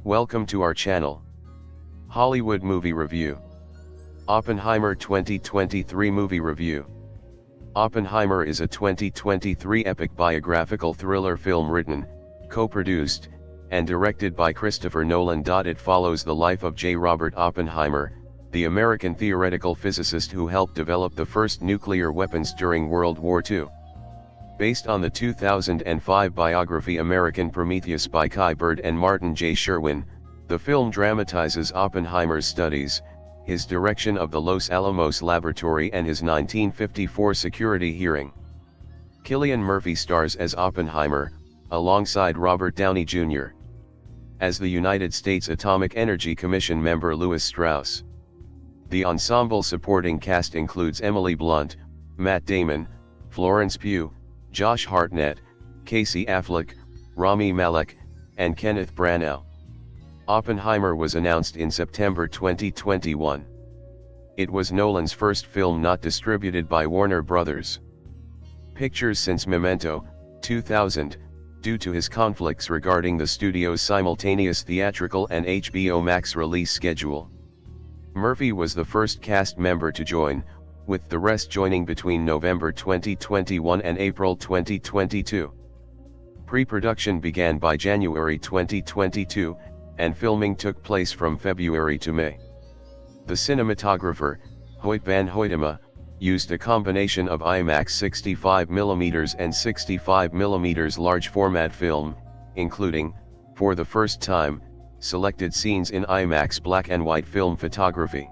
Welcome to our channel. Hollywood Movie Review. Oppenheimer 2023 Movie Review. Oppenheimer is a 2023 epic biographical thriller film written, co-produced, and directed by Christopher Nolan. It follows the life of J. Robert Oppenheimer, the American theoretical physicist who helped develop the first nuclear weapons during World War II. Based on the 2005 biography American Prometheus by Kai Bird and Martin J. Sherwin, the film dramatizes Oppenheimer's studies, his direction of the Los Alamos laboratory and his 1954 security hearing. Cillian Murphy stars as Oppenheimer, alongside Robert Downey Jr. as the United States Atomic Energy Commission member Lewis Strauss. The ensemble supporting cast includes Emily Blunt, Matt Damon, Florence Pugh, Josh Hartnett, Casey Affleck, Rami Malek, and Kenneth Branagh. Oppenheimer was announced in September 2021. It was Nolan's first film not distributed by Warner Bros. Pictures since Memento, 2000, due to his conflicts regarding the studio's simultaneous theatrical and HBO Max release schedule. Murphy was the first cast member to join, with the rest joining between November 2021 and April 2022. Pre-production began by January 2022, and filming took place from February to May. The cinematographer, Hoyt van Hoytema, used a combination of IMAX 65mm and 65mm large format film, including, for the first time, selected scenes in IMAX black and white film photography.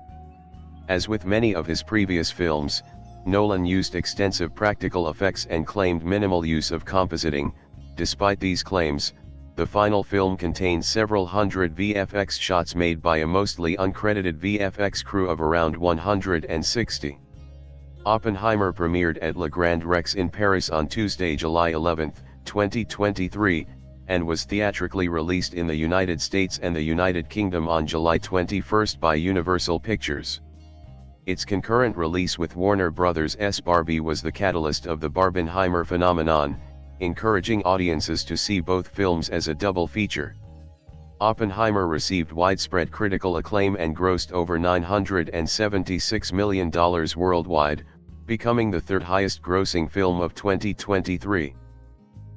As with many of his previous films, Nolan used extensive practical effects and claimed minimal use of compositing. Despite these claims, the final film contains several hundred VFX shots made by a mostly uncredited VFX crew of around 160. Oppenheimer premiered at Le Grand Rex in Paris on Tuesday, July 11, 2023, and was theatrically released in the United States and the United Kingdom on July 21 by Universal Pictures. Its concurrent release with Warner Bros.' Barbie was the catalyst of the Barbenheimer phenomenon, encouraging audiences to see both films as a double feature. Oppenheimer received widespread critical acclaim and grossed over $976 million worldwide, becoming the third highest grossing film of 2023.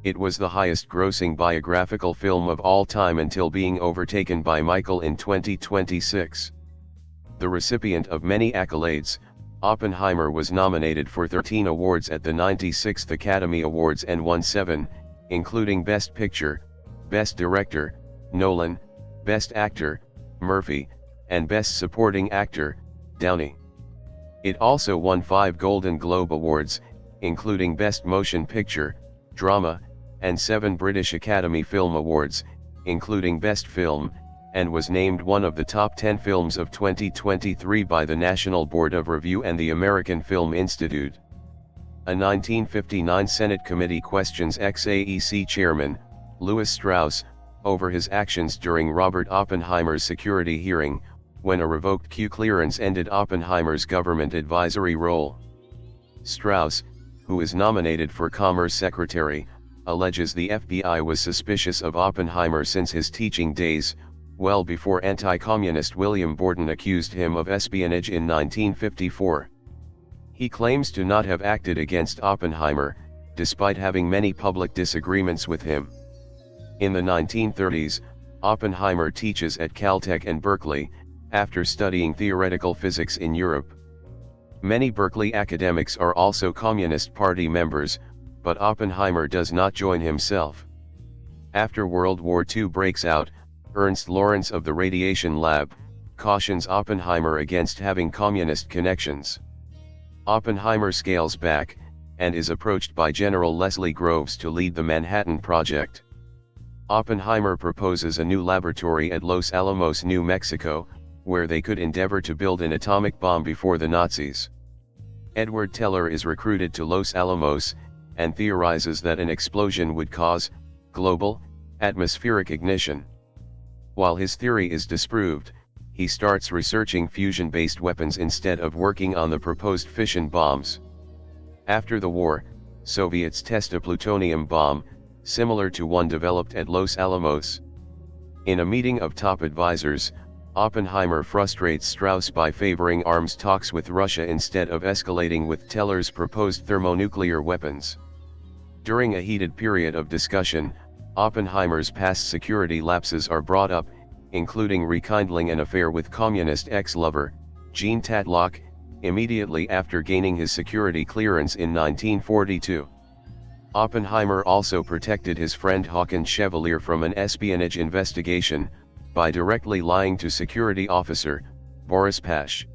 It was the highest grossing biographical film of all time until being overtaken by Michael in 2026. The recipient of many accolades, Oppenheimer was nominated for 13 awards at the 96th Academy Awards and won 7, including Best Picture, Best Director, Nolan, Best Actor, Murphy, and Best Supporting Actor, Downey. It also won 5 Golden Globe Awards, including Best Motion Picture, Drama, and 7 British Academy Film Awards, including Best Film, and was named one of the top 10 films of 2023 by the National Board of Review and the American Film Institute. A 1959 Senate committee questions ex-AEC chairman, Lewis Strauss, over his actions during Robert Oppenheimer's security hearing, when a revoked Q clearance ended Oppenheimer's government advisory role. Strauss, who is nominated for Commerce Secretary, alleges the FBI was suspicious of Oppenheimer since his teaching days, well before anti-communist William Borden accused him of espionage in 1954. He claims to not have acted against Oppenheimer, despite having many public disagreements with him. In the 1930s, Oppenheimer teaches at Caltech and Berkeley, after studying theoretical physics in Europe. Many Berkeley academics are also Communist Party members, but Oppenheimer does not join himself. After World War II breaks out, Ernst Lawrence of the Radiation Lab cautions Oppenheimer against having communist connections. Oppenheimer scales back, and is approached by General Leslie Groves to lead the Manhattan Project. Oppenheimer proposes a new laboratory at Los Alamos, New Mexico, where they could endeavor to build an atomic bomb before the Nazis. Edward Teller is recruited to Los Alamos, and theorizes that an explosion would cause global atmospheric ignition. While his theory is disproved, he starts researching fusion-based weapons instead of working on the proposed fission bombs. After the war, Soviets test a plutonium bomb, similar to one developed at Los Alamos. In a meeting of top advisors, Oppenheimer frustrates Strauss by favoring arms talks with Russia instead of escalating with Teller's proposed thermonuclear weapons. During a heated period of discussion, Oppenheimer's past security lapses are brought up, including rekindling an affair with communist ex-lover, Jean Tatlock, immediately after gaining his security clearance in 1942. Oppenheimer also protected his friend Håkan Chevalier from an espionage investigation, by directly lying to security officer, Boris Pash.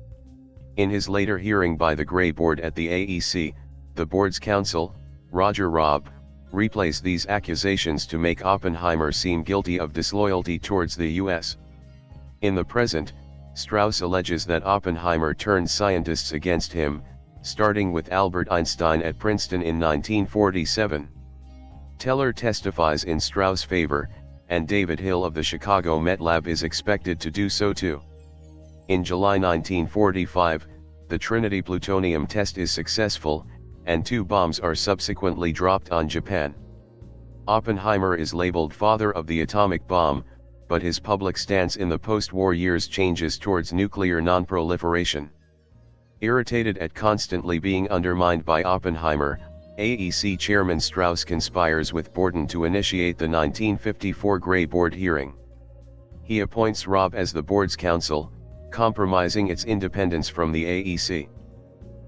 In his later hearing by the Grey Board at the AEC, the board's counsel, Roger Robb, replaced these accusations to make Oppenheimer seem guilty of disloyalty towards the US. In the present, Strauss alleges that Oppenheimer turned scientists against him, starting with Albert Einstein at Princeton in 1947. Teller testifies in Strauss' favor, and David Hill of the Chicago Met Lab is expected to do so too. In July 1945, the Trinity plutonium test is successful, and 2 bombs are subsequently dropped on Japan. Oppenheimer is labeled father of the atomic bomb, but his public stance in the post-war years changes towards nuclear non-proliferation. Irritated at constantly being undermined by Oppenheimer, AEC Chairman Strauss conspires with Borden to initiate the 1954 Grey Board hearing. He appoints Robb as the board's counsel, compromising its independence from the AEC.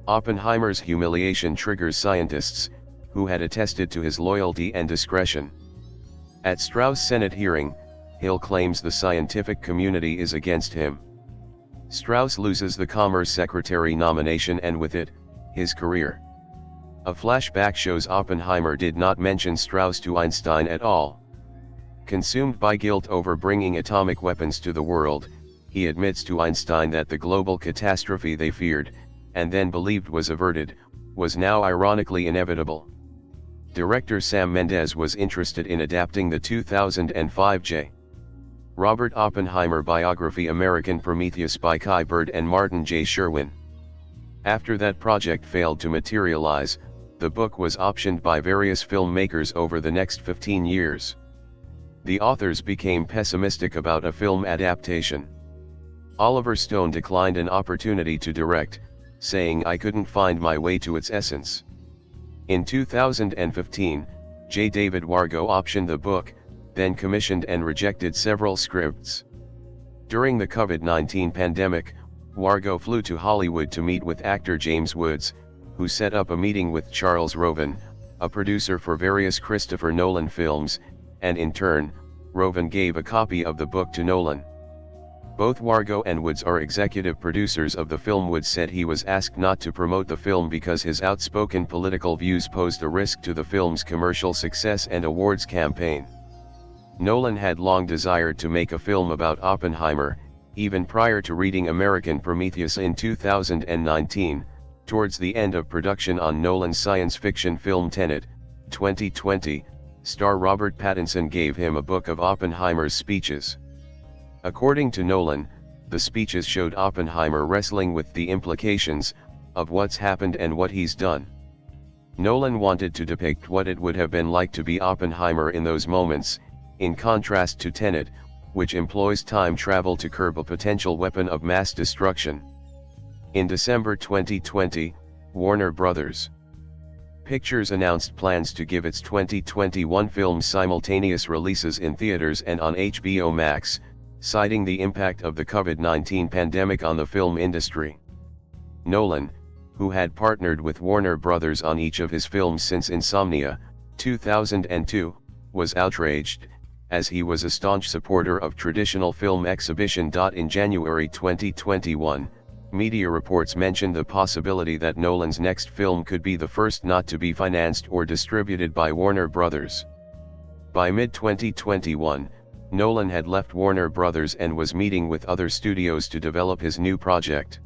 Oppenheimer's humiliation triggers scientists, who had attested to his loyalty and discretion. At Strauss' Senate hearing, Hill claims the scientific community is against him. Strauss loses the Commerce Secretary nomination and with it, his career. A flashback shows Oppenheimer did not mention Strauss to Einstein at all. Consumed by guilt over bringing atomic weapons to the world, he admits to Einstein that the global catastrophe they feared, and then believed was averted, was now ironically inevitable. Director Sam Mendes was interested in adapting the 2005 J. Robert Oppenheimer biography American Prometheus by Kai Bird and Martin J. Sherwin. After that project failed to materialize, the book was optioned by various filmmakers over the next 15 years. The authors became pessimistic about a film adaptation. Oliver Stone declined an opportunity to direct, saying I couldn't find my way to its essence. In 2015, J. David Wargo optioned the book, then commissioned and rejected several scripts. During the COVID-19 pandemic, Wargo flew to Hollywood to meet with actor James Woods, who set up a meeting with Charles Roven, a producer for various Christopher Nolan films, and in turn, Roven gave a copy of the book to Nolan. Both Wargo and Woods are executive producers of the film. Woods said he was asked not to promote the film because his outspoken political views posed a risk to the film's commercial success and awards campaign. Nolan had long desired to make a film about Oppenheimer, even prior to reading American Prometheus in 2019, towards the end of production on Nolan's science fiction film Tenet, 2020, star Robert Pattinson gave him a book of Oppenheimer's speeches. According to Nolan, the speeches showed Oppenheimer wrestling with the implications of what's happened and what he's done. Nolan wanted to depict what it would have been like to be Oppenheimer in those moments, in contrast to Tenet, which employs time travel to curb a potential weapon of mass destruction. In December 2020, Warner Bros. Pictures announced plans to give its 2021 film simultaneous releases in theaters and on HBO Max, citing the impact of the COVID-19 pandemic on the film industry. Nolan, who had partnered with Warner Bros. On each of his films since Insomnia, 2002, was outraged, as he was a staunch supporter of traditional film exhibition. In January 2021, media reports mentioned the possibility that Nolan's next film could be the first not to be financed or distributed by Warner Bros. By mid-2021, Nolan had left Warner Bros. And was meeting with other studios to develop his new project.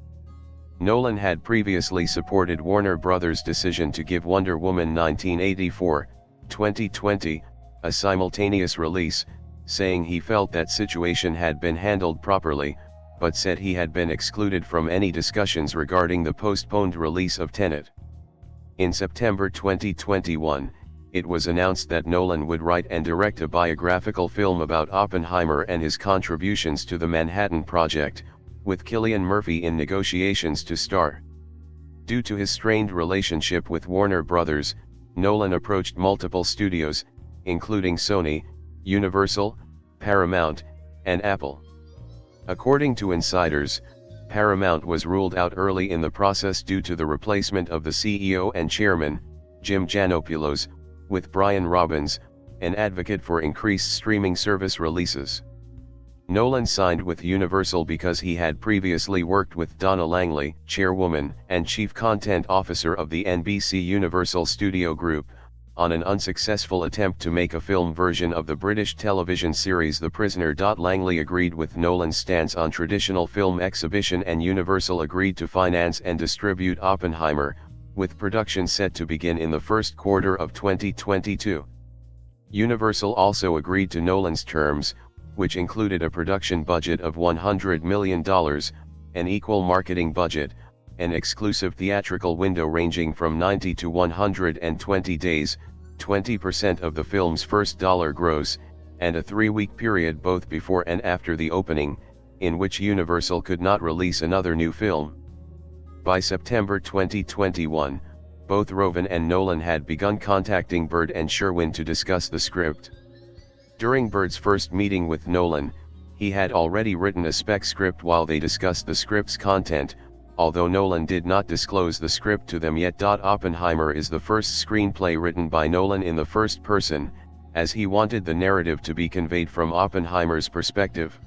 Nolan had previously supported Warner Bros.' decision to give Wonder Woman 1984, 2020, a simultaneous release, saying he felt that situation had been handled properly, but said he had been excluded from any discussions regarding the postponed release of Tenet. In September 2021, it was announced that Nolan would write and direct a biographical film about Oppenheimer and his contributions to the Manhattan Project, with Cillian Murphy in negotiations to star. Due to his strained relationship with Warner Brothers, Nolan approached multiple studios, including Sony, Universal, Paramount, and Apple. According to insiders, Paramount was ruled out early in the process due to the replacement of the CEO and chairman, Jim Janopoulos, with Brian Robbins, an advocate for increased streaming service releases. Nolan signed with Universal because he had previously worked with Donna Langley, chairwoman and chief content officer of the NBC Universal Studio Group, on an unsuccessful attempt to make a film version of the British television series The Prisoner. Langley agreed with Nolan's stance on traditional film exhibition, and Universal agreed to finance and distribute Oppenheimer, with production set to begin in the first quarter of 2022. Universal also agreed to Nolan's terms, which included a production budget of $100 million, an equal marketing budget, an exclusive theatrical window ranging from 90 to 120 days, 20% of the film's first dollar gross, and a 3-week period both before and after the opening, in which Universal could not release another new film. By September 2021, both Roven and Nolan had begun contacting Bird and Sherwin to discuss the script. During Bird's first meeting with Nolan, he had already written a spec script while they discussed the script's content, although Nolan did not disclose the script to them yet. Oppenheimer is the first screenplay written by Nolan in the first person, as he wanted the narrative to be conveyed from Oppenheimer's perspective.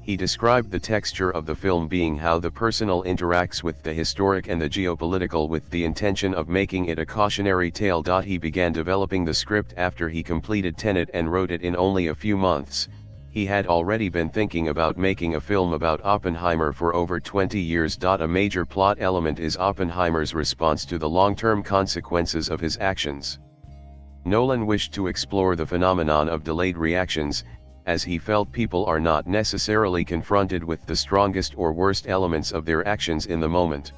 He described the texture of the film being how the personal interacts with the historic and the geopolitical, with the intention of making it a cautionary tale. He began developing the script after he completed Tenet and wrote it in only a few months. He had already been thinking about making a film about Oppenheimer for over 20 years. A major plot element is Oppenheimer's response to the long-term consequences of his actions. Nolan wished to explore the phenomenon of delayed reactions, as he felt people are not necessarily confronted with the strongest or worst elements of their actions in the moment.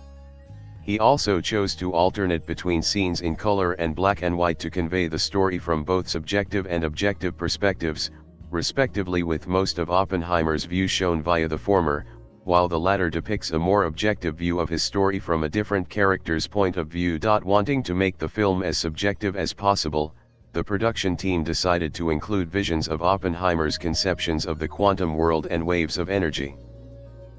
He also chose to alternate between scenes in color and black and white to convey the story from both subjective and objective perspectives, respectively, with most of Oppenheimer's view shown via the former, while the latter depicts a more objective view of his story from a different character's point of view. Wanting to make the film as subjective as possible, the production team decided to include visions of Oppenheimer's conceptions of the quantum world and waves of energy.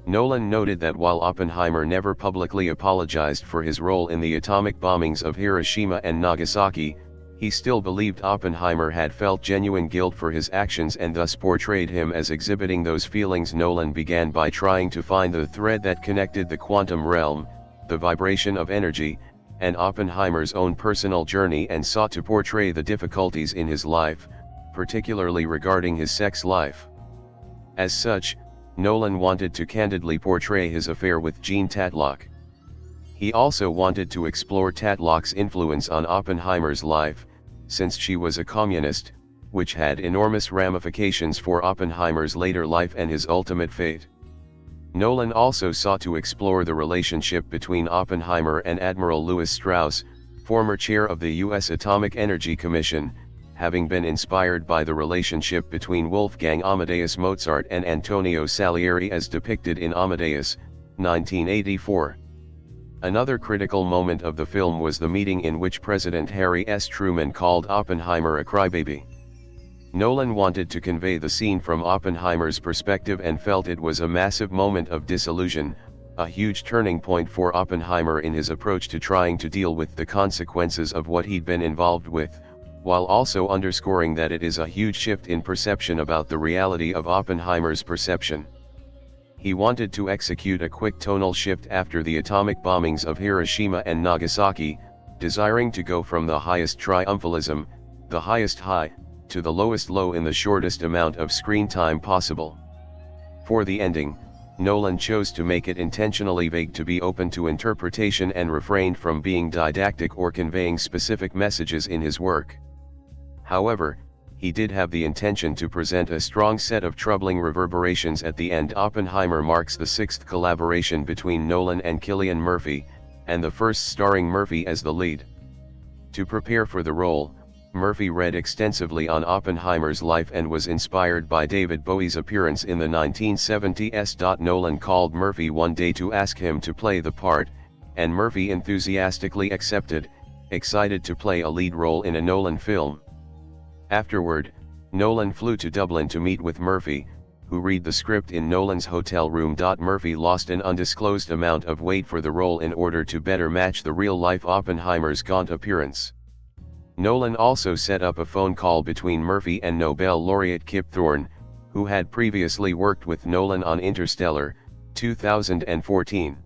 Nolan noted that while Oppenheimer never publicly apologized for his role in the atomic bombings of Hiroshima and Nagasaki, he still believed Oppenheimer had felt genuine guilt for his actions and thus portrayed him as exhibiting those feelings. Nolan began by trying to find the thread that connected the quantum realm, the vibration of energy, and Oppenheimer's own personal journey, and sought to portray the difficulties in his life, particularly regarding his sex life. As such, Nolan wanted to candidly portray his affair with Jean Tatlock. He also wanted to explore Tatlock's influence on Oppenheimer's life, since she was a communist, which had enormous ramifications for Oppenheimer's later life and his ultimate fate. Nolan also sought to explore the relationship between Oppenheimer and Admiral Lewis Strauss, former chair of the U.S. Atomic Energy Commission, having been inspired by the relationship between Wolfgang Amadeus Mozart and Antonio Salieri as depicted in Amadeus, 1984. Another critical moment of the film was the meeting in which President Harry S. Truman called Oppenheimer a crybaby. Nolan wanted to convey the scene from Oppenheimer's perspective and felt it was a massive moment of disillusion, a huge turning point for Oppenheimer in his approach to trying to deal with the consequences of what he'd been involved with, while also underscoring that it is a huge shift in perception about the reality of Oppenheimer's perception. He wanted to execute a quick tonal shift after the atomic bombings of Hiroshima and Nagasaki, desiring to go from the highest triumphalism, the highest high, to the lowest low in the shortest amount of screen time possible. For the ending, Nolan chose to make it intentionally vague to be open to interpretation and refrained from being didactic or conveying specific messages in his work. However, he did have the intention to present a strong set of troubling reverberations at the end. Oppenheimer marks the sixth collaboration between Nolan and Cillian Murphy, and the first starring Murphy as the lead. To prepare for the role, Murphy read extensively on Oppenheimer's life and was inspired by David Bowie's appearance in the 1970s. Nolan called Murphy one day to ask him to play the part, and Murphy enthusiastically accepted, excited to play a lead role in a Nolan film. Afterward, Nolan flew to Dublin to meet with Murphy, who read the script in Nolan's hotel room. Murphy lost an undisclosed amount of weight for the role in order to better match the real-life Oppenheimer's gaunt appearance. Nolan also set up a phone call between Murphy and Nobel laureate Kip Thorne, who had previously worked with Nolan on Interstellar, 2014.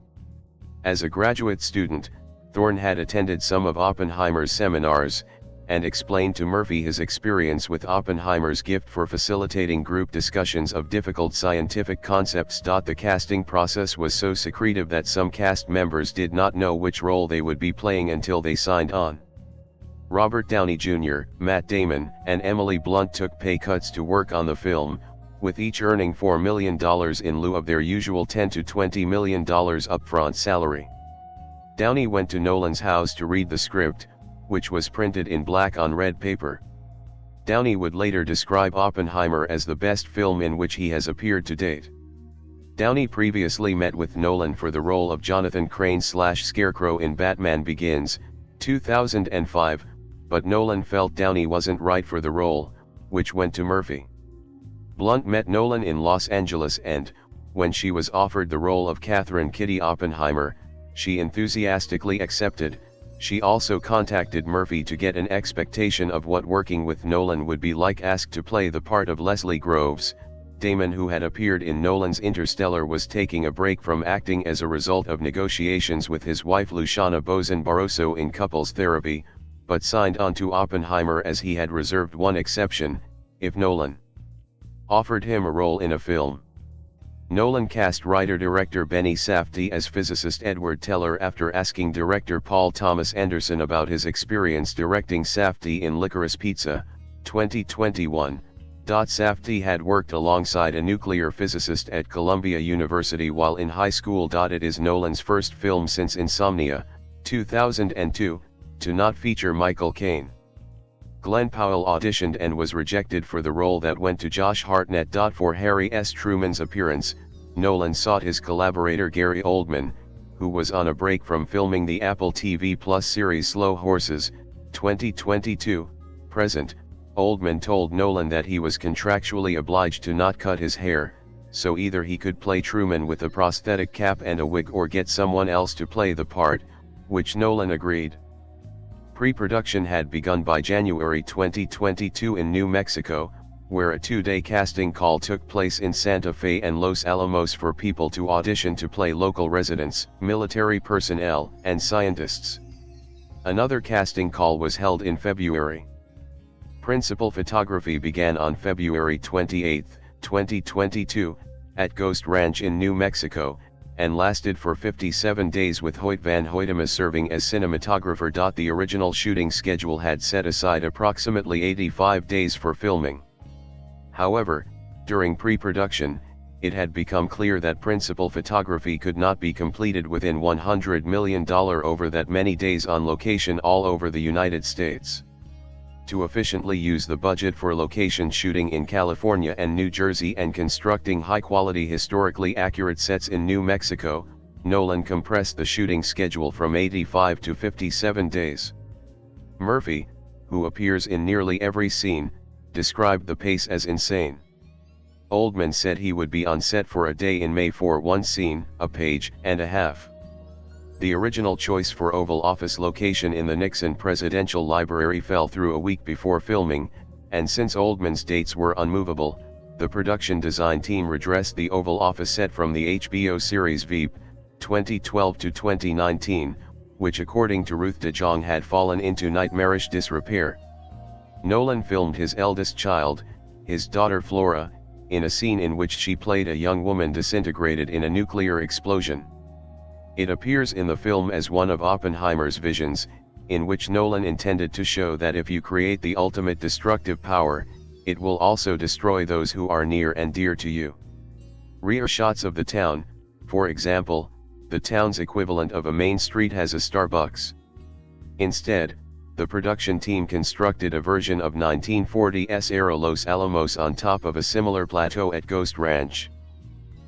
As a graduate student, Thorne had attended some of Oppenheimer's seminars, and explained to Murphy his experience with Oppenheimer's gift for facilitating group discussions of difficult scientific concepts. The casting process was so secretive that some cast members did not know which role they would be playing until they signed on. Robert Downey Jr., Matt Damon, and Emily Blunt took pay cuts to work on the film, with each earning $4 million in lieu of their usual $10 to $20 million upfront salary. Downey went to Nolan's house to read the script, which was printed in black on red paper. Downey would later describe Oppenheimer as the best film in which he has appeared to date. Downey previously met with Nolan for the role of Jonathan Crane/Scarecrow in Batman Begins, 2005, but Nolan felt Downey wasn't right for the role, which went to Murphy. Blunt met Nolan in Los Angeles and, when she was offered the role of Catherine Kitty Oppenheimer, she enthusiastically accepted. She also contacted Murphy to get an expectation of what working with Nolan would be like. Asked to play the part of Leslie Groves, Damon, who had appeared in Nolan's Interstellar, was taking a break from acting as a result of negotiations with his wife Luciana Bozan Barroso in couples therapy, but signed on to Oppenheimer as he had reserved one exception: if Nolan offered him a role in a film. Nolan cast writer-director Benny Safdie as physicist Edward Teller after asking director Paul Thomas Anderson about his experience directing Safdie in Licorice Pizza, 2021. Safdie had worked alongside a nuclear physicist at Columbia University while in high school. It is Nolan's first film since Insomnia, 2002, to not feature Michael Caine. Glenn Powell auditioned and was rejected for the role that went to Josh Hartnett. For Harry S. Truman's appearance, Nolan sought his collaborator Gary Oldman, who was on a break from filming the Apple TV Plus series Slow Horses, 2022. Present, Oldman told Nolan that he was contractually obliged to not cut his hair, so either he could play Truman with a prosthetic cap and a wig or get someone else to play the part, which Nolan agreed. Pre-production had begun by January 2022 in New Mexico, where a two-day casting call took place in Santa Fe and Los Alamos for people to audition to play local residents, military personnel, and scientists. Another casting call was held in February. Principal photography began on February 28, 2022, at Ghost Ranch in New Mexico, and lasted for 57 days with Hoyt van Hoytema serving as cinematographer. The original shooting schedule had set aside approximately 85 days for filming. However, during pre-production, it had become clear that principal photography could not be completed within $100 million over that many days on location all over the United States. To efficiently use the budget for location shooting in California and New Jersey and constructing high-quality historically accurate sets in New Mexico, Nolan compressed the shooting schedule from 85 to 57 days. Murphy, who appears in nearly every scene, described the pace as insane. Oldman said he would be on set for a day in May for one scene, a page and a half. The original choice for Oval Office location in the Nixon Presidential Library fell through a week before filming, and since Oldman's dates were unmovable, the production design team redressed the Oval Office set from the HBO series Veep, 2012 to 2019, which according to Ruth de Jong had fallen into nightmarish disrepair. Nolan filmed his eldest child, his daughter Flora, in a scene in which she played a young woman disintegrated in a nuclear explosion. It appears in the film as one of Oppenheimer's visions, in which Nolan intended to show that if you create the ultimate destructive power, it will also destroy those who are near and dear to you. Rear shots of the town, for example, the town's equivalent of a main street has a Starbucks. Instead, the production team constructed a version of 1940's era Los Alamos on top of a similar plateau at Ghost Ranch.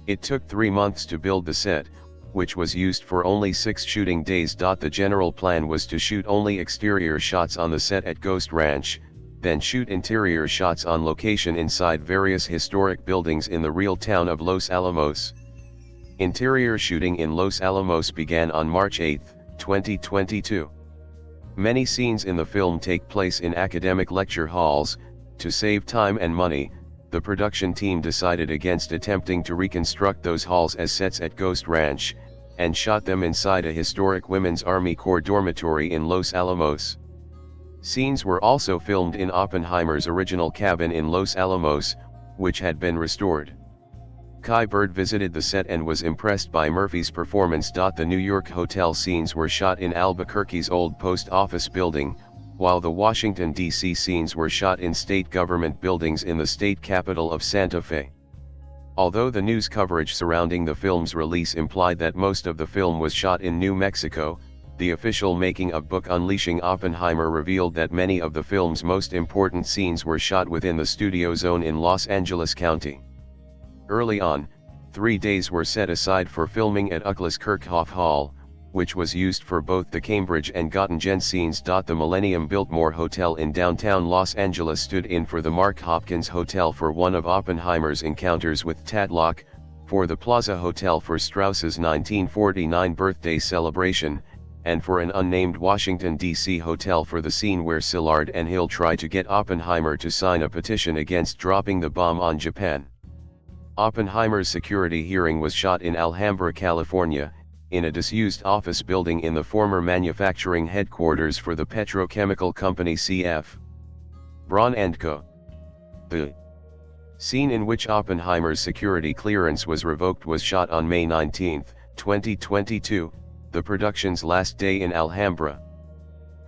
It took 3 months to build the set, which was used for only 6 shooting days. The general plan was to shoot only exterior shots on the set at Ghost Ranch, then shoot interior shots on location inside various historic buildings in the real town of Los Alamos. Interior shooting in Los Alamos began on March 8, 2022. Many scenes in the film take place in academic lecture halls. To save time and money, the production team decided against attempting to reconstruct those halls as sets at Ghost Ranch, and shot them inside a historic Women's Army Corps dormitory in Los Alamos. Scenes were also filmed in Oppenheimer's original cabin in Los Alamos, which had been restored. Kai Bird visited the set and was impressed by Murphy's performance. The New York hotel scenes were shot in Albuquerque's old post office building, while the Washington, D.C. scenes were shot in state government buildings in the state capital of Santa Fe. Although the news coverage surrounding the film's release implied that most of the film was shot in New Mexico, the official making-of book Unleashing Oppenheimer revealed that many of the film's most important scenes were shot within the studio zone in Los Angeles County. Early on, 3 days were set aside for filming at Uckless Kirchhoff Hall, which was used for both the Cambridge and Göttingen scenes. The Millennium Biltmore Hotel in downtown Los Angeles stood in for the Mark Hopkins Hotel for one of Oppenheimer's encounters with Tatlock, for the Plaza Hotel for Strauss's 1949 birthday celebration, and for an unnamed Washington, D.C. hotel for the scene where Szilard and Hill try to get Oppenheimer to sign a petition against dropping the bomb on Japan. Oppenheimer's security hearing was shot in Alhambra, California, in a disused office building in the former manufacturing headquarters for the petrochemical company C.F. Braun & Co. The scene in which Oppenheimer's security clearance was revoked was shot on May 19, 2022, the production's last day in Alhambra.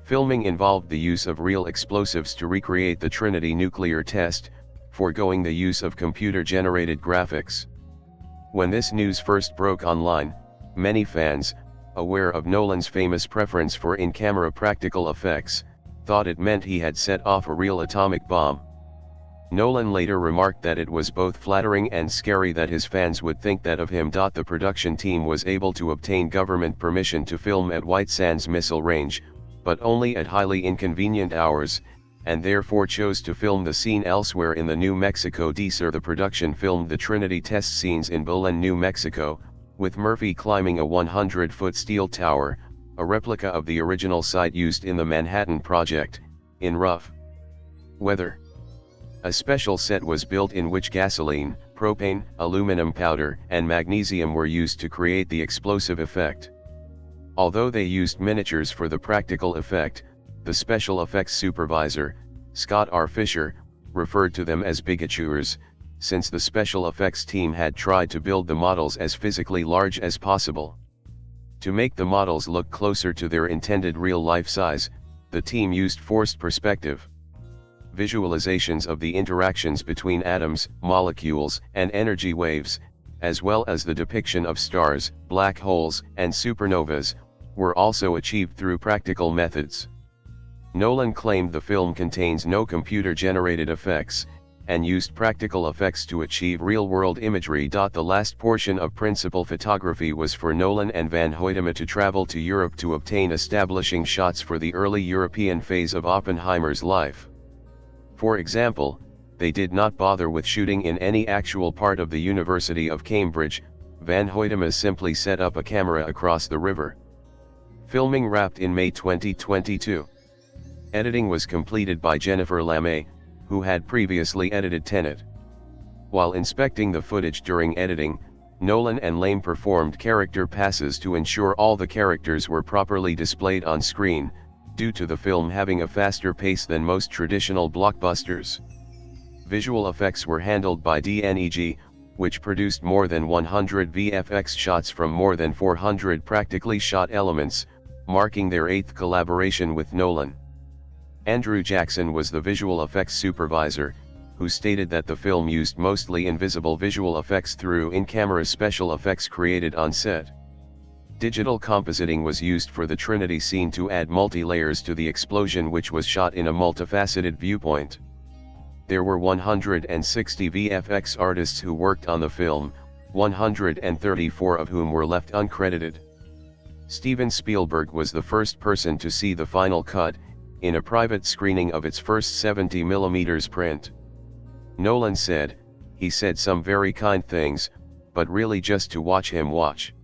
Filming involved the use of real explosives to recreate the Trinity nuclear test, foregoing the use of computer-generated graphics. When this news first broke online, many fans, aware of Nolan's famous preference for in-camera practical effects, thought it meant he had set off a real atomic bomb. Nolan later remarked that it was both flattering and scary that his fans would think that of him. The production team was able to obtain government permission to film at White Sands Missile Range, but only at highly inconvenient hours, and therefore chose to film the scene elsewhere in the New Mexico desert. The production filmed the Trinity test scenes in Belen, New Mexico, with Murphy climbing a 100-foot steel tower, a replica of the original site used in the Manhattan Project, in rough weather. A special set was built in which gasoline, propane, aluminum powder, and magnesium were used to create the explosive effect. Although they used miniatures for the practical effect, the special effects supervisor, Scott R. Fisher, referred to them as bigatures, since the special effects team had tried to build the models as physically large as possible. To make the models look closer to their intended real-life size, the team used forced perspective. Visualizations of the interactions between atoms, molecules, and energy waves, as well as the depiction of stars, black holes, and supernovas, were also achieved through practical methods. Nolan claimed the film contains no computer-generated effects, and used practical effects to achieve real-world imagery. The last portion of principal photography was for Nolan and Van Hoytema to travel to Europe to obtain establishing shots for the early European phase of Oppenheimer's life. For example, they did not bother with shooting in any actual part of the University of Cambridge. Van Hoytema simply set up a camera across the river. Filming wrapped in May 2022. Editing was completed by Jennifer Lamé, who had previously edited Tenet. While inspecting the footage during editing, Nolan and Lamé performed character passes to ensure all the characters were properly displayed on screen, due to the film having a faster pace than most traditional blockbusters. Visual effects were handled by DNEG, which produced more than 100 VFX shots from more than 400 practically shot elements, marking their 8th collaboration with Nolan. Andrew Jackson was the visual effects supervisor, who stated that the film used mostly invisible visual effects through in-camera special effects created on set. Digital compositing was used for the Trinity scene to add multi-layers to the explosion, which was shot in a multifaceted viewpoint. There were 160 VFX artists who worked on the film, 134 of whom were left uncredited. Steven Spielberg was the first person to see the final cut, in a private screening of its first 70mm print. Nolan said, "He said some very kind things, but really just to watch him watch.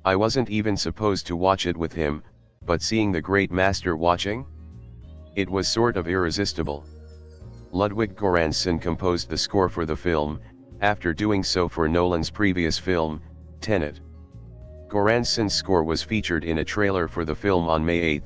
I wasn't even supposed to watch it with him, but seeing the great master watching? It was sort of irresistible." Ludwig Göransson composed the score for the film, after doing so for Nolan's previous film, Tenet. Göransson's score was featured in a trailer for the film on May 8,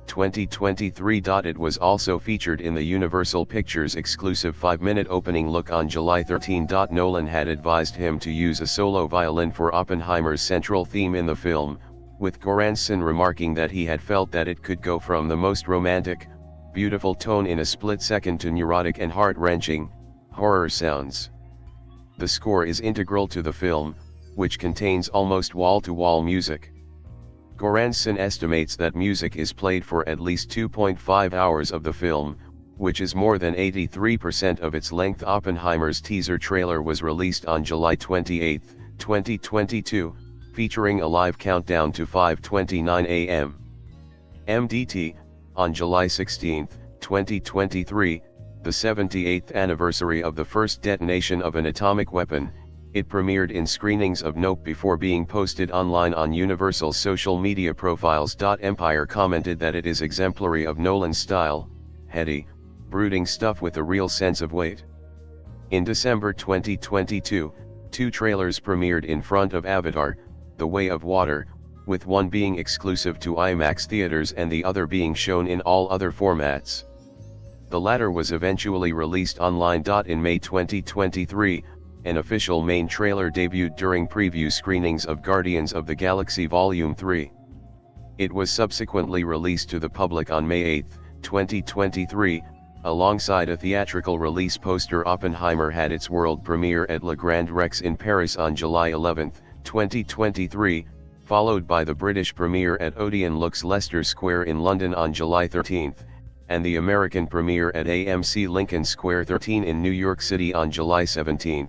2023. It was also featured in the Universal Pictures exclusive 5-minute opening look on July 13. Nolan had advised him to use a solo violin for Oppenheimer's central theme in the film, with Göransson remarking that he had felt that it could go from the most romantic, beautiful tone in a split second to neurotic and heart-wrenching, horror sounds. The score is integral to the film, which contains almost wall-to-wall music. Göransson estimates that music is played for at least 2.5 hours of the film, which is more than 83% of its length. Oppenheimer's teaser trailer was released on July 28, 2022, featuring a live countdown to 5:29 a.m. MDT, on July 16, 2023, the 78th anniversary of the first detonation of an atomic weapon. It premiered in screenings of Nope before being posted online on Universal's social media profiles. Empire commented that it is exemplary of Nolan's style, heady, brooding stuff with a real sense of weight. In December 2022, 2 trailers premiered in front of Avatar, The Way of Water, with one being exclusive to IMAX theaters and the other being shown in all other formats. The latter was eventually released online. In May 2023, an official main trailer debuted during preview screenings of Guardians of the Galaxy Volume 3. It was subsequently released to the public on May 8, 2023, alongside a theatrical release poster. Oppenheimer had its world premiere at Le Grand Rex in Paris on July 11, 2023, followed by the British premiere at Odeon Lux Leicester Square in London on July 13, and the American premiere at AMC Lincoln Square 13 in New York City on July 17.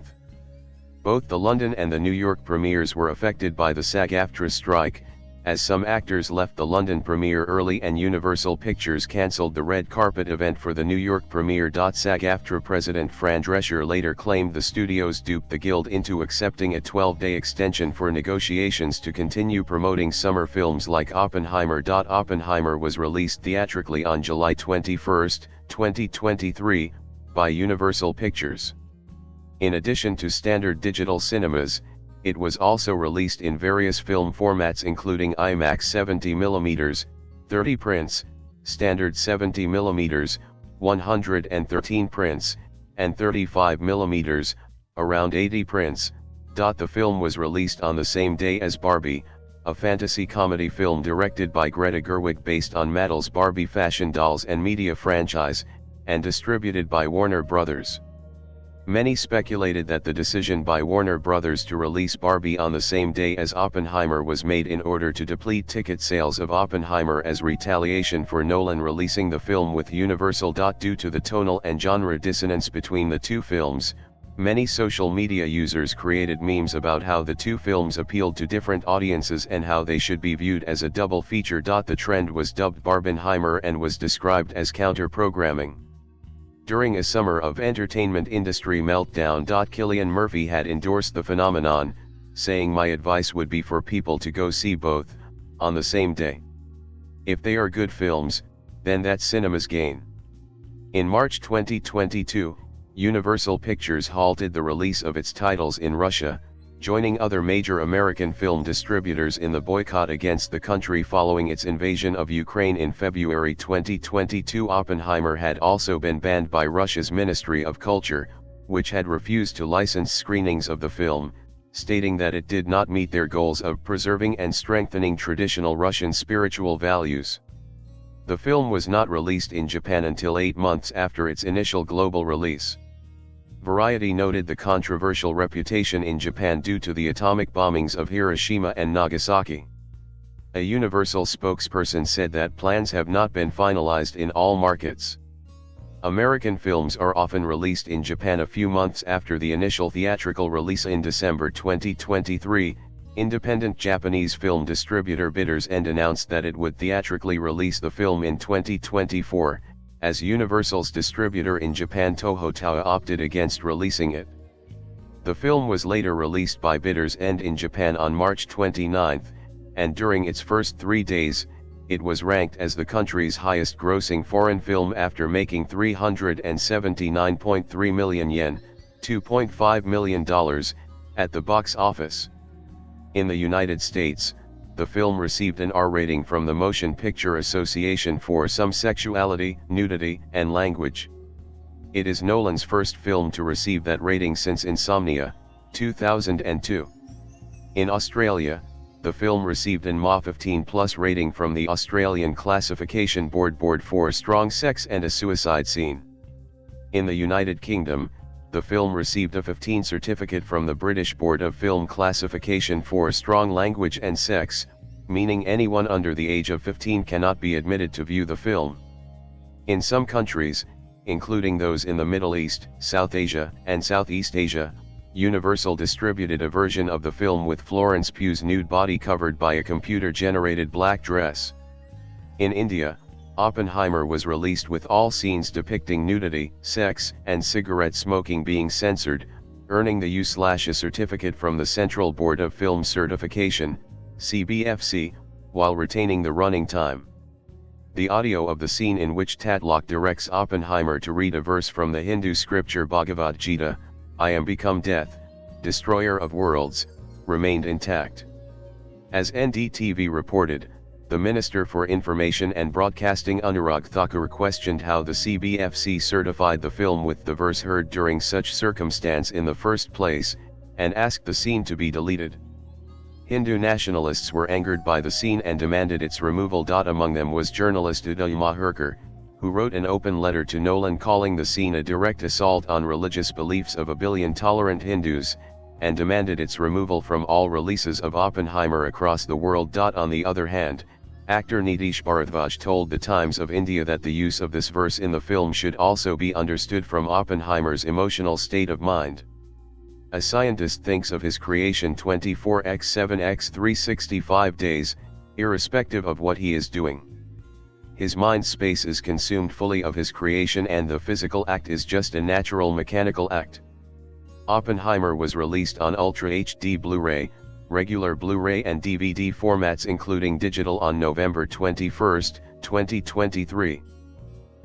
Both the London and the New York premieres were affected by the SAG-AFTRA strike, as some actors left the London premiere early and Universal Pictures cancelled the red carpet event for the New York premiere. SAG-AFTRA president Fran Drescher later claimed the studios duped the guild into accepting a 12-day extension for negotiations to continue promoting summer films like Oppenheimer. Oppenheimer was released theatrically on July 21, 2023, by Universal Pictures. In addition to standard digital cinemas, it was also released in various film formats including IMAX 70mm, 30 prints, standard 70mm, 113 prints, and 35mm, around 80 prints. The film was released on the same day as Barbie, a fantasy comedy film directed by Greta Gerwig based on Mattel's Barbie fashion dolls and media franchise, and distributed by Warner Bros. Many speculated that the decision by Warner Bros. To release Barbie on the same day as Oppenheimer was made in order to deplete ticket sales of Oppenheimer as retaliation for Nolan releasing the film with Universal. Due to the tonal and genre dissonance between the two films, many social media users created memes about how the two films appealed to different audiences and how they should be viewed as a double feature. The trend was dubbed Barbenheimer and was described as counter-programming. During a summer of entertainment industry meltdown, Cillian Murphy had endorsed the phenomenon, saying, "My advice would be for people to go see both, on the same day. If they are good films, then that's cinema's gain." In March 2022, Universal Pictures halted the release of its titles in Russia, joining other major American film distributors in the boycott against the country following its invasion of Ukraine in February 2022. Oppenheimer had also been banned by Russia's Ministry of Culture, which had refused to license screenings of the film, stating that it did not meet their goals of preserving and strengthening traditional Russian spiritual values. The film was not released in Japan until 8 months after its initial global release. Variety noted the controversial reputation in Japan due to the atomic bombings of Hiroshima and Nagasaki. A Universal spokesperson said that plans have not been finalized in all markets. American films are often released in Japan a few months after the initial theatrical release in December 2023. Independent Japanese film distributor Bidders End announced that it would theatrically release the film in 2024, as Universal's distributor in Japan Toho Toei opted against releasing it. The film was later released by Bidders End in Japan on March 29, and during its first 3 days, it was ranked as the country's highest-grossing foreign film after making 379.3 million yen, $2.5 million, at the box office. In the United States, the film received an R rating from the Motion Picture Association for some sexuality, nudity, and language. It is Nolan's first film to receive that rating since Insomnia, 2002. In Australia, the film received an MA 15+ rating from the Australian Classification Board for strong sex and a suicide scene. In the United Kingdom, the film received a 15 certificate from the British Board of Film Classification for strong language and sex, meaning anyone under the age of 15 cannot be admitted to view the film. In some countries, including those in the Middle East, South Asia, and Southeast Asia, Universal distributed a version of the film with Florence Pugh's nude body covered by a computer-generated black dress. In India, Oppenheimer was released with all scenes depicting nudity, sex, and cigarette smoking being censored, earning the U/A certificate from the Central Board of Film Certification, CBFC, while retaining the running time. The audio of the scene in which Tatlock directs Oppenheimer to read a verse from the Hindu scripture Bhagavad Gita, "I am become death, destroyer of worlds," remained intact. As NDTV reported, the Minister for Information and Broadcasting Anurag Thakur questioned how the CBFC certified the film with the verse heard during such circumstance in the first place, and asked the scene to be deleted. Hindu nationalists were angered by the scene and demanded its removal. Among them was journalist Uday Maherkar, who wrote an open letter to Nolan calling the scene a direct assault on religious beliefs of a billion tolerant Hindus, and demanded its removal from all releases of Oppenheimer across the world. On the other hand, actor Nitish Bharadwaj told the Times of India that the use of this verse in the film should also be understood from Oppenheimer's emotional state of mind. A scientist thinks of his creation 24/7/365 days, irrespective of what he is doing. His mind space is consumed fully of his creation, and the physical act is just a natural mechanical act. Oppenheimer was released on Ultra HD Blu-ray, regular Blu-ray and DVD formats including digital on November 21, 2023.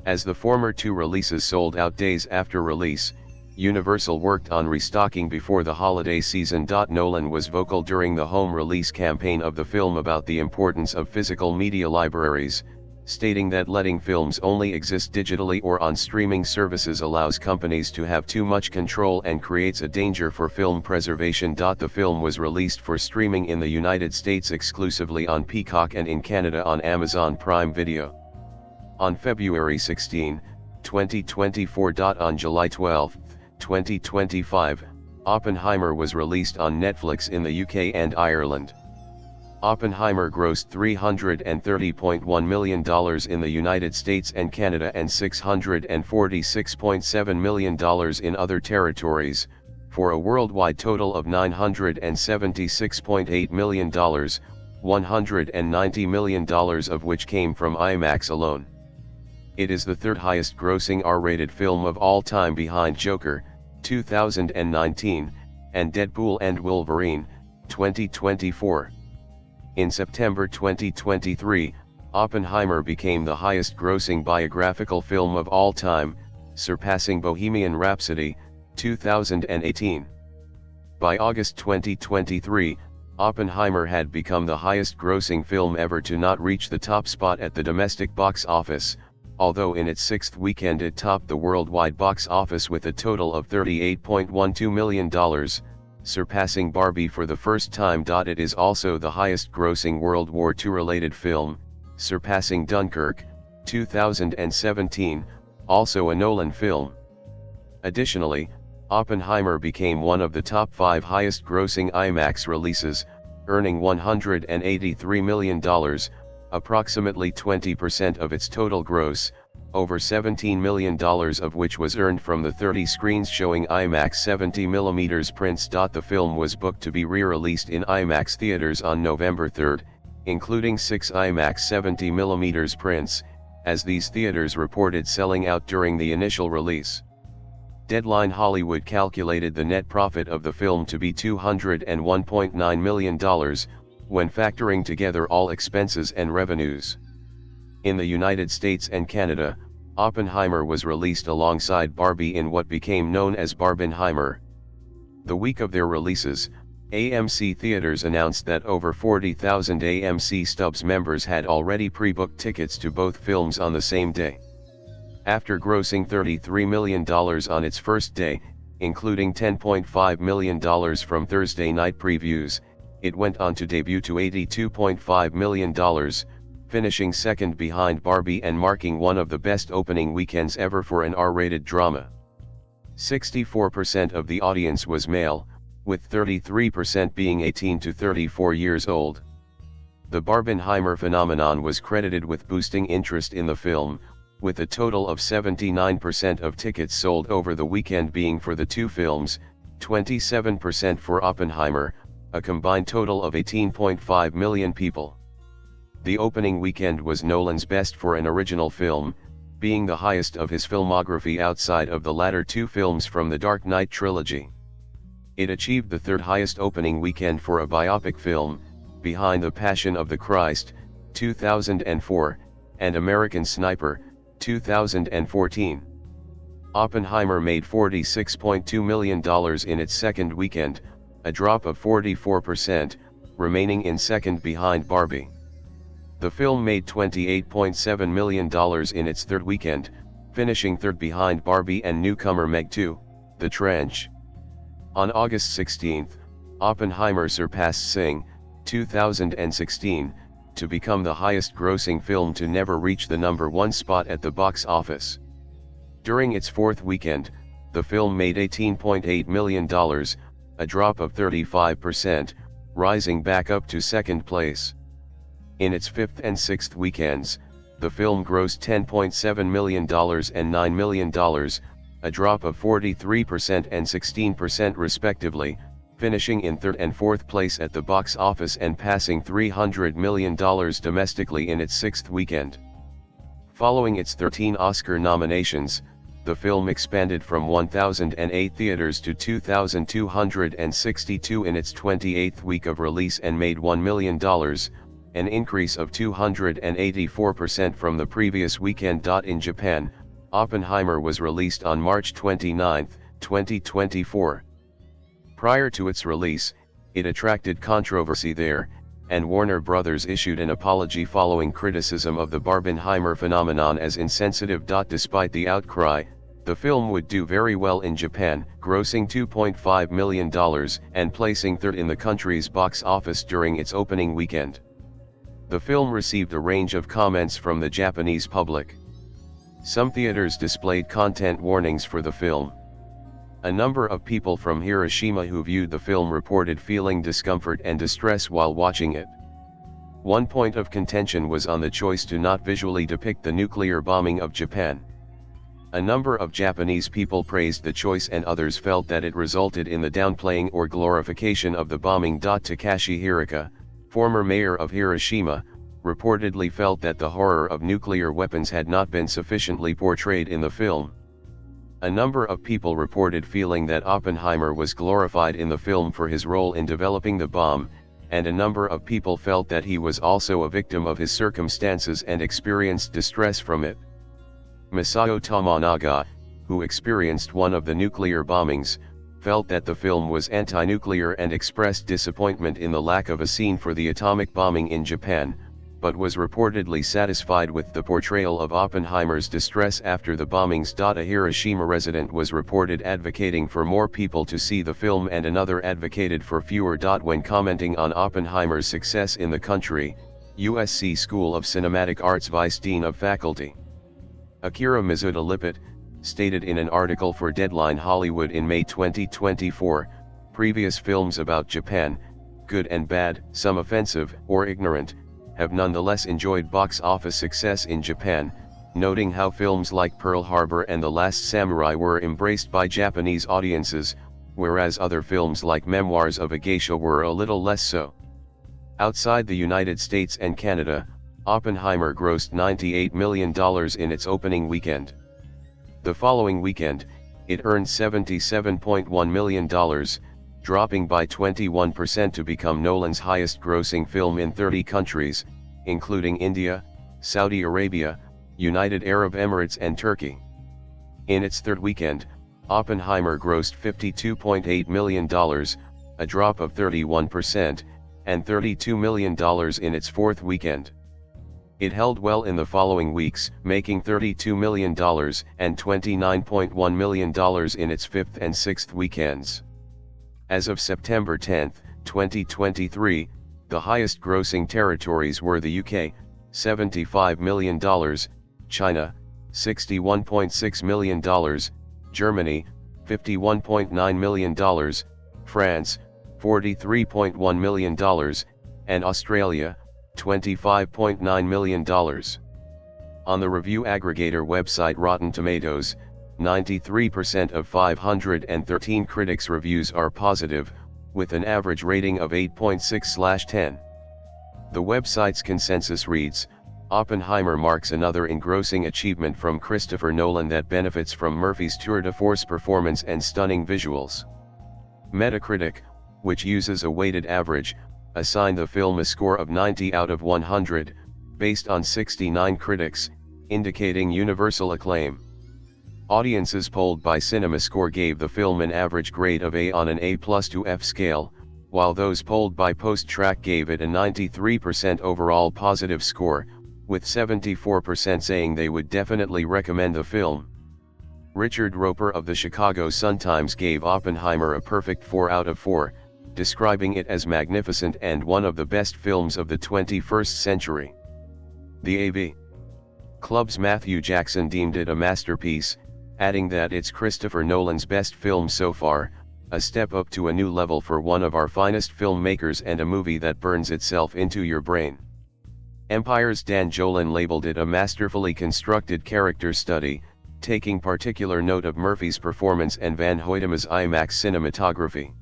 As the former two releases sold out days after release, Universal worked on restocking before the holiday season. Nolan was vocal during the home release campaign of the film about the importance of physical media libraries, stating that letting films only exist digitally or on streaming services allows companies to have too much control and creates a danger for film preservation. The film was released for streaming in the United States exclusively on Peacock and in Canada on Amazon Prime Video. On February 16, 2024. On July 12, 2025, Oppenheimer was released on Netflix in the UK and Ireland. Oppenheimer grossed $330.1 million in the United States and Canada and $646.7 million in other territories, for a worldwide total of $976.8 million, $190 million of which came from IMAX alone. It is the third highest grossing R-rated film of all time behind Joker, 2019, and Deadpool and Wolverine, 2024. In September 2023, Oppenheimer became the highest-grossing biographical film of all time, surpassing Bohemian Rhapsody, 2018. By August 2023, Oppenheimer had become the highest-grossing film ever to not reach the top spot at the domestic box office, although in its sixth weekend it topped the worldwide box office with a total of $38.12 million. Surpassing Barbie for the first time. It is also the highest-grossing World War II-related film, surpassing Dunkirk, 2017, also a Nolan film. Additionally, Oppenheimer became one of the top 5 highest-grossing IMAX releases, earning $183 million, approximately 20% of its total gross, over $17 million of which was earned from the 30 screens showing IMAX 70mm prints. The film was booked to be re-released in IMAX theaters on November 3, including 6 IMAX 70mm prints, as these theaters reported selling out during the initial release. Deadline Hollywood calculated the net profit of the film to be $201.9 million, when factoring together all expenses and revenues. In the United States and Canada, Oppenheimer was released alongside Barbie in what became known as Barbenheimer. The week of their releases, AMC Theaters announced that over 40,000 AMC Stubs members had already pre-booked tickets to both films on the same day. After grossing $33 million on its first day, including $10.5 million from Thursday night previews, it went on to debut to $82.5 million, finishing second behind Barbie and marking one of the best opening weekends ever for an R-rated drama. 64% of the audience was male, with 33% being 18 to 34 years old. The Barbenheimer phenomenon was credited with boosting interest in the film, with a total of 79% of tickets sold over the weekend being for the two films, 27% for Oppenheimer, a combined total of 18.5 million people. The opening weekend was Nolan's best for an original film, being the highest of his filmography outside of the latter two films from the Dark Knight trilogy. It achieved the third highest opening weekend for a biopic film, behind The Passion of the Christ, 2004, and American Sniper, 2014. Oppenheimer made $46.2 million in its second weekend, a drop of 44%, remaining in second behind Barbie. The film made $28.7 million in its third weekend, finishing third behind Barbie and newcomer Meg 2, The Trench. On August 16, Oppenheimer surpassed Sing, 2016, to become the highest-grossing film to never reach the number one spot at the box office. During its fourth weekend, the film made $18.8 million, a drop of 35%, rising back up to second place. In its fifth and sixth weekends, the film grossed $10.7 million and $9 million, a drop of 43% and 16% respectively, finishing in third and fourth place at the box office and passing $300 million domestically in its sixth weekend. Following its 13 Oscar nominations, the film expanded from 1,008 theaters to 2,262 in its 28th week of release and made $1 million, an increase of 284% from the previous weekend. In Japan, Oppenheimer was released on March 29, 2024. Prior to its release, it attracted controversy there, and Warner Bros. Issued an apology following criticism of the Barbenheimer phenomenon as insensitive. Despite the outcry, the film would do very well in Japan, grossing $2.5 million and placing third in the country's box office during its opening weekend. The film received a range of comments from the Japanese public. Some theaters displayed content warnings for the film. A number of people from Hiroshima who viewed the film reported feeling discomfort and distress while watching it. One point of contention was on the choice to not visually depict the nuclear bombing of Japan. A number of Japanese people praised the choice and others felt that it resulted in the downplaying or glorification of the bombing. Takashi Hiraka, former mayor of Hiroshima, reportedly felt that the horror of nuclear weapons had not been sufficiently portrayed in the film. A number of people reported feeling that Oppenheimer was glorified in the film for his role in developing the bomb, and a number of people felt that he was also a victim of his circumstances and experienced distress from it. Masao Tomonaga, who experienced one of the nuclear bombings, felt that the film was anti-nuclear and expressed disappointment in the lack of a scene for the atomic bombing in Japan, but was reportedly satisfied with the portrayal of Oppenheimer's distress after the bombings. A Hiroshima resident was reported advocating for more people to see the film and another advocated for fewer. When commenting on Oppenheimer's success in the country, USC School of Cinematic Arts Vice Dean of Faculty Akira Mizuta-Lipit, stated in an article for Deadline Hollywood in May 2024, previous films about Japan, good and bad, some offensive or ignorant, have nonetheless enjoyed box office success in Japan, noting how films like Pearl Harbor and The Last Samurai were embraced by Japanese audiences, whereas other films like Memoirs of a Geisha were a little less so. Outside the United States and Canada, Oppenheimer grossed $98 million in its opening weekend. The following weekend, it earned $77.1 million, dropping by 21% to become Nolan's highest-grossing film in 30 countries, including India, Saudi Arabia, United Arab Emirates and Turkey. In its third weekend, Oppenheimer grossed $52.8 million, a drop of 31%, and $32 million in its fourth weekend. It held well in the following weeks, making $32 million and $29.1 million in its fifth and sixth weekends. As of September 10, 2023, the highest-grossing territories were the UK, $75 million, China, $61.6 million, Germany, $51.9 million, France, $43.1 million, and Australia, $25.9 million. On the review aggregator website Rotten Tomatoes, 93% of 513 critics' reviews are positive, with an average rating of 8.6/10. The website's consensus reads, Oppenheimer marks another engrossing achievement from Christopher Nolan that benefits from Murphy's tour de force performance and stunning visuals. Metacritic, which uses a weighted average, assigned the film a score of 90 out of 100, based on 69 critics, indicating universal acclaim. Audiences polled by CinemaScore gave the film an average grade of A on an A+ to F scale, while those polled by PostTrack gave it a 93% overall positive score, with 74% saying they would definitely recommend the film. Richard Roper of the Chicago Sun-Times gave Oppenheimer a perfect 4 out of 4, describing it as magnificent and one of the best films of the 21st century. The AV Club's Matthew Jackson deemed it a masterpiece, adding that it's Christopher Nolan's best film so far, a step up to a new level for one of our finest filmmakers and a movie that burns itself into your brain. Empire's Dan Jolin labeled it a masterfully constructed character study, taking particular note of Murphy's performance and Van Hoytema's IMAX cinematography.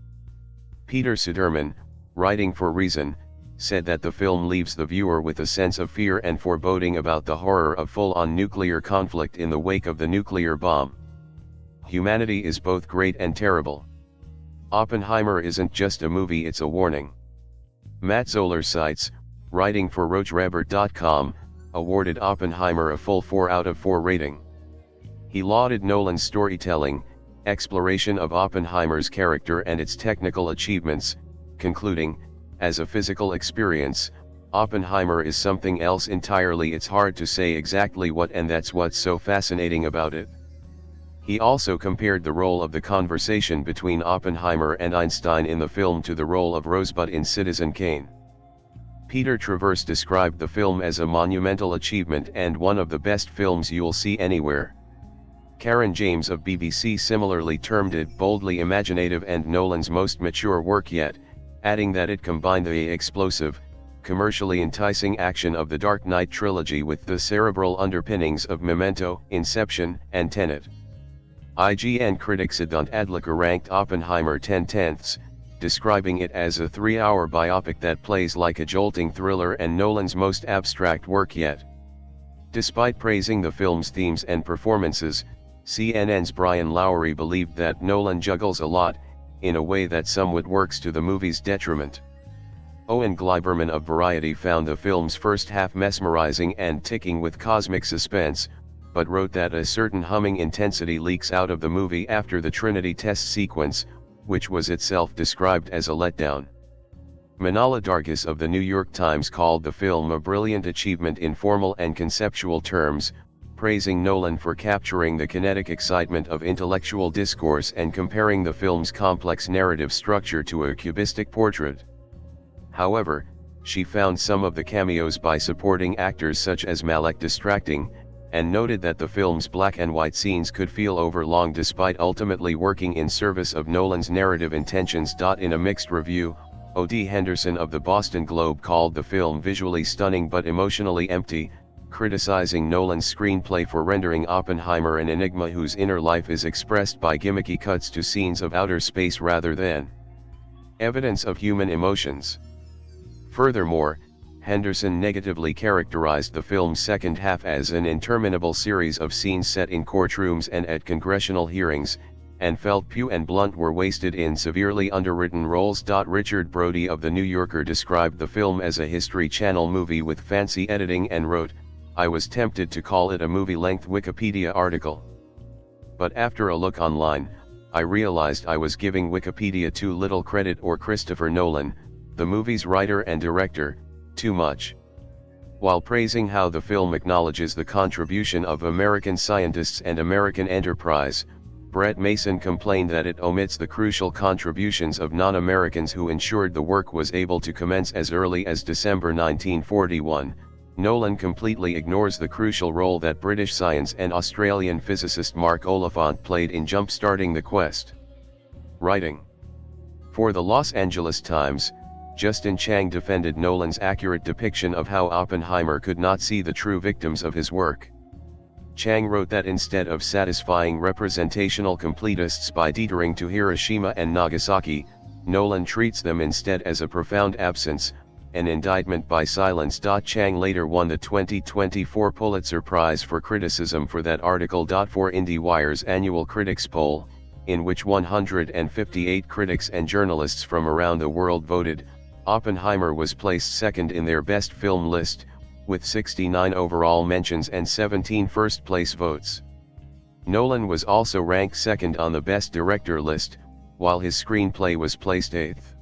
Peter Suderman, writing for Reason, said that the film leaves the viewer with a sense of fear and foreboding about the horror of full-on nuclear conflict in the wake of the nuclear bomb. Humanity is both great and terrible. Oppenheimer isn't just a movie, it's a warning. Matt Zoller cites, writing for RogerEbert.com, awarded Oppenheimer a full 4 out of 4 rating. He lauded Nolan's storytelling, exploration of Oppenheimer's character and its technical achievements, concluding, as a physical experience, Oppenheimer is something else entirely. It's hard to say exactly what, and that's what's so fascinating about it. He also compared the role of the conversation between Oppenheimer and Einstein in the film to the role of Rosebud in Citizen Kane. Peter Traverse described the film as a monumental achievement and one of the best films you'll see anywhere. Karen James of BBC similarly termed it boldly imaginative and Nolan's most mature work yet, adding that it combined the explosive, commercially enticing action of the Dark Knight trilogy with the cerebral underpinnings of Memento, Inception, and Tenet. IGN critic Siddhant Adlakar ranked Oppenheimer 10/10, describing it as a 3-hour biopic that plays like a jolting thriller and Nolan's most abstract work yet. Despite praising the film's themes and performances, CNN's Brian Lowry believed that Nolan juggles a lot, in a way that somewhat works to the movie's detriment. Owen Gleiberman of Variety found the film's first half mesmerizing and ticking with cosmic suspense, but wrote that a certain humming intensity leaks out of the movie after the Trinity test sequence, which was itself described as a letdown. Manala Dargis of the New York Times called the film a brilliant achievement in formal and conceptual terms, praising Nolan for capturing the kinetic excitement of intellectual discourse and comparing the film's complex narrative structure to a cubistic portrait. However, she found some of the cameos by supporting actors such as Malek distracting, and noted that the film's black and white scenes could feel overlong despite ultimately working in service of Nolan's narrative intentions. In a mixed review, O.D. Henderson of the Boston Globe called the film visually stunning but emotionally empty, criticizing Nolan's screenplay for rendering Oppenheimer an enigma whose inner life is expressed by gimmicky cuts to scenes of outer space rather than evidence of human emotions. Furthermore, Henderson negatively characterized the film's second half as an interminable series of scenes set in courtrooms and at congressional hearings, and felt Pugh and Blunt were wasted in severely underwritten roles. Richard Brody of The New Yorker described the film as a History Channel movie with fancy editing and wrote, "I was tempted to call it a movie-length Wikipedia article. But after a look online, I realized I was giving Wikipedia too little credit, or Christopher Nolan, the movie's writer and director, too much." While praising how the film acknowledges the contribution of American scientists and American enterprise, Brett Mason complained that it omits the crucial contributions of non-Americans who ensured the work was able to commence as early as December 1941. Nolan completely ignores the crucial role that British science and Australian physicist Mark Oliphant played in jump-starting the quest. Writing for the Los Angeles Times, Justin Chang defended Nolan's accurate depiction of how Oppenheimer could not see the true victims of his work. Chang wrote that instead of satisfying representational completists by teetering to Hiroshima and Nagasaki, Nolan treats them instead as a profound absence, an indictment by silence. Chang later won the 2024 Pulitzer Prize for Criticism for that article. For IndieWire's annual critics poll, in which 158 critics and journalists from around the world voted, Oppenheimer was placed second in their best film list, with 69 overall mentions and 17 first-place votes. Nolan was also ranked second on the Best Director list, while his screenplay was placed 8th.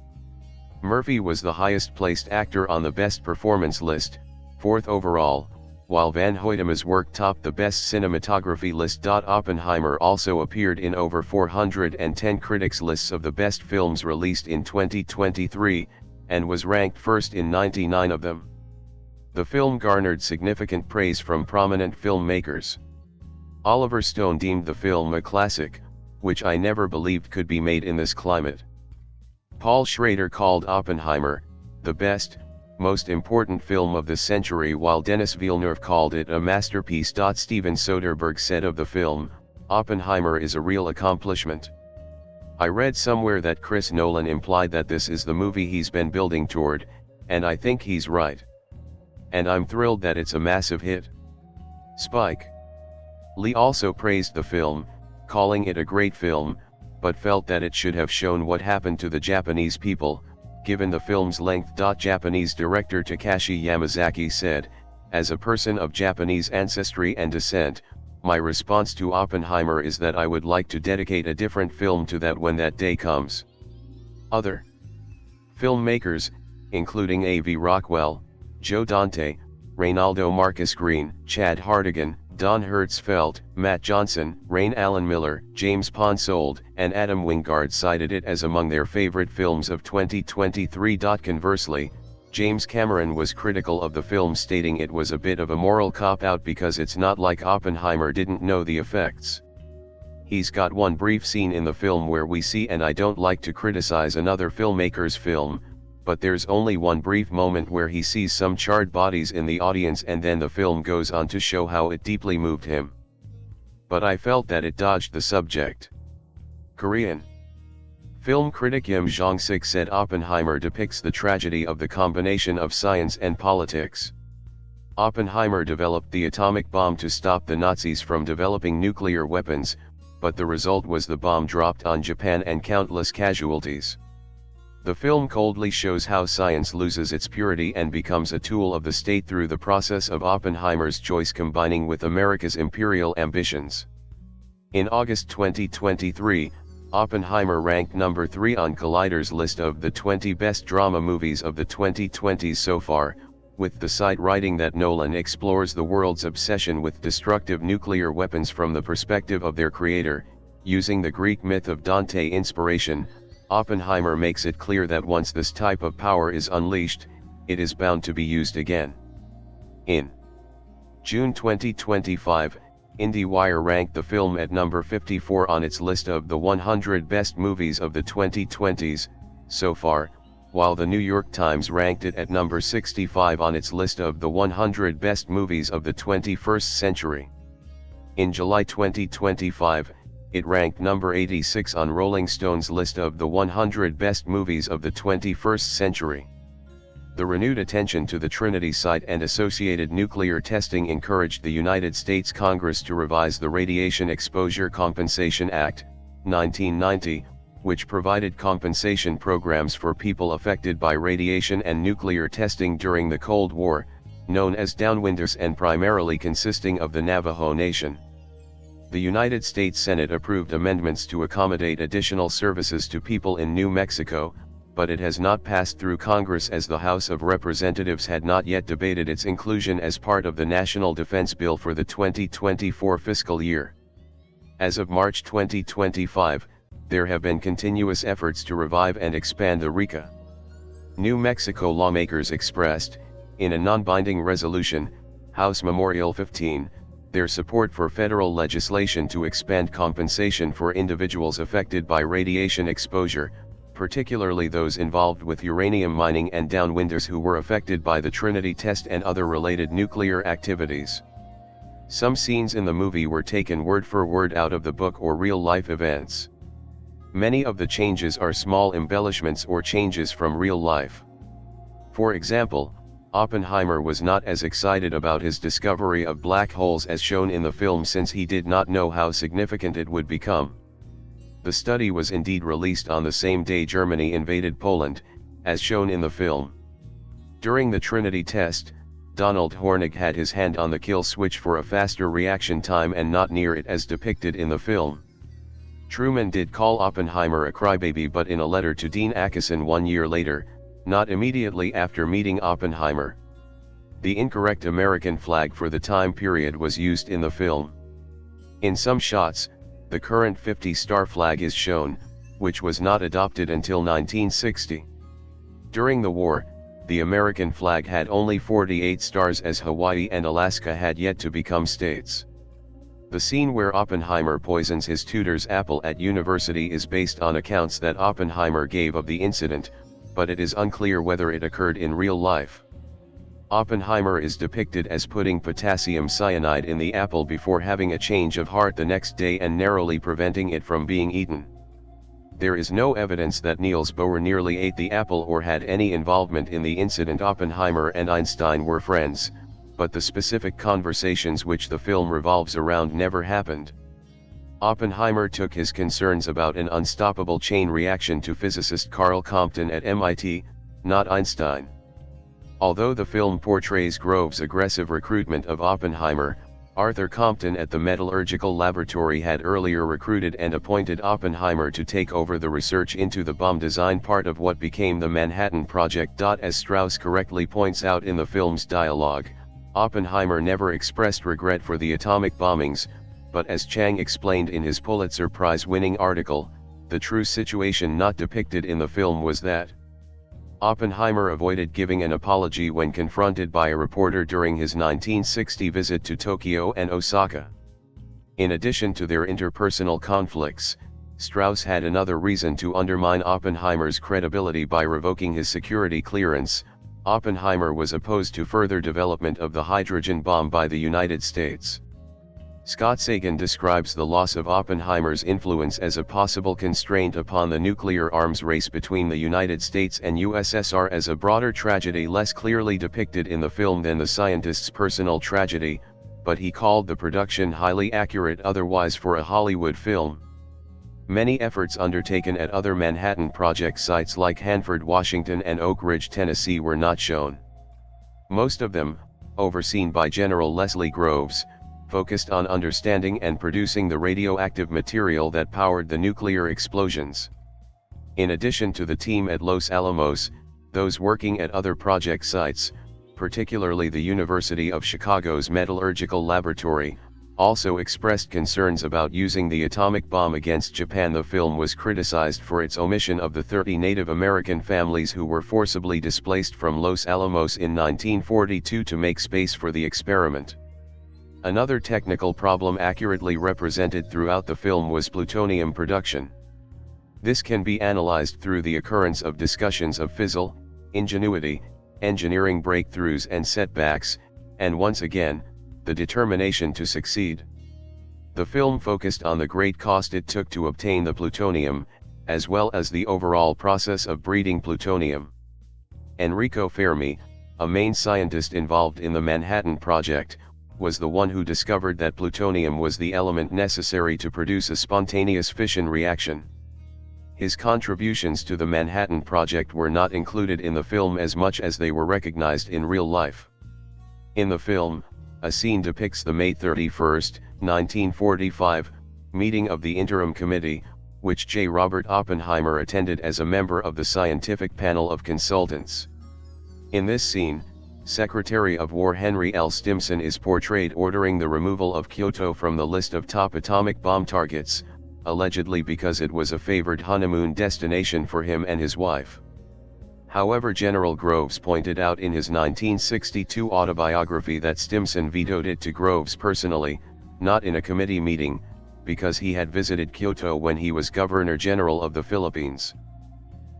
Murphy was the highest-placed actor on the Best Performance list, 4th overall, while Van Hoytema's work topped the Best Cinematography list. Oppenheimer also appeared in over 410 critics' lists of the best films released in 2023, and was ranked first in 99 of them. The film garnered significant praise from prominent filmmakers. Oliver Stone deemed the film a classic, which I never believed could be made in this climate. Paul Schrader called Oppenheimer the best, most important film of the century, while Denis Villeneuve called it a masterpiece. Steven Soderbergh said of the film, "Oppenheimer is a real accomplishment. I read somewhere that Chris Nolan implied that this is the movie he's been building toward, and I think he's right. And I'm thrilled that it's a massive hit." Spike Lee also praised the film, calling it a great film, but felt that it should have shown what happened to the Japanese people, given the film's length. Japanese director Takashi Yamazaki said, "As a person of Japanese ancestry and descent, my response to Oppenheimer is that I would like to dedicate a different film to that when that day comes." Other filmmakers, including A.V. Rockwell, Joe Dante, Reynaldo Marcus Green, Chad Hartigan, Don Hertzfeldt, Matt Johnson, Rain Allen Miller, James Ponsoldt, and Adam Wingard cited it as among their favorite films of 2023. Conversely, James Cameron was critical of the film, stating it was a bit of a moral cop-out because it's not like Oppenheimer didn't know the effects. He's got one brief scene in the film where we see, and I don't like to criticize another filmmaker's film, but there's only one brief moment where he sees some charred bodies in the audience, and then the film goes on to show how it deeply moved him. But I felt that it dodged the subject. Korean film critic Kim Jong-sik said Oppenheimer depicts the tragedy of the combination of science and politics. Oppenheimer developed the atomic bomb to stop the Nazis from developing nuclear weapons, but the result was the bomb dropped on Japan and countless casualties. The film coldly shows how science loses its purity and becomes a tool of the state through the process of Oppenheimer's choice combining with America's imperial ambitions. In August 2023, Oppenheimer ranked number 3 on Collider's list of the 20 best drama movies of the 2020s so far, with the site writing that Nolan explores the world's obsession with destructive nuclear weapons from the perspective of their creator, using the Greek myth of Dante inspiration. Oppenheimer makes it clear that once this type of power is unleashed, it is bound to be used again. In June 2025, IndieWire ranked the film at number 54 on its list of the 100 best movies of the 2020s. So far, while the New York Times ranked it at number 65 on its list of the 100 best movies of the 21st century. In July 2025, it ranked number 86 on Rolling Stone's list of the 100 best movies of the 21st century. The renewed attention to the Trinity site and associated nuclear testing encouraged the United States Congress to revise the Radiation Exposure Compensation Act, 1990, which provided compensation programs for people affected by radiation and nuclear testing during the Cold War, known as downwinders, and primarily consisting of the Navajo Nation. The United States Senate approved amendments to accommodate additional services to people in New Mexico, but it has not passed through Congress as the House of Representatives had not yet debated its inclusion as part of the National Defense Bill for the 2024 fiscal year. As of March 2025, there have been continuous efforts to revive and expand the RECA. New Mexico lawmakers expressed, in a non-binding resolution, House Memorial 15, their support for federal legislation to expand compensation for individuals affected by radiation exposure, particularly those involved with uranium mining and downwinders who were affected by the Trinity test and other related nuclear activities. Some scenes in the movie were taken word for word out of the book or real-life events. Many of the changes are small embellishments or changes from real life. For example, Oppenheimer was not as excited about his discovery of black holes as shown in the film since he did not know how significant it would become. The study was indeed released on the same day Germany invaded Poland, as shown in the film. During the Trinity test, Donald Hornig had his hand on the kill switch for a faster reaction time and not near it as depicted in the film. Truman did call Oppenheimer a crybaby, but in a letter to Dean Acheson 1 year later, not immediately after meeting Oppenheimer. The incorrect American flag for the time period was used in the film. In some shots, the current 50-star flag is shown, which was not adopted until 1960. During the war, the American flag had only 48 stars as Hawaii and Alaska had yet to become states. The scene where Oppenheimer poisons his tutor's apple at university is based on accounts that Oppenheimer gave of the incident, but it is unclear whether it occurred in real life. Oppenheimer is depicted as putting potassium cyanide in the apple before having a change of heart the next day and narrowly preventing it from being eaten. There is no evidence that Niels Bohr nearly ate the apple or had any involvement in the incident. Oppenheimer and Einstein were friends, but the specific conversations which the film revolves around never happened. Oppenheimer took his concerns about an unstoppable chain reaction to physicist Carl Compton at MIT, not Einstein. Although the film portrays Grove's aggressive recruitment of Oppenheimer, Arthur Compton at the Metallurgical Laboratory had earlier recruited and appointed Oppenheimer to take over the research into the bomb design, part of what became the Manhattan Project. As Strauss correctly points out in the film's dialogue, Oppenheimer never expressed regret for the atomic bombings, but as Chang explained in his Pulitzer Prize-winning article, the true situation not depicted in the film was that Oppenheimer avoided giving an apology when confronted by a reporter during his 1960 visit to Tokyo and Osaka. In addition to their interpersonal conflicts, Strauss had another reason to undermine Oppenheimer's credibility by revoking his security clearance. Oppenheimer was opposed to further development of the hydrogen bomb by the United States. Scott Sagan describes the loss of Oppenheimer's influence as a possible constraint upon the nuclear arms race between the United States and USSR as a broader tragedy less clearly depicted in the film than the scientist's personal tragedy, but he called the production highly accurate otherwise for a Hollywood film. Many efforts undertaken at other Manhattan Project sites like Hanford, Washington and Oak Ridge, Tennessee were not shown. Most of them, overseen by General Leslie Groves, focused on understanding and producing the radioactive material that powered the nuclear explosions. In addition to the team at Los Alamos, those working at other project sites, particularly the University of Chicago's Metallurgical Laboratory, also expressed concerns about using the atomic bomb against Japan. The film was criticized for its omission of the 30 Native American families who were forcibly displaced from Los Alamos in 1942 to make space for the experiment. Another technical problem accurately represented throughout the film was plutonium production. This can be analyzed through the occurrence of discussions of fizzle, ingenuity, engineering breakthroughs and setbacks, and once again, the determination to succeed. The film focused on the great cost it took to obtain the plutonium, as well as the overall process of breeding plutonium. Enrico Fermi, a main scientist involved in the Manhattan Project, was the one who discovered that plutonium was the element necessary to produce a spontaneous fission reaction. His contributions to the Manhattan Project were not included in the film as much as they were recognized in real life. In the film, a scene depicts the May 31, 1945, meeting of the Interim Committee, which J. Robert Oppenheimer attended as a member of the scientific panel of consultants. In this scene, Secretary of War Henry L. Stimson is portrayed ordering the removal of Kyoto from the list of top atomic bomb targets, allegedly because it was a favored honeymoon destination for him and his wife. However, General Groves pointed out in his 1962 autobiography that Stimson vetoed it to Groves personally, not in a committee meeting, because he had visited Kyoto when he was Governor General of the Philippines.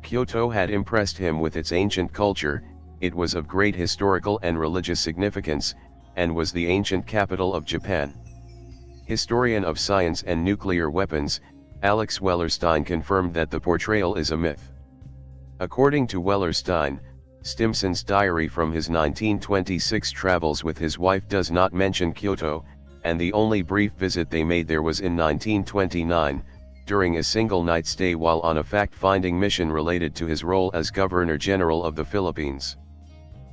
Kyoto had impressed him with its ancient culture. It was of great historical and religious significance, and was the ancient capital of Japan. Historian of science and nuclear weapons, Alex Wellerstein confirmed that the portrayal is a myth. According to Wellerstein, Stimson's diary from his 1926 travels with his wife does not mention Kyoto, and the only brief visit they made there was in 1929, during a single night stay while on a fact-finding mission related to his role as Governor General of the Philippines.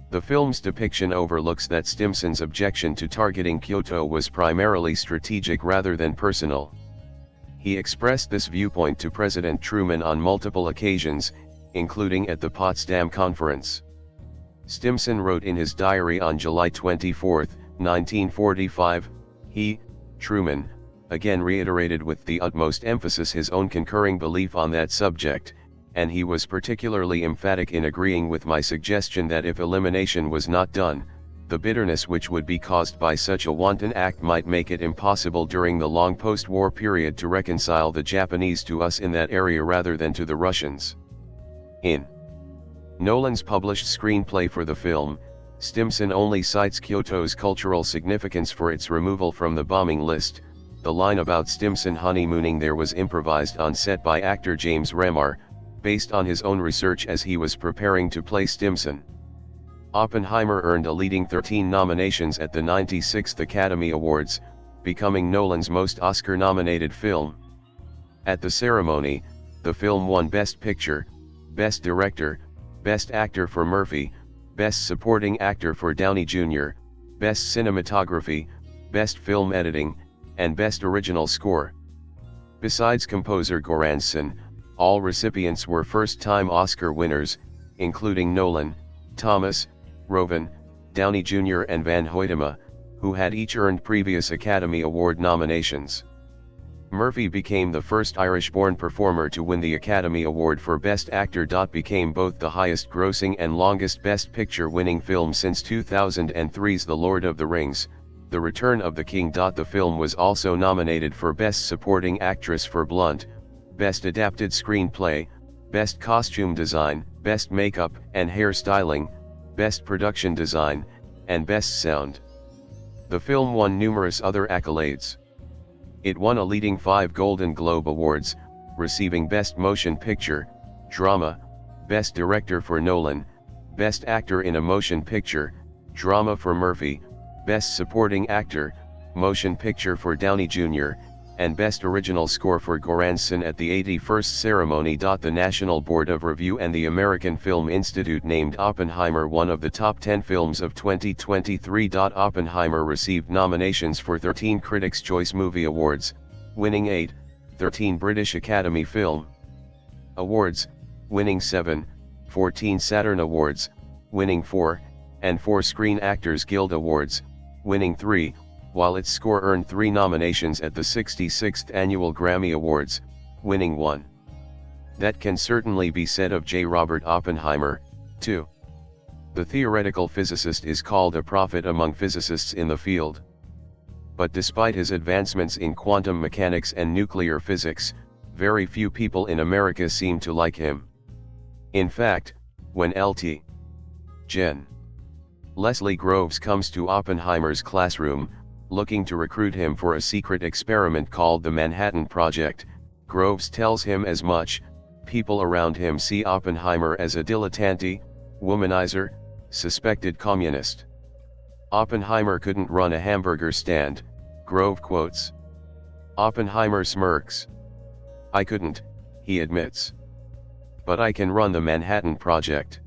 The film's depiction overlooks that Stimson's objection to targeting Kyoto was primarily strategic rather than personal. He expressed this viewpoint to President Truman on multiple occasions, including at the Potsdam Conference. Stimson wrote in his diary on July 24, 1945, he, Truman, again reiterated with the utmost emphasis his own concurring belief on that subject, and he was particularly emphatic in agreeing with my suggestion that if elimination was not done, the bitterness which would be caused by such a wanton act might make it impossible during the long post-war period to reconcile the Japanese to us in that area rather than to the Russians. In Nolan's published screenplay for the film, Stimson only cites Kyoto's cultural significance for its removal from the bombing list. The line about Stimson honeymooning there was improvised on set by actor James Remar, based on his own research as he was preparing to play Stimson. Oppenheimer earned a leading 13 nominations at the 96th Academy Awards, becoming Nolan's most Oscar-nominated film. At the ceremony, the film won Best Picture, Best Director, Best Actor for Murphy, Best Supporting Actor for Downey Jr., Best Cinematography, Best Film Editing, and Best Original Score. Besides composer Göransson, all recipients were first-time Oscar winners, including Nolan, Thomas, Roven, Downey Jr. and Van Hoytema, who had each earned previous Academy Award nominations. Murphy became the first Irish-born performer to win the Academy Award for Best Actor. Became both the highest-grossing and longest Best Picture-winning film since 2003's The Lord of the Rings, The Return of the King. The film was also nominated for Best Supporting Actress for Blunt, Best Adapted Screenplay, Best Costume Design, Best Makeup and Hair Styling, Best Production Design, and Best Sound. The film won numerous other accolades. It won a leading 5 Golden Globe Awards, receiving Best Motion Picture, Drama, Best Director for Nolan, Best Actor in a Motion Picture, Drama for Murphy, Best Supporting Actor, Motion Picture for Downey Jr., and Best Original Score for Göransson at the 81st ceremony. The National Board of Review and the American Film Institute named Oppenheimer one of the top 10 films of 2023. Oppenheimer received nominations for 13 Critics' Choice Movie Awards, winning 8, 13 British Academy Film Awards, winning 7, 14 Saturn Awards, winning 4, and 4 Screen Actors Guild Awards, winning 3, while its score earned 3 nominations at the 66th Annual Grammy Awards, winning 1. That can certainly be said of J. Robert Oppenheimer, too. The theoretical physicist is called a prophet among physicists in the field. But despite his advancements in quantum mechanics and nuclear physics, very few people in America seem to like him. In fact, when Lt. Gen. Leslie Groves comes to Oppenheimer's classroom, looking to recruit him for a secret experiment called the Manhattan Project, Groves tells him as much. People around him see Oppenheimer as a dilettante, womanizer, suspected communist. Oppenheimer couldn't run a hamburger stand, Grove quotes. Oppenheimer smirks. I couldn't, he admits. But I can run the Manhattan Project.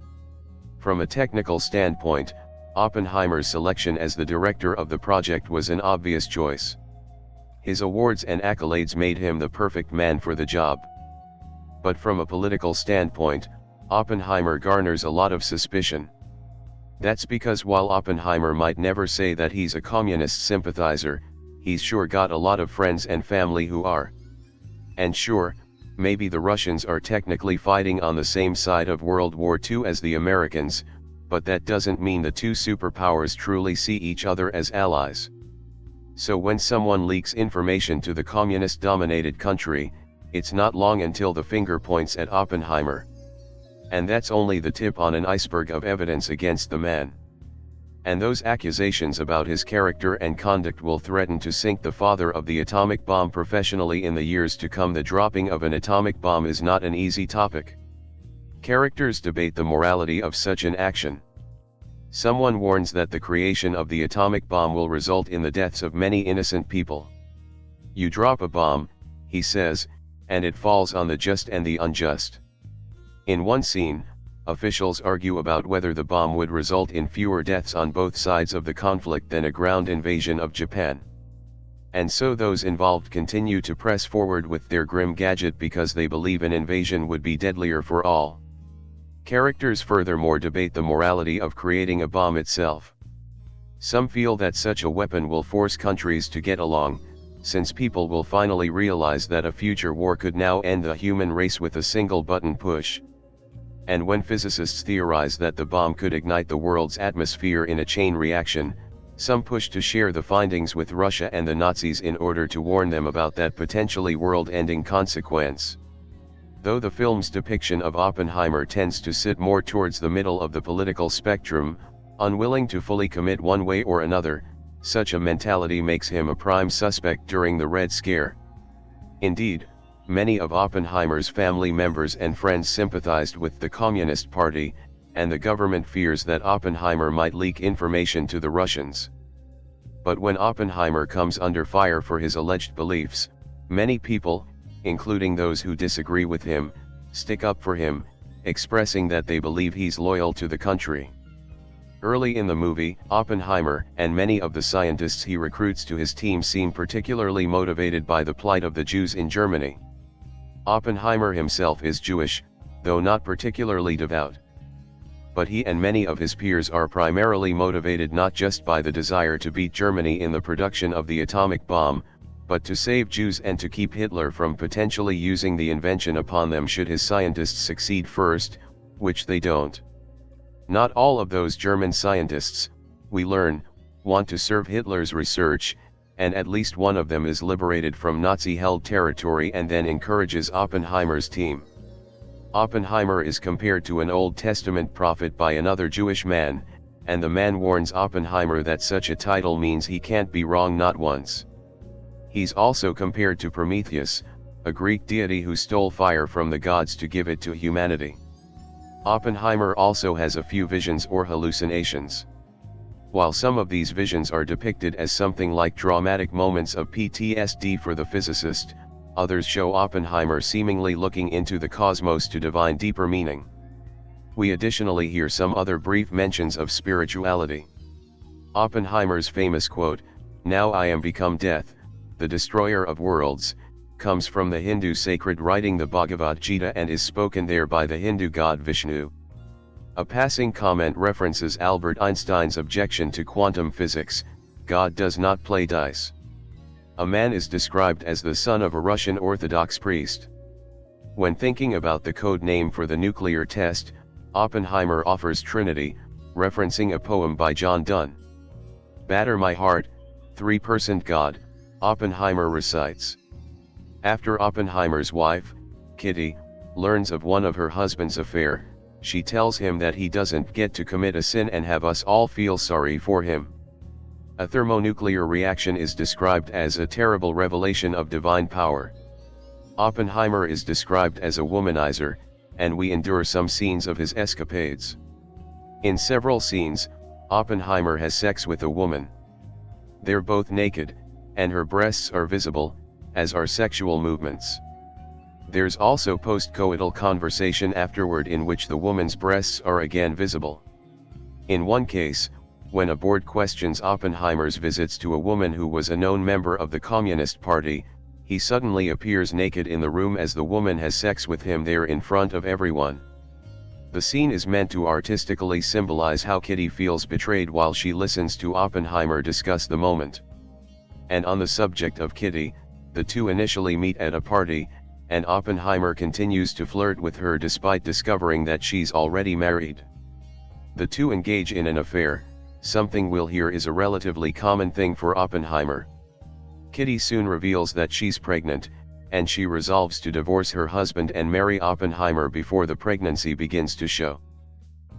From a technical standpoint, Oppenheimer's selection as the director of the project was an obvious choice. His awards and accolades made him the perfect man for the job. But from a political standpoint, Oppenheimer garners a lot of suspicion. That's because while Oppenheimer might never say that he's a communist sympathizer, he's sure got a lot of friends and family who are. And sure, maybe the Russians are technically fighting on the same side of World War II as the Americans, but that doesn't mean the two superpowers truly see each other as allies. So when someone leaks information to the communist-dominated country, it's not long until the finger points at Oppenheimer. And that's only the tip on an iceberg of evidence against the man. And those accusations about his character and conduct will threaten to sink the father of the atomic bomb professionally in the years to come. The dropping of an atomic bomb is not an easy topic. Characters debate the morality of such an action. Someone warns that the creation of the atomic bomb will result in the deaths of many innocent people. You drop a bomb, he says, and it falls on the just and the unjust. In one scene, officials argue about whether the bomb would result in fewer deaths on both sides of the conflict than a ground invasion of Japan. And so those involved continue to press forward with their grim gadget because they believe an invasion would be deadlier for all. Characters furthermore debate the morality of creating a bomb itself. Some feel that such a weapon will force countries to get along, since people will finally realize that a future war could now end the human race with a single button push. And when physicists theorize that the bomb could ignite the world's atmosphere in a chain reaction, some push to share the findings with Russia and the Nazis in order to warn them about that potentially world-ending consequence. Though the film's depiction of Oppenheimer tends to sit more towards the middle of the political spectrum, unwilling to fully commit one way or another, such a mentality makes him a prime suspect during the Red Scare. Indeed, many of Oppenheimer's family members and friends sympathized with the Communist Party, and the government fears that Oppenheimer might leak information to the Russians. But when Oppenheimer comes under fire for his alleged beliefs, many people, including those who disagree with him, stick up for him, expressing that they believe he's loyal to the country. Early in the movie, Oppenheimer and many of the scientists he recruits to his team seem particularly motivated by the plight of the Jews in Germany. Oppenheimer himself is Jewish, though not particularly devout. But he and many of his peers are primarily motivated not just by the desire to beat Germany in the production of the atomic bomb, but to save Jews and to keep Hitler from potentially using the invention upon them should his scientists succeed first, which they don't. Not all of those German scientists, we learn, want to serve Hitler's research, and at least one of them is liberated from Nazi-held territory and then encourages Oppenheimer's team. Oppenheimer is compared to an Old Testament prophet by another Jewish man, and the man warns Oppenheimer that such a title means he can't be wrong not once. He's also compared to Prometheus, a Greek deity who stole fire from the gods to give it to humanity. Oppenheimer also has a few visions or hallucinations. While some of these visions are depicted as something like dramatic moments of PTSD for the physicist, others show Oppenheimer seemingly looking into the cosmos to divine deeper meaning. We additionally hear some other brief mentions of spirituality. Oppenheimer's famous quote, "Now I am become death, the destroyer of worlds," comes from the Hindu sacred writing the Bhagavad Gita and is spoken there by the Hindu god Vishnu. A passing comment references Albert Einstein's objection to quantum physics: God does not play dice. A man is described as the son of a Russian Orthodox priest. When thinking about the code name for the nuclear test, Oppenheimer offers Trinity, referencing a poem by John Donne. "Batter my heart, 3% God," Oppenheimer recites. After Oppenheimer's wife, Kitty, learns of one of her husband's affair, she tells him that he doesn't get to commit a sin and have us all feel sorry for him. A thermonuclear reaction is described as a terrible revelation of divine power. Oppenheimer is described as a womanizer, and we endure some scenes of his escapades. In several scenes, Oppenheimer has sex with a woman. They're both naked, and her breasts are visible, as are sexual movements. There's also post-coital conversation afterward in which the woman's breasts are again visible. In one case, when a board questions Oppenheimer's visits to a woman who was a known member of the Communist Party, he suddenly appears naked in the room as the woman has sex with him there in front of everyone. The scene is meant to artistically symbolize how Kitty feels betrayed while she listens to Oppenheimer discuss the moment. And on the subject of Kitty, the two initially meet at a party, and Oppenheimer continues to flirt with her despite discovering that she's already married. The two engage in an affair, something we'll hear is a relatively common thing for Oppenheimer. Kitty soon reveals that she's pregnant, and she resolves to divorce her husband and marry Oppenheimer before the pregnancy begins to show.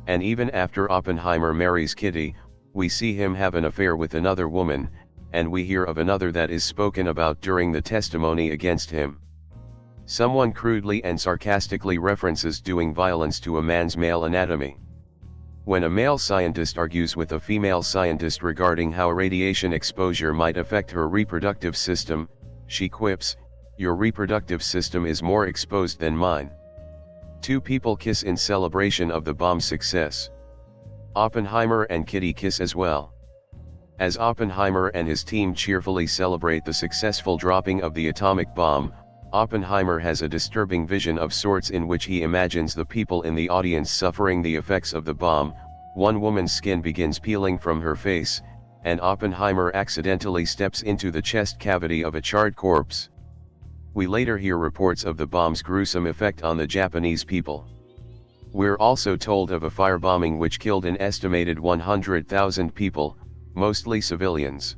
And even after Oppenheimer marries Kitty, we see him have an affair with another woman, and we hear of another that is spoken about during the testimony against him. Someone crudely and sarcastically references doing violence to a man's male anatomy. When a male scientist argues with a female scientist regarding how radiation exposure might affect her reproductive system, she quips, "Your reproductive system is more exposed than mine." Two people kiss in celebration of the bomb's success. Oppenheimer and Kitty kiss as well. As Oppenheimer and his team cheerfully celebrate the successful dropping of the atomic bomb, Oppenheimer has a disturbing vision of sorts in which he imagines the people in the audience suffering the effects of the bomb. One woman's skin begins peeling from her face, and Oppenheimer accidentally steps into the chest cavity of a charred corpse. We later hear reports of the bomb's gruesome effect on the Japanese people. We're also told of a firebombing which killed an estimated 100,000 people, mostly civilians.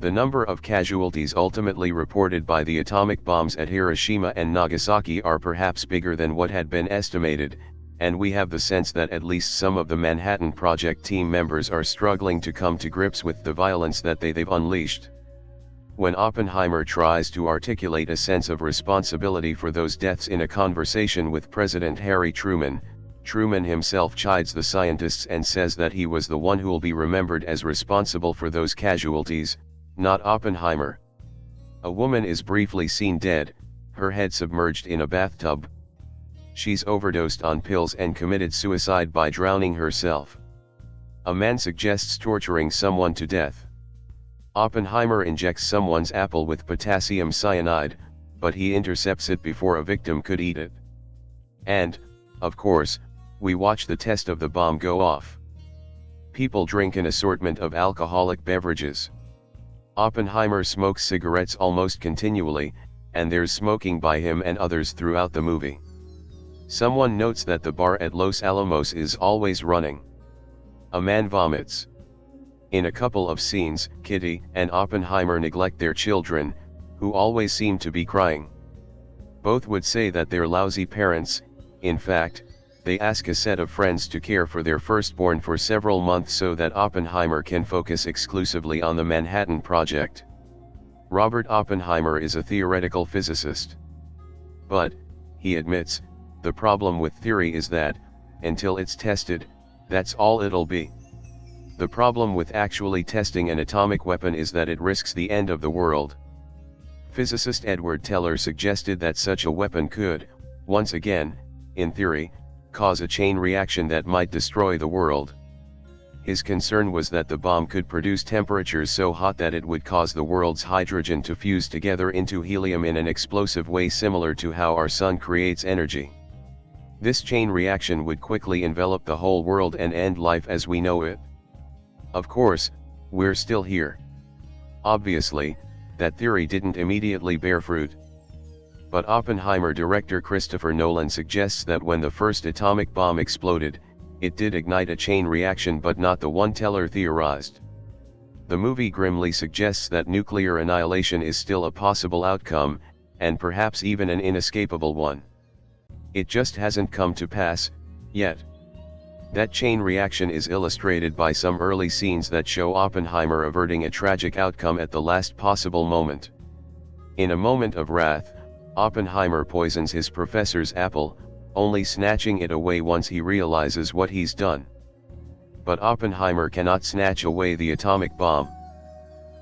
The number of casualties ultimately reported by the atomic bombs at Hiroshima and Nagasaki are perhaps bigger than what had been estimated, and we have the sense that at least some of the Manhattan Project team members are struggling to come to grips with the violence that they've unleashed. When Oppenheimer tries to articulate a sense of responsibility for those deaths in a conversation with President Harry Truman, Truman himself chides the scientists and says that he was the one who'll be remembered as responsible for those casualties, not Oppenheimer. A woman is briefly seen dead, her head submerged in a bathtub. She's overdosed on pills and committed suicide by drowning herself. A man suggests torturing someone to death. Oppenheimer injects someone's apple with potassium cyanide, but he intercepts it before a victim could eat it. And, of course, we watch the test of the bomb go off. People drink an assortment of alcoholic beverages. Oppenheimer smokes cigarettes almost continually, and there's smoking by him and others throughout the movie. Someone notes that the bar at Los Alamos is always running. A man vomits. In a couple of scenes, Kitty and Oppenheimer neglect their children, who always seem to be crying. Both would say that they're lousy parents. In fact, they ask a set of friends to care for their firstborn for several months so that Oppenheimer can focus exclusively on the Manhattan Project. Robert Oppenheimer is a theoretical physicist. But, he admits, the problem with theory is that, until it's tested, that's all it'll be. The problem with actually testing an atomic weapon is that it risks the end of the world. Physicist Edward Teller suggested that such a weapon could, once again, in theory, cause a chain reaction that might destroy the world. His concern was that the bomb could produce temperatures so hot that it would cause the world's hydrogen to fuse together into helium in an explosive way similar to how our sun creates energy. This chain reaction would quickly envelop the whole world and end life as we know it. Of course, we're still here. Obviously, that theory didn't immediately bear fruit. But Oppenheimer director Christopher Nolan suggests that when the first atomic bomb exploded, it did ignite a chain reaction but not the one Teller theorized. The movie grimly suggests that nuclear annihilation is still a possible outcome, and perhaps even an inescapable one. It just hasn't come to pass, yet. That chain reaction is illustrated by some early scenes that show Oppenheimer averting a tragic outcome at the last possible moment. In a moment of wrath, Oppenheimer poisons his professor's apple, only snatching it away once he realizes what he's done. But Oppenheimer cannot snatch away the atomic bomb.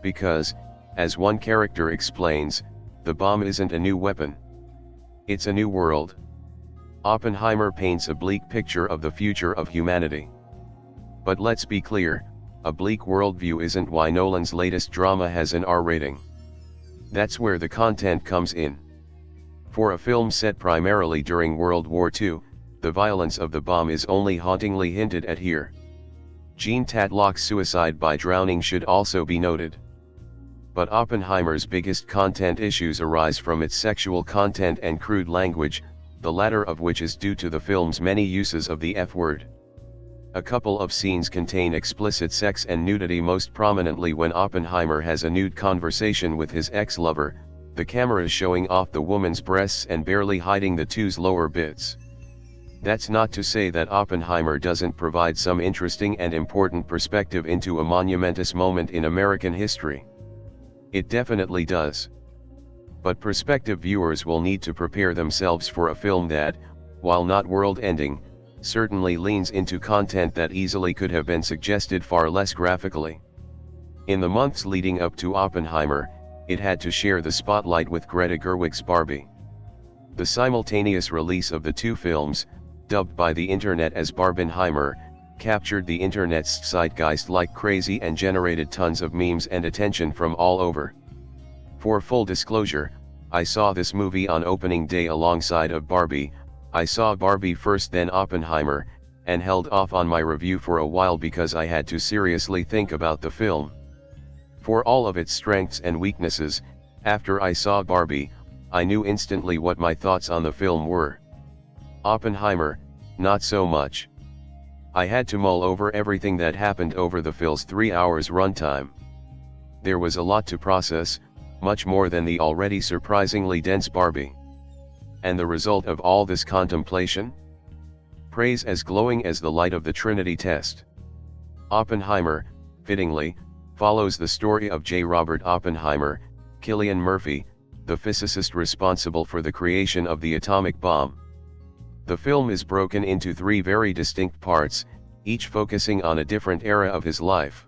Because, as one character explains, the bomb isn't a new weapon. It's a new world. Oppenheimer paints a bleak picture of the future of humanity. But let's be clear, a bleak worldview isn't why Nolan's latest drama has an R rating. That's where the content comes in. For a film set primarily during World War II, the violence of the bomb is only hauntingly hinted at here. Jean Tatlock's suicide by drowning should also be noted. But Oppenheimer's biggest content issues arise from its sexual content and crude language, the latter of which is due to the film's many uses of the F-word. A couple of scenes contain explicit sex and nudity, most prominently when Oppenheimer has a nude conversation with his ex-lover, the camera showing off the woman's breasts and barely hiding the two's lower bits. That's not to say that Oppenheimer doesn't provide some interesting and important perspective into a monumentous moment in American history. It definitely does. But prospective viewers will need to prepare themselves for a film that, while not world-ending, certainly leans into content that easily could have been suggested far less graphically. In the months leading up to Oppenheimer, it had to share the spotlight with Greta Gerwig's Barbie. The simultaneous release of the two films, dubbed by the internet as Barbenheimer, captured the internet's zeitgeist like crazy and generated tons of memes and attention from all over. For full disclosure, I saw this movie on opening day alongside of Barbie. I saw Barbie first, then Oppenheimer, and held off on my review for a while because I had to seriously think about the film. For all of its strengths and weaknesses, after I saw Barbie, I knew instantly what my thoughts on the film were. Oppenheimer, not so much. I had to mull over everything that happened over the film's 3 hours runtime. There was a lot to process, much more than the already surprisingly dense Barbie. And the result of all this contemplation? Praise as glowing as the light of the Trinity test. Oppenheimer, fittingly, follows the story of J. Robert Oppenheimer, Cillian Murphy, the physicist responsible for the creation of the atomic bomb. The film is broken into 3 very distinct parts, each focusing on a different era of his life.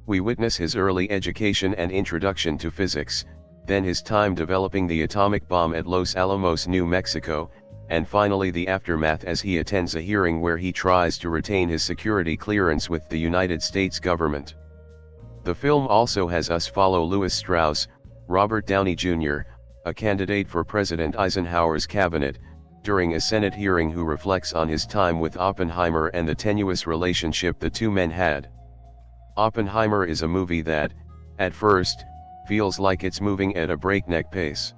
We witness his early education and introduction to physics, then his time developing the atomic bomb at Los Alamos, New Mexico, and finally the aftermath as he attends a hearing where he tries to retain his security clearance with the United States government. The film also has us follow Lewis Strauss, Robert Downey Jr., a candidate for President Eisenhower's cabinet, during a Senate hearing, who reflects on his time with Oppenheimer and the tenuous relationship the two men had. Oppenheimer is a movie that, at first, feels like it's moving at a breakneck pace.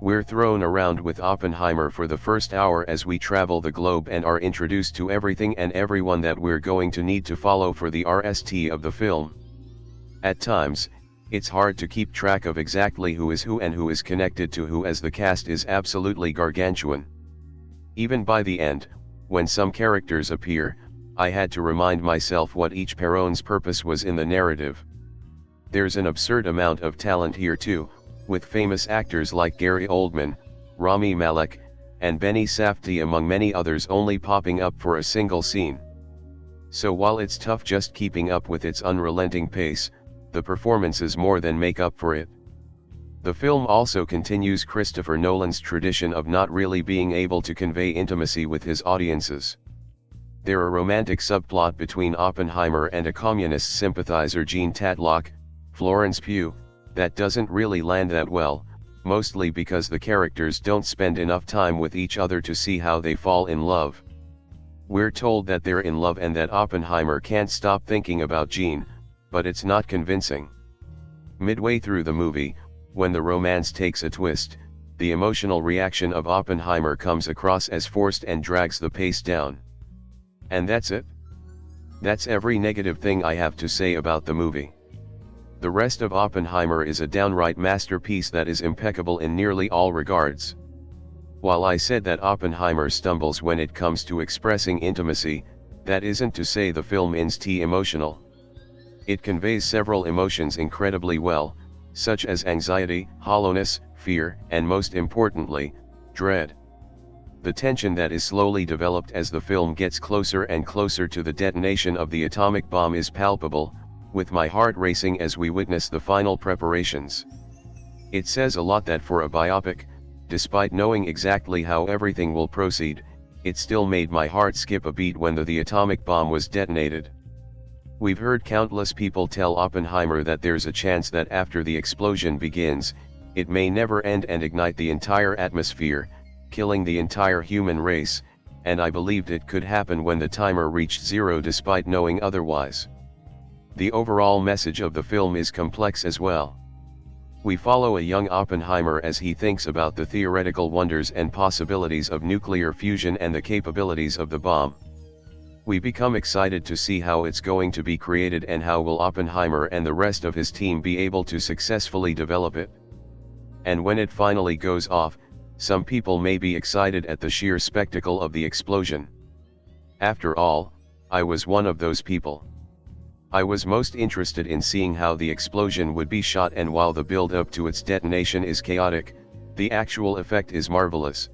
We're thrown around with Oppenheimer for the first hour as we travel the globe and are introduced to everything and everyone that we're going to need to follow for the rest of the film. At times, it's hard to keep track of exactly who is who and who is connected to who, as the cast is absolutely gargantuan. Even by the end, when some characters appear, I had to remind myself what each person's purpose was in the narrative. There's an absurd amount of talent here too, with famous actors like Gary Oldman, Rami Malek, and Benny Safdie among many others only popping up for a single scene. So while it's tough just keeping up with its unrelenting pace, the performances more than make up for it. The film also continues Christopher Nolan's tradition of not really being able to convey intimacy with his audiences. There's a romantic subplot between Oppenheimer and a communist sympathizer, Jean Tatlock, Florence Pugh, that doesn't really land that well, mostly because the characters don't spend enough time with each other to see how they fall in love. We're told that they're in love and that Oppenheimer can't stop thinking about Jean, but it's not convincing. Midway through the movie, when the romance takes a twist, the emotional reaction of Oppenheimer comes across as forced and drags the pace down. And that's it. That's every negative thing I have to say about the movie. The rest of Oppenheimer is a downright masterpiece that is impeccable in nearly all regards. While I said that Oppenheimer stumbles when it comes to expressing intimacy, that isn't to say the film is too emotional. It conveys several emotions incredibly well, such as anxiety, hollowness, fear, and most importantly, dread. The tension that is slowly developed as the film gets closer and closer to the detonation of the atomic bomb is palpable, with my heart racing as we witness the final preparations. It says a lot that for a biopic, despite knowing exactly how everything will proceed, it still made my heart skip a beat when the atomic bomb was detonated. We've heard countless people tell Oppenheimer that there's a chance that after the explosion begins, it may never end and ignite the entire atmosphere, killing the entire human race, and I believed it could happen when the timer reached zero despite knowing otherwise. The overall message of the film is complex as well. We follow a young Oppenheimer as he thinks about the theoretical wonders and possibilities of nuclear fusion and the capabilities of the bomb. We become excited to see how it's going to be created and how will Oppenheimer and the rest of his team be able to successfully develop it. And when it finally goes off, some people may be excited at the sheer spectacle of the explosion. After all, I was one of those people. I was most interested in seeing how the explosion would be shot, and while the build-up to its detonation is chaotic, the actual effect is marvelous.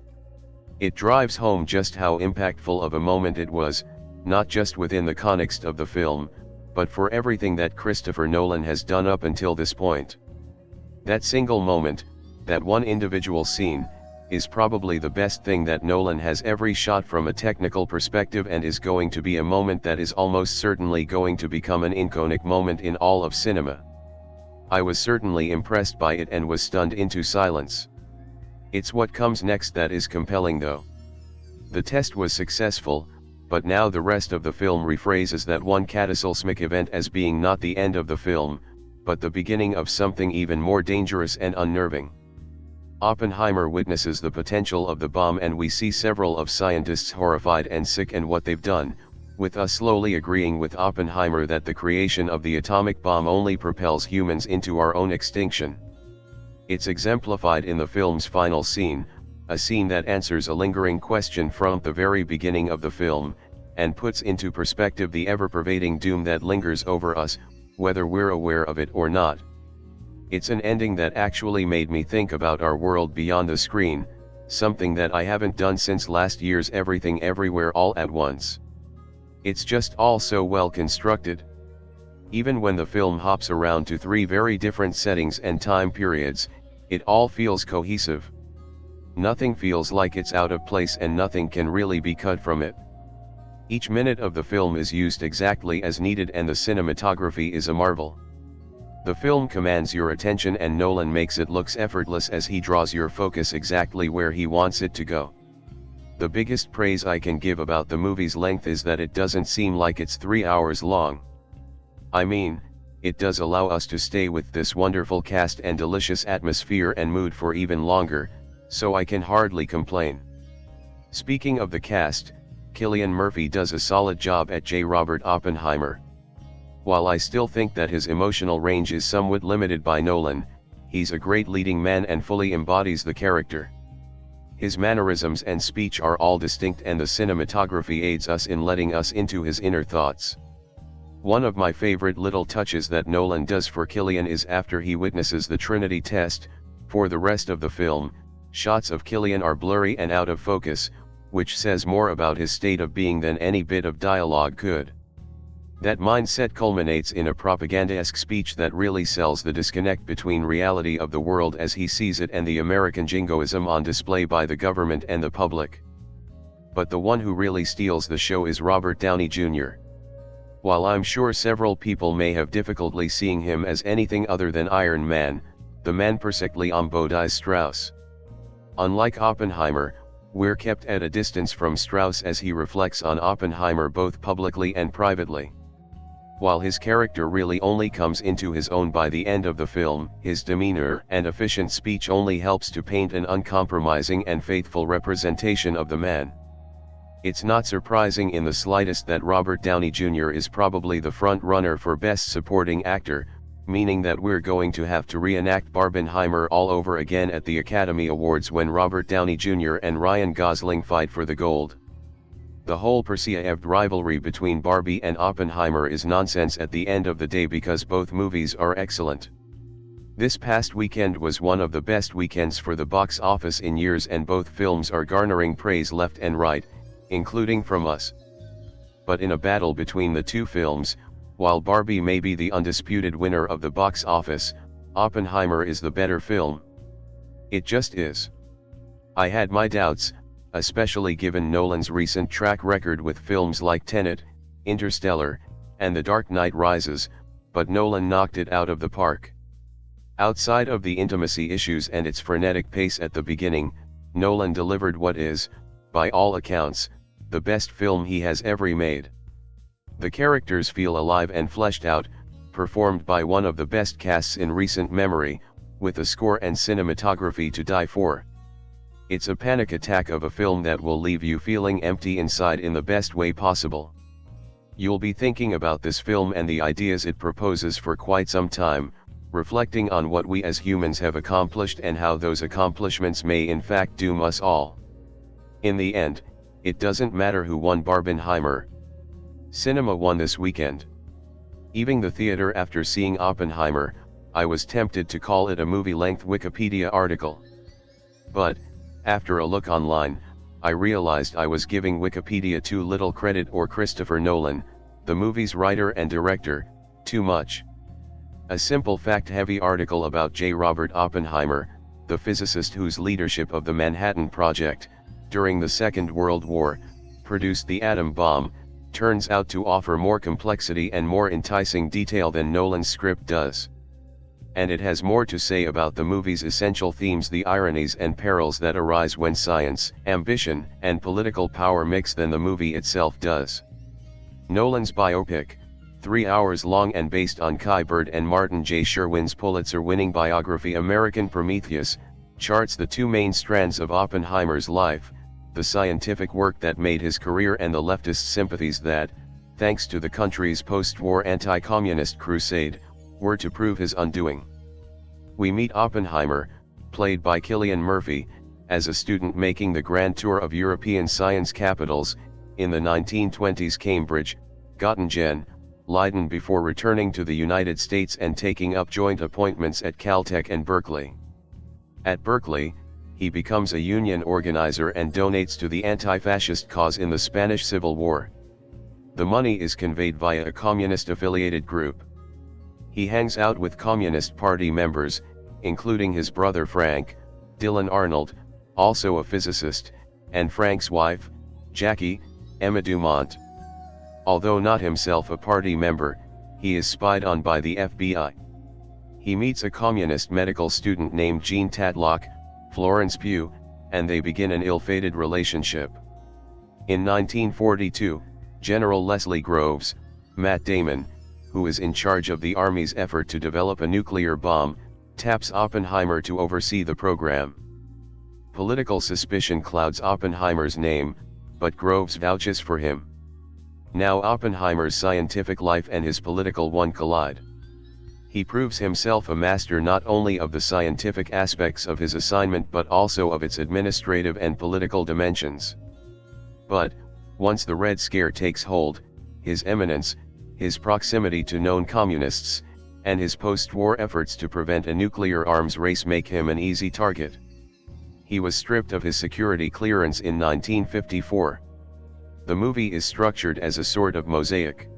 It drives home just how impactful of a moment it was, not just within the context of the film, but for everything that Christopher Nolan has done up until this point. That single moment, that one individual scene, is probably the best thing that Nolan has ever shot from a technical perspective, and is going to be a moment that is almost certainly going to become an iconic moment in all of cinema. I was certainly impressed by it and was stunned into silence. It's what comes next that is compelling though. The test was successful, but now the rest of the film rephrases that one cataclysmic event as being not the end of the film, but the beginning of something even more dangerous and unnerving. Oppenheimer witnesses the potential of the bomb, and we see several of scientists horrified and sick and what they've done, with us slowly agreeing with Oppenheimer that the creation of the atomic bomb only propels humans into our own extinction. It's exemplified in the film's final scene, a scene that answers a lingering question from the very beginning of the film, and puts into perspective the ever-pervading doom that lingers over us, whether we're aware of it or not. It's an ending that actually made me think about our world beyond the screen, something that I haven't done since last year's Everything Everywhere All at Once. It's just all so well constructed. Even when the film hops around to three very different settings and time periods, it all feels cohesive. Nothing feels like it's out of place, and nothing can really be cut from it. Each minute of the film is used exactly as needed, and the cinematography is a marvel. The film commands your attention, and Nolan makes it look effortless as he draws your focus exactly where he wants it to go. The biggest praise I can give about the movie's length is that it doesn't seem like it's 3 hours long. I mean, it does allow us to stay with this wonderful cast and delicious atmosphere and mood for even longer, so I can hardly complain. Speaking of the cast, Cillian Murphy does a solid job at J. Robert Oppenheimer. While I still think that his emotional range is somewhat limited by Nolan, he's a great leading man and fully embodies the character. His mannerisms and speech are all distinct, and the cinematography aids us in letting us into his inner thoughts. One of my favorite little touches that Nolan does for Cillian is after he witnesses the Trinity test. For the rest of the film, shots of Cillian are blurry and out of focus, which says more about his state of being than any bit of dialogue could. That mindset culminates in a propaganda-esque speech that really sells the disconnect between reality of the world as he sees it and the American jingoism on display by the government and the public. But the one who really steals the show is Robert Downey Jr. While I'm sure several people may have difficulty seeing him as anything other than Iron Man, the man perfectly embodies Strauss. Unlike Oppenheimer, we're kept at a distance from Strauss as he reflects on Oppenheimer both publicly and privately. While his character really only comes into his own by the end of the film, his demeanor and efficient speech only helps to paint an uncompromising and faithful representation of the man. It's not surprising in the slightest that Robert Downey Jr. is probably the front runner for Best Supporting Actor, meaning that we're going to have to reenact Barbenheimer all over again at the Academy Awards when Robert Downey Jr. and Ryan Gosling fight for the gold. The whole perceived rivalry between Barbie and Oppenheimer is nonsense at the end of the day because both movies are excellent. This past weekend was one of the best weekends for the box office in years, and both films are garnering praise left and right, including from us. But in a battle between the two films, while Barbie may be the undisputed winner of the box office, Oppenheimer is the better film. It just is. I had my doubts, especially given Nolan's recent track record with films like Tenet, Interstellar, and The Dark Knight Rises, but Nolan knocked it out of the park. Outside of the intimacy issues and its frenetic pace at the beginning, Nolan delivered what is, by all accounts, the best film he has ever made. The characters feel alive and fleshed out, performed by one of the best casts in recent memory, with a score and cinematography to die for. It's a panic attack of a film that will leave you feeling empty inside in the best way possible. You'll be thinking about this film and the ideas it proposes for quite some time, reflecting on what we as humans have accomplished and how those accomplishments may in fact doom us all. In the end, it doesn't matter who won Barbenheimer. Cinema won this weekend. Leaving the theater after seeing Oppenheimer, I was tempted to call it a movie-length Wikipedia article. But, after a look online, I realized I was giving Wikipedia too little credit, or Christopher Nolan, the movie's writer and director, too much. A simple fact-heavy article about J. Robert Oppenheimer, the physicist whose leadership of the Manhattan Project, during the Second World War, produced the atom bomb, turns out to offer more complexity and more enticing detail than Nolan's script does. And it has more to say about the movie's essential themes, the ironies and perils that arise when science, ambition, and political power mix, than the movie itself does. Nolan's biopic, 3 hours long and based on Kai Bird and Martin J. Sherwin's Pulitzer-winning biography American Prometheus, charts the two main strands of Oppenheimer's life, the scientific work that made his career and the leftist sympathies that, thanks to the country's post-war anti-communist crusade, were to prove his undoing. We meet Oppenheimer, played by Cillian Murphy, as a student making the grand tour of European science capitals, in the 1920s Cambridge, Göttingen, Leiden, before returning to the United States and taking up joint appointments at Caltech and Berkeley. At Berkeley, he becomes a union organizer and donates to the anti-fascist cause in the Spanish Civil War. The money is conveyed via a communist-affiliated group. He hangs out with Communist Party members, including his brother Frank, Dylan Arnold, also a physicist, and Frank's wife, Jackie, Emma Dumont. Although not himself a party member, he is spied on by the FBI. He meets a communist medical student named Jean Tatlock, Florence Pugh, and they begin an ill-fated relationship. In 1942, General Leslie Groves, Matt Damon, who is in charge of the Army's effort to develop a nuclear bomb, taps Oppenheimer to oversee the program. Political suspicion clouds Oppenheimer's name, but Groves vouches for him. Now Oppenheimer's scientific life and his political one collide. He proves himself a master not only of the scientific aspects of his assignment but also of its administrative and political dimensions. But, once the Red Scare takes hold, his eminence, his proximity to known communists, and his post-war efforts to prevent a nuclear arms race make him an easy target. He was stripped of his security clearance in 1954. The movie is structured as a sort of mosaic.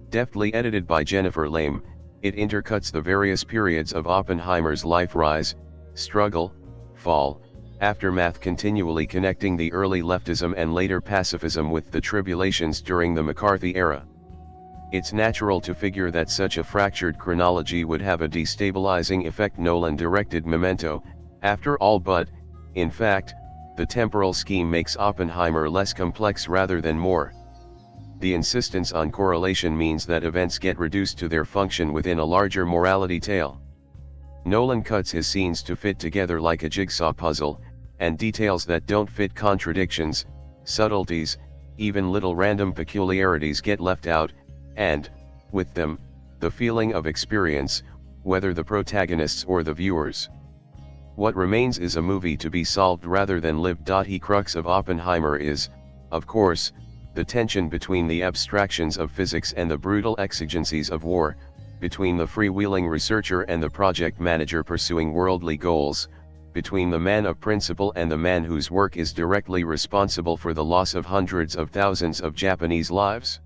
Deftly edited by Jennifer Lame, it intercuts the various periods of Oppenheimer's life: rise, struggle, fall, aftermath, continually connecting the early leftism and later pacifism with the tribulations during the McCarthy era. It's natural to figure that such a fractured chronology would have a destabilizing effect. Nolan directed Memento, after all, but, in fact, the temporal scheme makes Oppenheimer less complex rather than more. The insistence on correlation means that events get reduced to their function within a larger morality tale. Nolan cuts his scenes to fit together like a jigsaw puzzle, and details that don't fit, contradictions, subtleties, even little random peculiarities get left out, and, with them, the feeling of experience, whether the protagonists or the viewers. What remains is a movie to be solved rather than lived. The crux of Oppenheimer is, of course, the tension between the abstractions of physics and the brutal exigencies of war, between the freewheeling researcher and the project manager pursuing worldly goals, between the man of principle and the man whose work is directly responsible for the loss of hundreds of thousands of Japanese lives.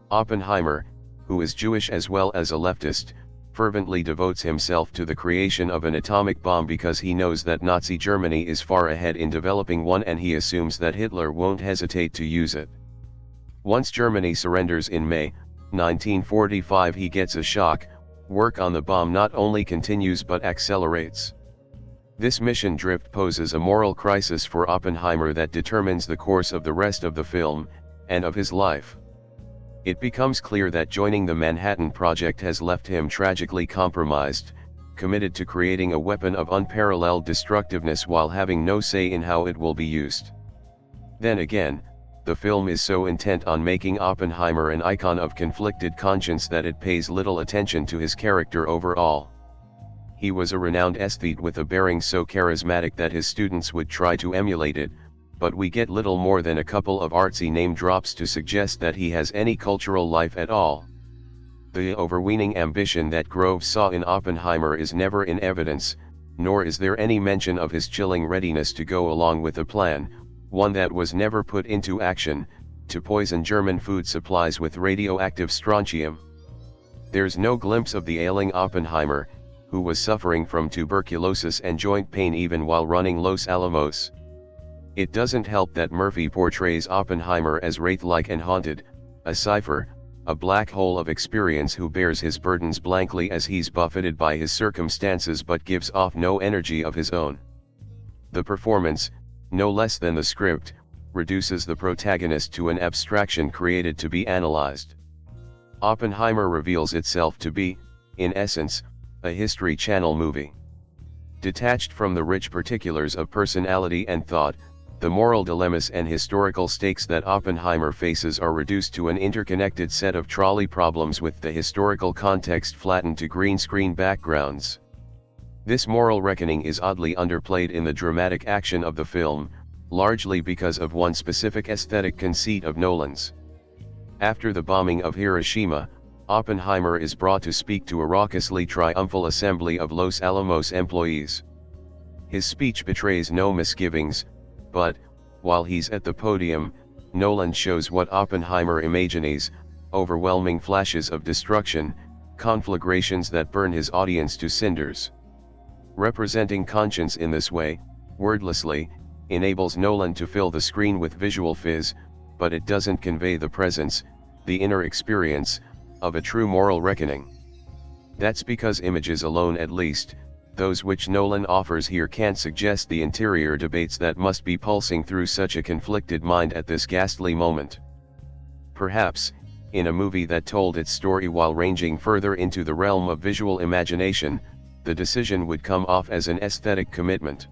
Oppenheimer, who is Jewish as well as a leftist, fervently devotes himself to the creation of an atomic bomb because he knows that Nazi Germany is far ahead in developing one, and he assumes that Hitler won't hesitate to use it. Once Germany surrenders in May 1945, he gets a shock. Work on the bomb not only continues but accelerates. This mission drift poses a moral crisis for Oppenheimer that determines the course of the rest of the film, and of his life. It becomes clear that joining the Manhattan Project has left him tragically compromised, committed to creating a weapon of unparalleled destructiveness while having no say in how it will be used. Then again, the film is so intent on making Oppenheimer an icon of conflicted conscience that it pays little attention to his character overall. He was a renowned aesthete with a bearing so charismatic that his students would try to emulate it, but we get little more than a couple of artsy name drops to suggest that he has any cultural life at all. The overweening ambition that Grove saw in Oppenheimer is never in evidence, nor is there any mention of his chilling readiness to go along with a plan, one that was never put into action, to poison German food supplies with radioactive strontium. There's no glimpse of the ailing Oppenheimer, who was suffering from tuberculosis and joint pain even while running Los Alamos. It doesn't help that Murphy portrays Oppenheimer as wraith-like and haunted, a cipher, a black hole of experience who bears his burdens blankly as he's buffeted by his circumstances but gives off no energy of his own. The performance, no less than the script, reduces the protagonist to an abstraction created to be analyzed. Oppenheimer reveals itself to be, in essence, a History Channel movie. Detached from the rich particulars of personality and thought, the moral dilemmas and historical stakes that Oppenheimer faces are reduced to an interconnected set of trolley problems with the historical context flattened to green screen backgrounds. This moral reckoning is oddly underplayed in the dramatic action of the film, largely because of one specific aesthetic conceit of Nolan's. After the bombing of Hiroshima, Oppenheimer is brought to speak to a raucously triumphal assembly of Los Alamos employees. His speech betrays no misgivings, but, while he's at the podium, Nolan shows what Oppenheimer imagines: overwhelming flashes of destruction, conflagrations that burn his audience to cinders. Representing conscience in this way, wordlessly, enables Nolan to fill the screen with visual fizz, but it doesn't convey the presence, the inner experience, of a true moral reckoning. That's because images alone, at least, those which Nolan offers here, can't suggest the interior debates that must be pulsing through such a conflicted mind at this ghastly moment. Perhaps, in a movie that told its story while ranging further into the realm of visual imagination, the decision would come off as an aesthetic commitment.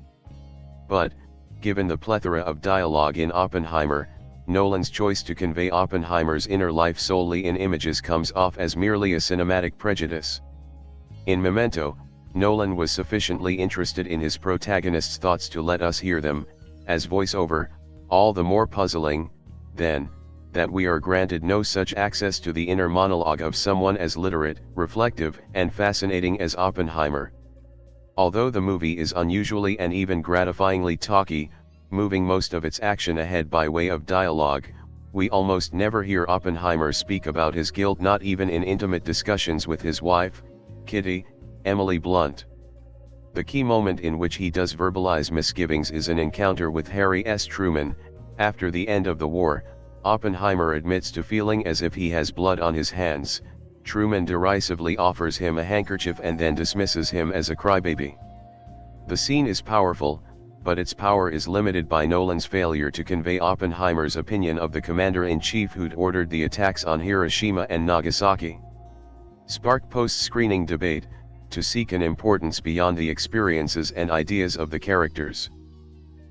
But, given the plethora of dialogue in Oppenheimer, Nolan's choice to convey Oppenheimer's inner life solely in images comes off as merely a cinematic prejudice. In Memento, Nolan was sufficiently interested in his protagonist's thoughts to let us hear them, as voiceover, all the more puzzling, then, that we are granted no such access to the inner monologue of someone as literate, reflective, and fascinating as Oppenheimer. Although the movie is unusually and even gratifyingly talky, moving most of its action ahead by way of dialogue, we almost never hear Oppenheimer speak about his guilt, not even in intimate discussions with his wife, Kitty, Emily Blunt. The key moment in which he does verbalize misgivings is an encounter with Harry S. Truman. After the end of the war, Oppenheimer admits to feeling as if he has blood on his hands. Truman derisively offers him a handkerchief and then dismisses him as a crybaby. The scene is powerful, but its power is limited by Nolan's failure to convey Oppenheimer's opinion of the commander-in-chief who'd ordered the attacks on Hiroshima and Nagasaki. Spark post-screening debate, to seek an importance beyond the experiences and ideas of the characters.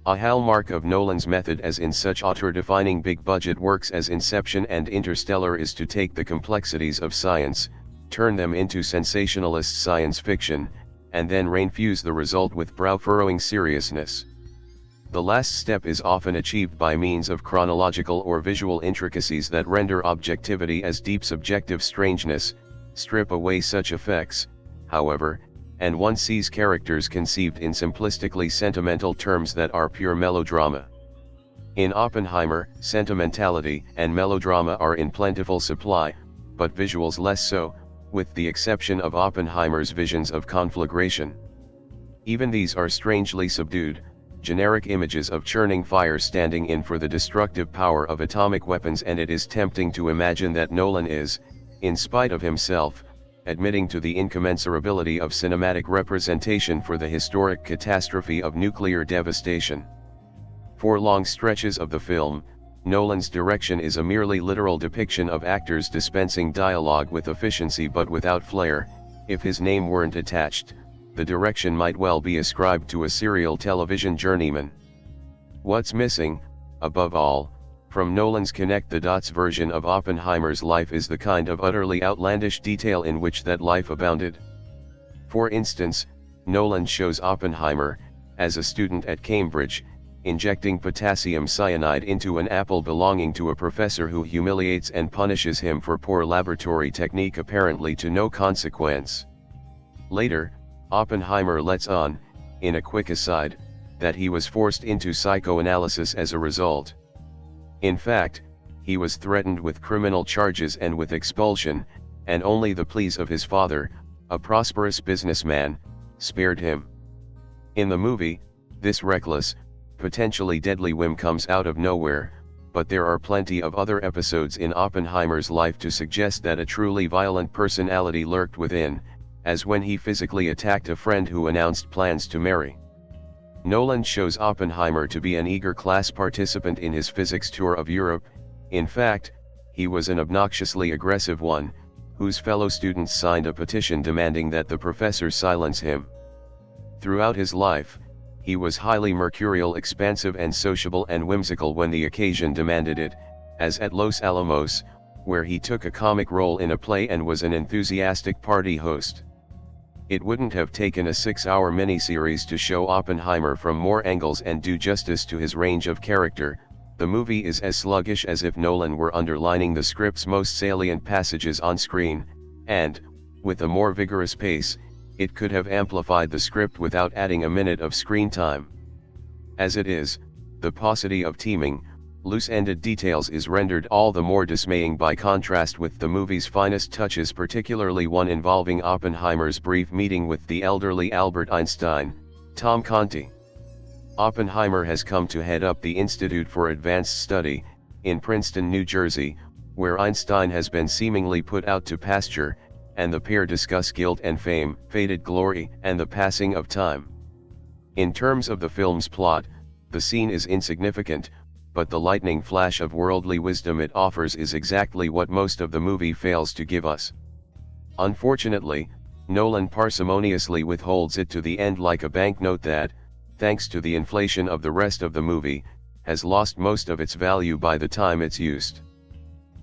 A hallmark of Nolan's method, as in such auteur-defining big-budget works as Inception and Interstellar, is to take the complexities of science, turn them into sensationalist science fiction, and then rain-fuse the result with brow-furrowing seriousness. The last step is often achieved by means of chronological or visual intricacies that render objectivity as deep subjective strangeness. Strip away such effects, however, and one sees characters conceived in simplistically sentimental terms that are pure melodrama. In Oppenheimer, sentimentality and melodrama are in plentiful supply, but visuals less so, with the exception of Oppenheimer's visions of conflagration. Even these are strangely subdued, generic images of churning fire standing in for the destructive power of atomic weapons, and it is tempting to imagine that Nolan is, in spite of himself, admitting to the incommensurability of cinematic representation for the historic catastrophe of nuclear devastation. For long stretches of the film, Nolan's direction is a merely literal depiction of actors dispensing dialogue with efficiency but without flair. If his name weren't attached, the direction might well be ascribed to a serial television journeyman. What's missing, above all, from Nolan's connect-the-dots version of Oppenheimer's life is the kind of utterly outlandish detail in which that life abounded. For instance, Nolan shows Oppenheimer, as a student at Cambridge, injecting potassium cyanide into an apple belonging to a professor who humiliates and punishes him for poor laboratory technique apparently to no consequence. Later, Oppenheimer lets on, in a quick aside, that he was forced into psychoanalysis as a result. In fact, he was threatened with criminal charges and with expulsion, and only the pleas of his father, a prosperous businessman, spared him. In the movie, this reckless, potentially deadly whim comes out of nowhere, but there are plenty of other episodes in Oppenheimer's life to suggest that a truly violent personality lurked within, as when he physically attacked a friend who announced plans to marry. Nolan shows Oppenheimer to be an eager class participant in his physics tour of Europe. In fact, he was an obnoxiously aggressive one, whose fellow students signed a petition demanding that the professor silence him. Throughout his life, he was highly mercurial, expansive and sociable and whimsical when the occasion demanded it, as at Los Alamos, where he took a comic role in a play and was an enthusiastic party host. It wouldn't have taken a 6-hour miniseries to show Oppenheimer from more angles and do justice to his range of character. The movie is as sluggish as if Nolan were underlining the script's most salient passages on screen, and, with a more vigorous pace, it could have amplified the script without adding a minute of screen time. As it is, the paucity of teaming, loose-ended details is rendered all the more dismaying by contrast with the movie's finest touches, particularly one involving Oppenheimer's brief meeting with the elderly Albert Einstein, Tom Conti. Oppenheimer has come to head up the Institute for Advanced Study, in Princeton, New Jersey, where Einstein has been seemingly put out to pasture, and the pair discuss guilt and fame, faded glory, and the passing of time. In terms of the film's plot, the scene is insignificant, but the lightning flash of worldly wisdom it offers is exactly what most of the movie fails to give us. Unfortunately, Nolan parsimoniously withholds it to the end, like a banknote that, thanks to the inflation of the rest of the movie, has lost most of its value by the time it's used.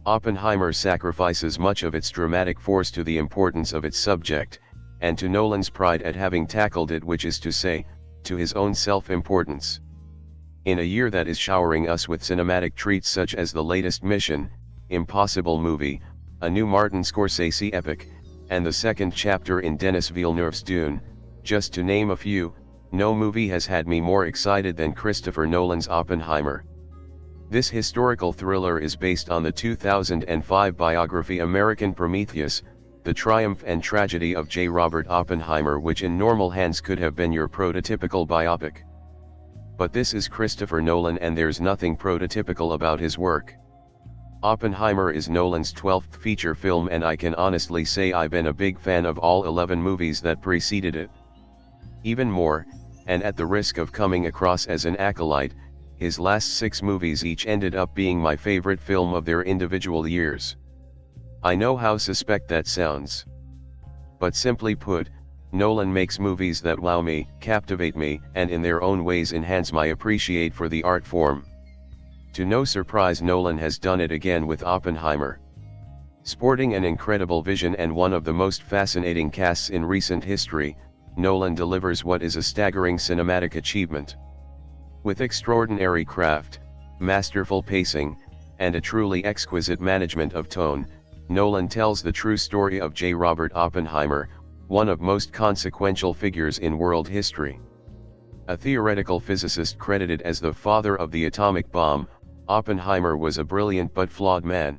Oppenheimer sacrifices much of its dramatic force to the importance of its subject, and to Nolan's pride at having tackled it, which is to say, to his own self-importance. In a year that is showering us with cinematic treats such as the latest Mission Impossible movie, a new Martin Scorsese epic, and the second chapter in Denis Villeneuve's Dune, just to name a few, no movie has had me more excited than Christopher Nolan's Oppenheimer. This historical thriller is based on the 2005 biography American Prometheus, the triumph and tragedy of J. Robert Oppenheimer, which in normal hands could have been your prototypical biopic. But this is Christopher Nolan, and there's nothing prototypical about his work. Oppenheimer is Nolan's 12th feature film, and I can honestly say I've been a big fan of all 11 movies that preceded it. Even more, and at the risk of coming across as an acolyte, his last 6 movies each ended up being my favorite film of their individual years. I know how suspect that sounds. But simply put, Nolan makes movies that wow me, captivate me, and in their own ways enhance my appreciation for the art form. To no surprise, Nolan has done it again with Oppenheimer. Sporting an incredible vision and one of the most fascinating casts in recent history, Nolan delivers what is a staggering cinematic achievement. With extraordinary craft, masterful pacing, and a truly exquisite management of tone, Nolan tells the true story of J. Robert Oppenheimer, one of most consequential figures in world history. A theoretical physicist credited as the father of the atomic bomb, Oppenheimer was a brilliant but flawed man.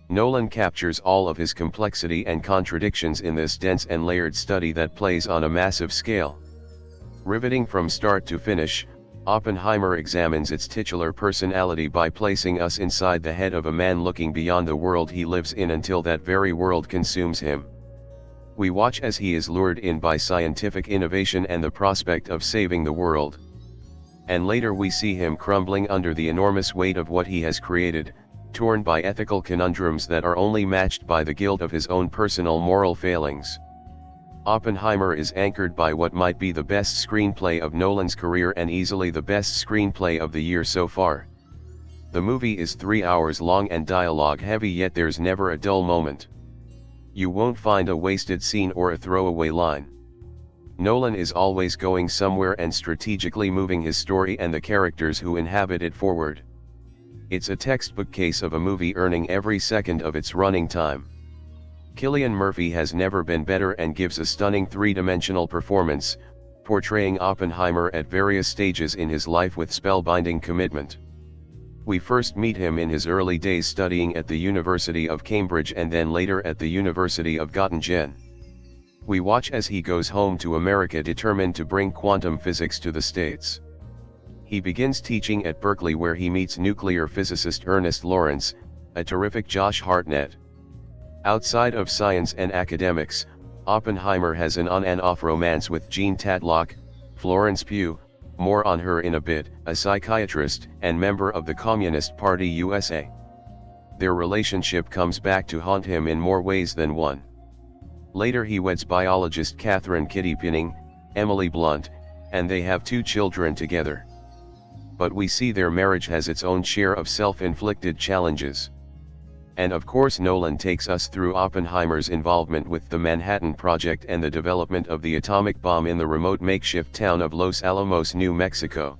Nolan captures all of his complexity and contradictions in this dense and layered study that plays on a massive scale. Riveting from start to finish, Oppenheimer examines its titular personality by placing us inside the head of a man looking beyond the world he lives in until that very world consumes him. We watch as he is lured in by scientific innovation and the prospect of saving the world. And later we see him crumbling under the enormous weight of what he has created, torn by ethical conundrums that are only matched by the guilt of his own personal moral failings. Oppenheimer is anchored by what might be the best screenplay of Nolan's career and easily the best screenplay of the year so far. The movie is 3 hours long and dialogue heavy, yet there's never a dull moment. You won't find a wasted scene or a throwaway line. Nolan is always going somewhere and strategically moving his story and the characters who inhabit it forward. It's a textbook case of a movie earning every second of its running time. Cillian Murphy has never been better and gives a stunning three-dimensional performance, portraying Oppenheimer at various stages in his life with spellbinding commitment. We first meet him in his early days studying at the University of Cambridge and then later at the University of Göttingen. We watch as he goes home to America determined to bring quantum physics to the States. He begins teaching at Berkeley where he meets nuclear physicist Ernest Lawrence, a terrific Josh Hartnett. Outside of science and academics, Oppenheimer has an on and off romance with Jean Tatlock, Florence Pugh, more on her in a bit, a psychiatrist and member of the Communist Party USA. Their relationship comes back to haunt him in more ways than one. Later he weds biologist Catherine Kitty Pinning, Emily Blunt, and they have 2 children together. But we see their marriage has its own share of self-inflicted challenges. And of course Nolan takes us through Oppenheimer's involvement with the Manhattan Project and the development of the atomic bomb in the remote makeshift town of Los Alamos, New Mexico.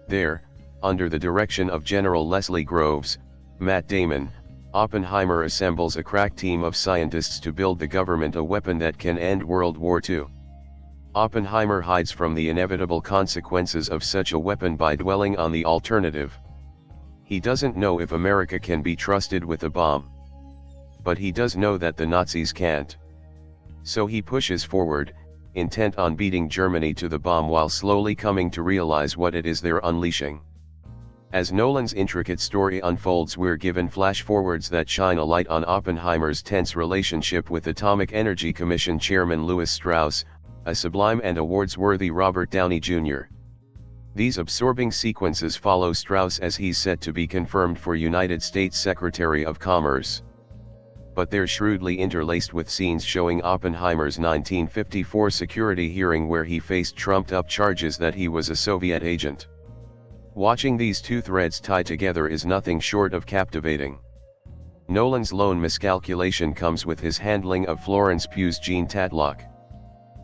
There, under the direction of General Leslie Groves, Matt Damon, Oppenheimer assembles a crack team of scientists to build the government a weapon that can end World War II. Oppenheimer hides from the inevitable consequences of such a weapon by dwelling on the alternative. He doesn't know if America can be trusted with a bomb. But he does know that the Nazis can't. So he pushes forward, intent on beating Germany to the bomb while slowly coming to realize what it is they're unleashing. As Nolan's intricate story unfolds, we're given flash-forwards that shine a light on Oppenheimer's tense relationship with Atomic Energy Commission Chairman Lewis Strauss, a sublime and awards-worthy Robert Downey Jr. These absorbing sequences follow Strauss as he's set to be confirmed for United States Secretary of Commerce. But they're shrewdly interlaced with scenes showing Oppenheimer's 1954 security hearing where he faced trumped-up charges that he was a Soviet agent. Watching these 2 threads tie together is nothing short of captivating. Nolan's lone miscalculation comes with his handling of Florence Pugh's Jean Tatlock.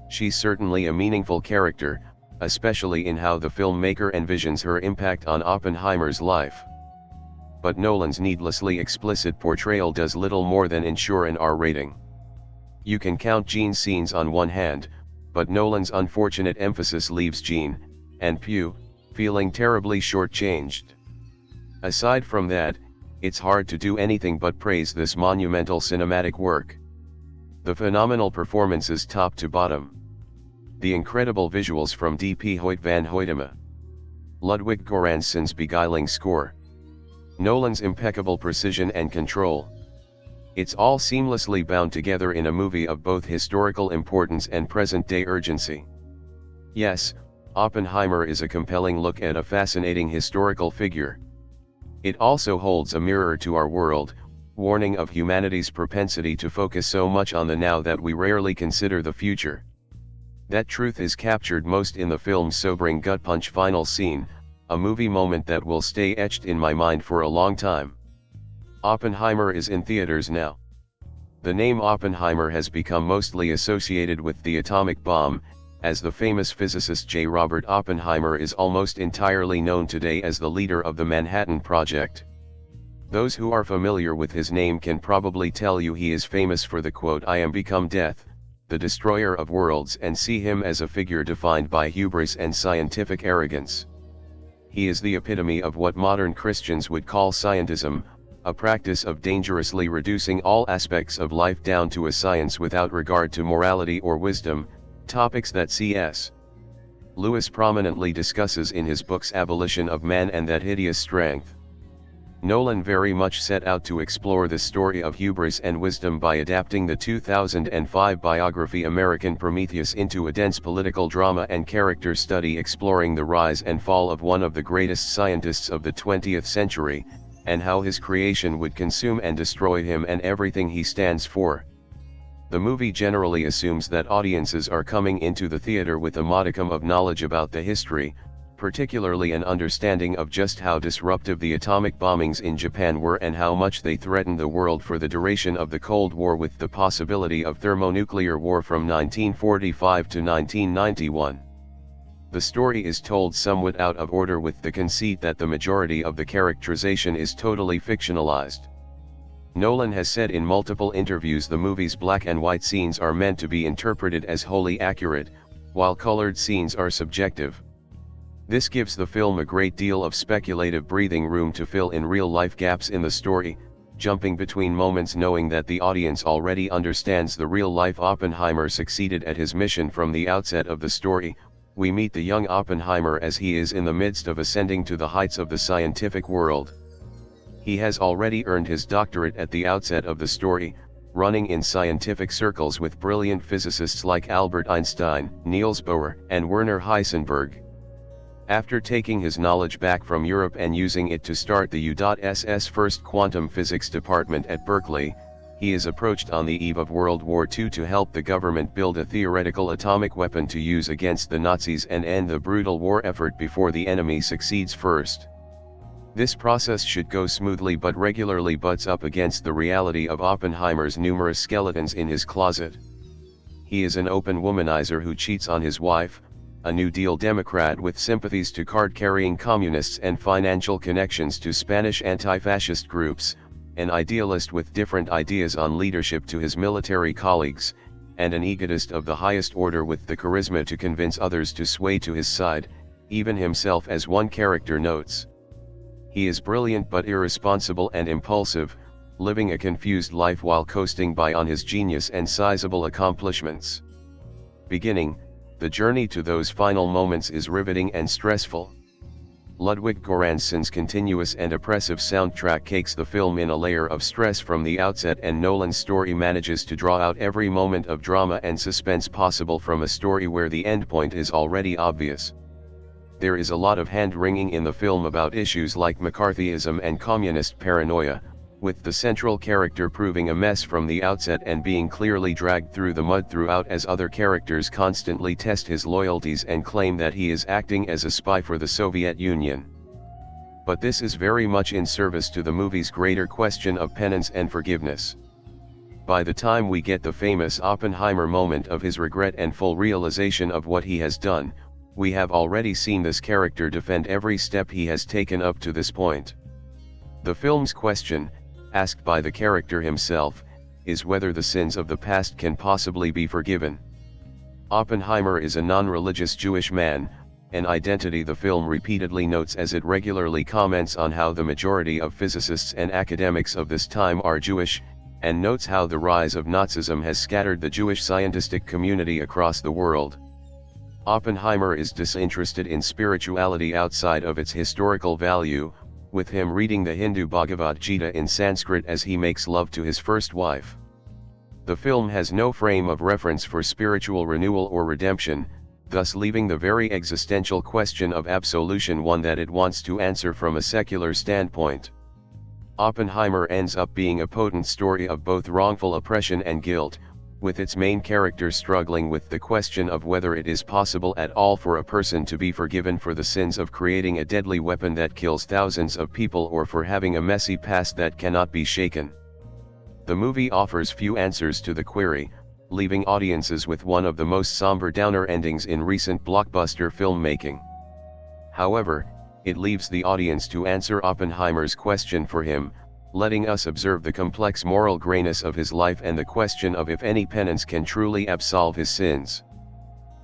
She's certainly a meaningful character, especially in how the filmmaker envisions her impact on Oppenheimer's life. But Nolan's needlessly explicit portrayal does little more than ensure an R rating. You can count Jean's scenes on one hand, but Nolan's unfortunate emphasis leaves Jean, and Pugh, feeling terribly shortchanged. Aside from that, it's hard to do anything but praise this monumental cinematic work. The phenomenal performances top to bottom. The incredible visuals from D.P. Hoyt van Hoytema. Ludwig Göransson's beguiling score. Nolan's impeccable precision and control. It's all seamlessly bound together in a movie of both historical importance and present-day urgency. Yes, Oppenheimer is a compelling look at a fascinating historical figure. It also holds a mirror to our world, warning of humanity's propensity to focus so much on the now that we rarely consider the future. That truth is captured most in the film's sobering gut-punch final scene, a movie moment that will stay etched in my mind for a long time. Oppenheimer is in theaters now. The name Oppenheimer has become mostly associated with the atomic bomb, as the famous physicist J. Robert Oppenheimer is almost entirely known today as the leader of the Manhattan Project. Those who are familiar with his name can probably tell you he is famous for the quote, "I am become death, the destroyer of worlds," and see him as a figure defined by hubris and scientific arrogance. He is the epitome of what modern Christians would call scientism, a practice of dangerously reducing all aspects of life down to a science without regard to morality or wisdom, topics that C.S. Lewis prominently discusses in his books Abolition of Man and That Hideous Strength. Nolan very much set out to explore the story of hubris and wisdom by adapting the 2005 biography American Prometheus into a dense political drama and character study exploring the rise and fall of one of the greatest scientists of the 20th century, and how his creation would consume and destroy him and everything he stands for. The movie generally assumes that audiences are coming into the theater with a modicum of knowledge about the history, particularly an understanding of just how disruptive the atomic bombings in Japan were and how much they threatened the world for the duration of the Cold War, with the possibility of thermonuclear war from 1945 to 1991. The story is told somewhat out of order, with the conceit that the majority of the characterization is totally fictionalized. Nolan has said in multiple interviews the movie's black and white scenes are meant to be interpreted as wholly accurate, while colored scenes are subjective. This gives the film a great deal of speculative breathing room to fill in real-life gaps in the story, jumping between moments knowing that the audience already understands the real-life Oppenheimer succeeded at his mission from the outset of the story. We meet the young Oppenheimer as he is in the midst of ascending to the heights of the scientific world. He has already earned his doctorate at the outset of the story, running in scientific circles with brilliant physicists like Albert Einstein, Niels Bohr, and Werner Heisenberg. After taking his knowledge back from Europe and using it to start the U.S.'s first quantum physics department at Berkeley, he is approached on the eve of World War II to help the government build a theoretical atomic weapon to use against the Nazis and end the brutal war effort before the enemy succeeds first. This process should go smoothly, but regularly butts up against the reality of Oppenheimer's numerous skeletons in his closet. He is an open womanizer who cheats on his wife, a New Deal Democrat with sympathies to card-carrying communists and financial connections to Spanish anti-fascist groups, an idealist with different ideas on leadership to his military colleagues, and an egotist of the highest order with the charisma to convince others to sway to his side, even himself, as one character notes. He is brilliant but irresponsible and impulsive, living a confused life while coasting by on his genius and sizable accomplishments. Beginning, the journey to those final moments is riveting and stressful. Ludwig Göransson's continuous and oppressive soundtrack cakes the film in a layer of stress from the outset, and Nolan's story manages to draw out every moment of drama and suspense possible from a story where the endpoint is already obvious. There is a lot of hand-wringing in the film about issues like McCarthyism and communist paranoia, with the central character proving a mess from the outset and being clearly dragged through the mud throughout, as other characters constantly test his loyalties and claim that he is acting as a spy for the Soviet Union. But this is very much in service to the movie's greater question of penance and forgiveness. By the time we get the famous Oppenheimer moment of his regret and full realization of what he has done, we have already seen this character defend every step he has taken up to this point. The film's question, asked by the character himself, is whether the sins of the past can possibly be forgiven. Oppenheimer is a non-religious Jewish man, an identity the film repeatedly notes as it regularly comments on how the majority of physicists and academics of this time are Jewish, and notes how the rise of Nazism has scattered the Jewish scientific community across the world. Oppenheimer is disinterested in spirituality outside of its historical value, with him reading the Hindu Bhagavad Gita in Sanskrit as he makes love to his first wife. The film has no frame of reference for spiritual renewal or redemption, thus leaving the very existential question of absolution one that it wants to answer from a secular standpoint. Oppenheimer ends up being a potent story of both wrongful oppression and guilt, with its main character struggling with the question of whether it is possible at all for a person to be forgiven for the sins of creating a deadly weapon that kills thousands of people or for having a messy past that cannot be shaken. The movie offers few answers to the query, leaving audiences with one of the most somber downer endings in recent blockbuster filmmaking. However, it leaves the audience to answer Oppenheimer's question for him, letting us observe the complex moral grayness of his life and the question of if any penance can truly absolve his sins.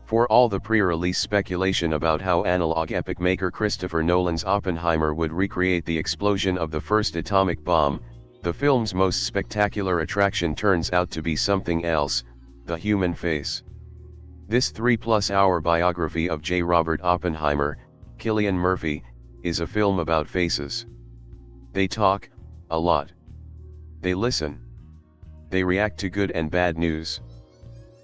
For all the pre-release speculation about how analog epic maker Christopher Nolan's Oppenheimer would recreate the explosion of the first atomic bomb, the film's most spectacular attraction turns out to be something else: the human face. This 3-plus-hour biography of J. Robert Oppenheimer, Cillian Murphy, is a film about faces. They talk a lot. They listen. They react to good and bad news.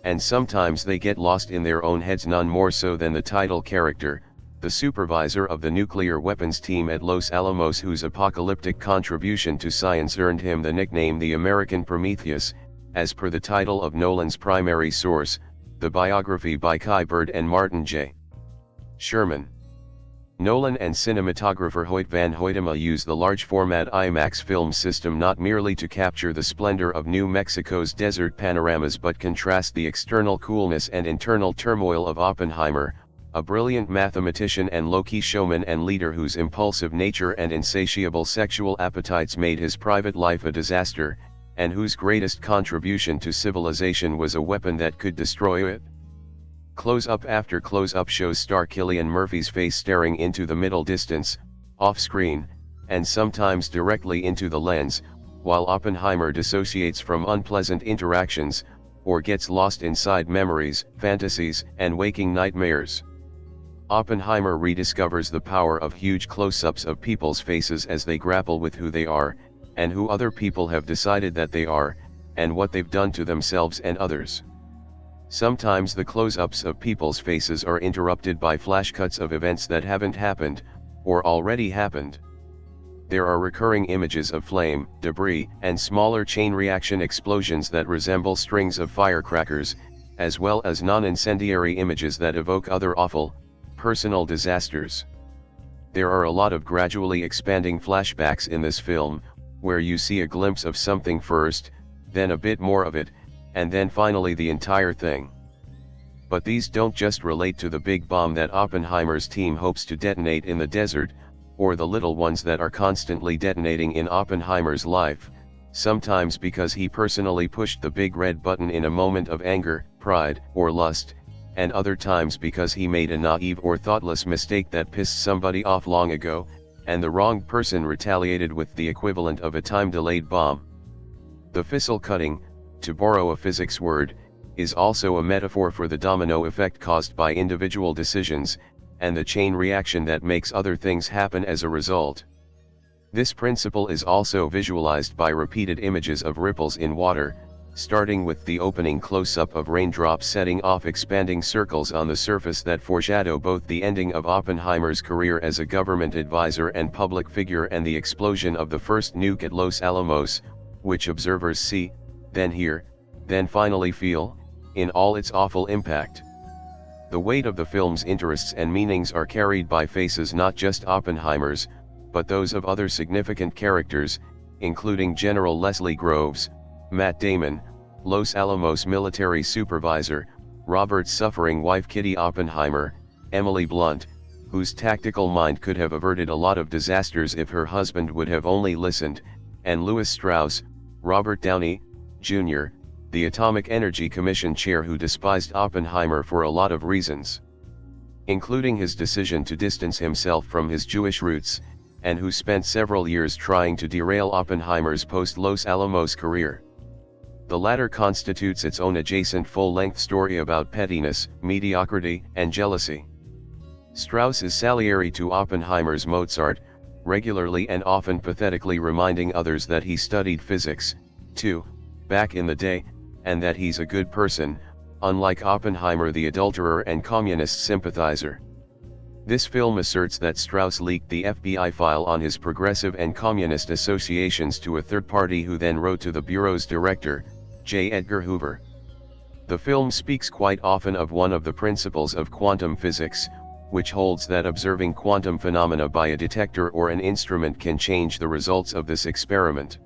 And sometimes they get lost in their own heads, none more so than the title character, the supervisor of the nuclear weapons team at Los Alamos, whose apocalyptic contribution to science earned him the nickname the American Prometheus, as per the title of Nolan's primary source, the biography by Kai Bird and Martin J. Sherman. Nolan and cinematographer Hoyt van Hoytema use the large-format IMAX film system not merely to capture the splendor of New Mexico's desert panoramas but contrast the external coolness and internal turmoil of Oppenheimer, a brilliant mathematician and low-key showman and leader whose impulsive nature and insatiable sexual appetites made his private life a disaster, and whose greatest contribution to civilization was a weapon that could destroy it. Close-up after close-up shows star Cillian Murphy's face staring into the middle distance, off-screen, and sometimes directly into the lens, while Oppenheimer dissociates from unpleasant interactions, or gets lost inside memories, fantasies, and waking nightmares. Oppenheimer rediscovers the power of huge close-ups of people's faces as they grapple with who they are, and who other people have decided that they are, and what they've done to themselves and others. Sometimes the close-ups of people's faces are interrupted by flash cuts of events that haven't happened, or already happened. There are recurring images of flame, debris, and smaller chain reaction explosions that resemble strings of firecrackers, as well as non-incendiary images that evoke other awful, personal disasters. There are a lot of gradually expanding flashbacks in this film, where you see a glimpse of something first, then a bit more of it, and then finally the entire thing. But these don't just relate to the big bomb that Oppenheimer's team hopes to detonate in the desert, or the little ones that are constantly detonating in Oppenheimer's life, sometimes because he personally pushed the big red button in a moment of anger, pride, or lust, and other times because he made a naive or thoughtless mistake that pissed somebody off long ago, and the wrong person retaliated with the equivalent of a time-delayed bomb. The fissile cutting, to borrow a physics word, is also a metaphor for the domino effect caused by individual decisions, and the chain reaction that makes other things happen as a result. This principle is also visualized by repeated images of ripples in water, starting with the opening close-up of raindrops setting off expanding circles on the surface that foreshadow both the ending of Oppenheimer's career as a government advisor and public figure and the explosion of the first nuke at Los Alamos, which observers see, then hear, then finally feel, in all its awful impact. The weight of the film's interests and meanings are carried by faces not just Oppenheimer's, but those of other significant characters, including General Leslie Groves, Matt Damon, Los Alamos military supervisor, Robert's suffering wife Kitty Oppenheimer, Emily Blunt, whose tactical mind could have averted a lot of disasters if her husband would have only listened, and Lewis Strauss, Robert Downey, Jr., the Atomic Energy Commission chair who despised Oppenheimer for a lot of reasons, including his decision to distance himself from his Jewish roots, and who spent several years trying to derail Oppenheimer's post-Los Alamos career. The latter constitutes its own adjacent full-length story about pettiness, mediocrity, and jealousy. Strauss is Salieri to Oppenheimer's Mozart, regularly and often pathetically reminding others that he studied physics, too, back in the day, and that he's a good person, unlike Oppenheimer the adulterer and communist sympathizer. This film asserts that Strauss leaked the FBI file on his progressive and communist associations to a third party who then wrote to the Bureau's director, J. Edgar Hoover. The film speaks quite often of one of the principles of quantum physics, which holds that observing quantum phenomena by a detector or an instrument can change the results of this experiment.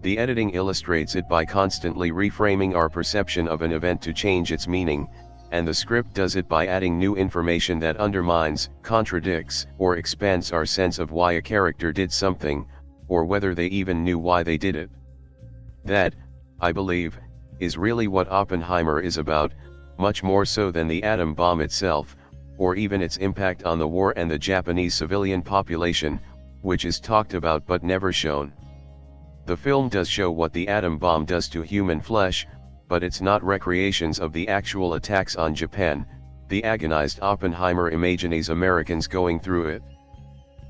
The editing illustrates it by constantly reframing our perception of an event to change its meaning, and the script does it by adding new information that undermines, contradicts, or expands our sense of why a character did something, or whether they even knew why they did it. That, I believe, is really what Oppenheimer is about, much more so than the atom bomb itself, or even its impact on the war and the Japanese civilian population, which is talked about but never shown. The film does show what the atom bomb does to human flesh, but it's not recreations of the actual attacks on Japan. The agonized Oppenheimer imagines Americans going through it.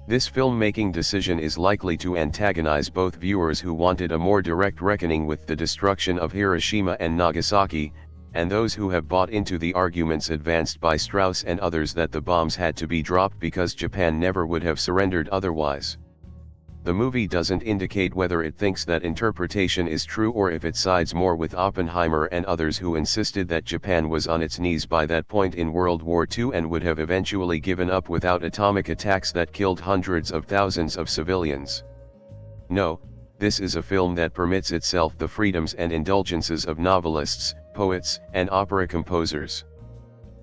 This filmmaking decision is likely to antagonize both viewers who wanted a more direct reckoning with the destruction of Hiroshima and Nagasaki, and those who have bought into the arguments advanced by Strauss and others that the bombs had to be dropped because Japan never would have surrendered otherwise. The movie doesn't indicate whether it thinks that interpretation is true or if it sides more with Oppenheimer and others who insisted that Japan was on its knees by that point in World War II and would have eventually given up without atomic attacks that killed hundreds of thousands of civilians. No, this is a film that permits itself the freedoms and indulgences of novelists, poets, and opera composers.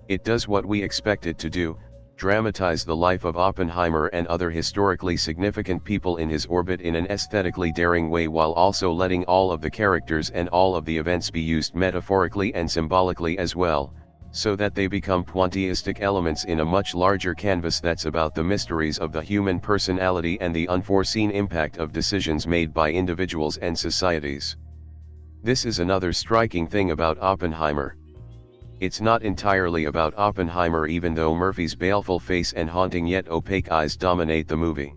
It does what we expect it to do: dramatize the life of Oppenheimer and other historically significant people in his orbit in an aesthetically daring way, while also letting all of the characters and all of the events be used metaphorically and symbolically as well, so that they become pointillistic elements in a much larger canvas that's about the mysteries of the human personality and the unforeseen impact of decisions made by individuals and societies. This is another striking thing about Oppenheimer. It's not entirely about Oppenheimer, even though Murphy's baleful face and haunting yet opaque eyes dominate the movie.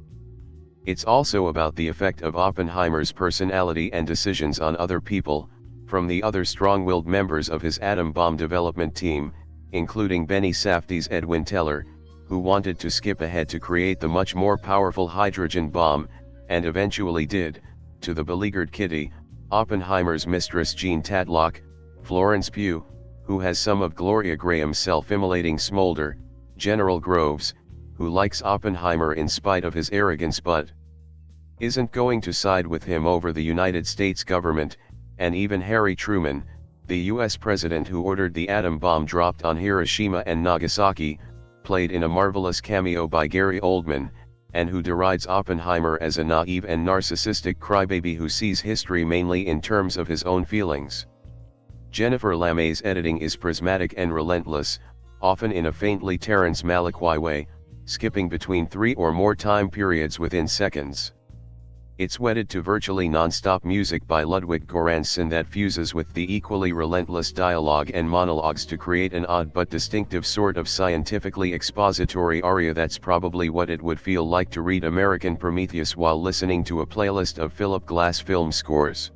It's also about the effect of Oppenheimer's personality and decisions on other people, from the other strong-willed members of his atom bomb development team, including Benny Safdie's Edwin Teller, who wanted to skip ahead to create the much more powerful hydrogen bomb, and eventually did, to the beleaguered Kitty, Oppenheimer's mistress Jean Tadlock, Florence Pugh, who has some of Gloria Graham's self-immolating smolder, General Groves, who likes Oppenheimer in spite of his arrogance but isn't going to side with him over the United States government, and even Harry Truman, the US president who ordered the atom bomb dropped on Hiroshima and Nagasaki, played in a marvelous cameo by Gary Oldman, and who derides Oppenheimer as a naive and narcissistic crybaby who sees history mainly in terms of his own feelings. Jennifer Lamey's editing is prismatic and relentless, often in a faintly Terrence Malick-y way, skipping between 3 or more time periods within seconds. It's wedded to virtually non-stop music by Ludwig Göransson that fuses with the equally relentless dialogue and monologues to create an odd but distinctive sort of scientifically expository aria that's probably what it would feel like to read American Prometheus while listening to a playlist of Philip Glass film scores.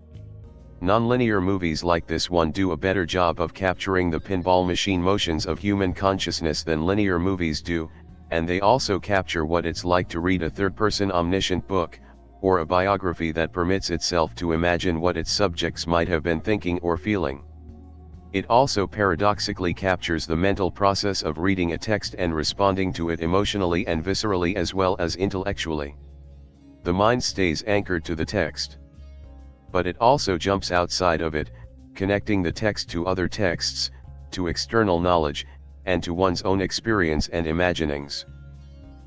Nonlinear movies like this one do a better job of capturing the pinball machine motions of human consciousness than linear movies do, and they also capture what it's like to read a third-person omniscient book, or a biography that permits itself to imagine what its subjects might have been thinking or feeling. It also paradoxically captures the mental process of reading a text and responding to it emotionally and viscerally as well as intellectually. The mind stays anchored to the text. But it also jumps outside of it, connecting the text to other texts, to external knowledge, and to one's own experience and imaginings.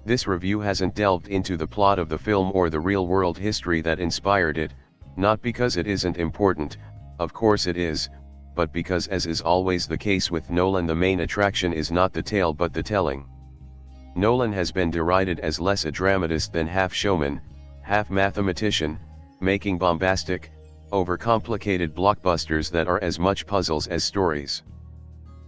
This review hasn't delved into the plot of the film or the real-world history that inspired it, not because it isn't important, of course it is, but because, as is always the case with Nolan, the main attraction is not the tale but the telling. Nolan has been derided as less a dramatist than half showman, half mathematician, making bombastic, overcomplicated blockbusters that are as much puzzles as stories.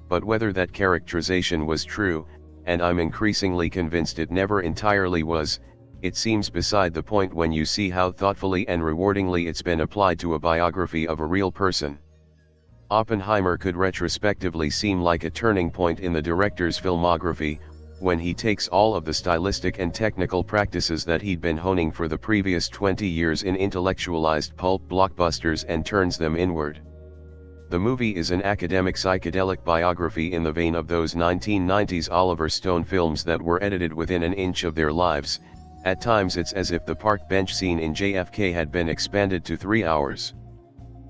But whether that characterization was true, and I'm increasingly convinced it never entirely was, it seems beside the point when you see how thoughtfully and rewardingly it's been applied to a biography of a real person. Oppenheimer could retrospectively seem like a turning point in the director's filmography, when he takes all of the stylistic and technical practices that he'd been honing for the previous 20 years in intellectualized pulp blockbusters and turns them inward. The movie is an academic psychedelic biography in the vein of those 1990s Oliver Stone films that were edited within an inch of their lives. At times it's as if the park bench scene in JFK had been expanded to 3 hours.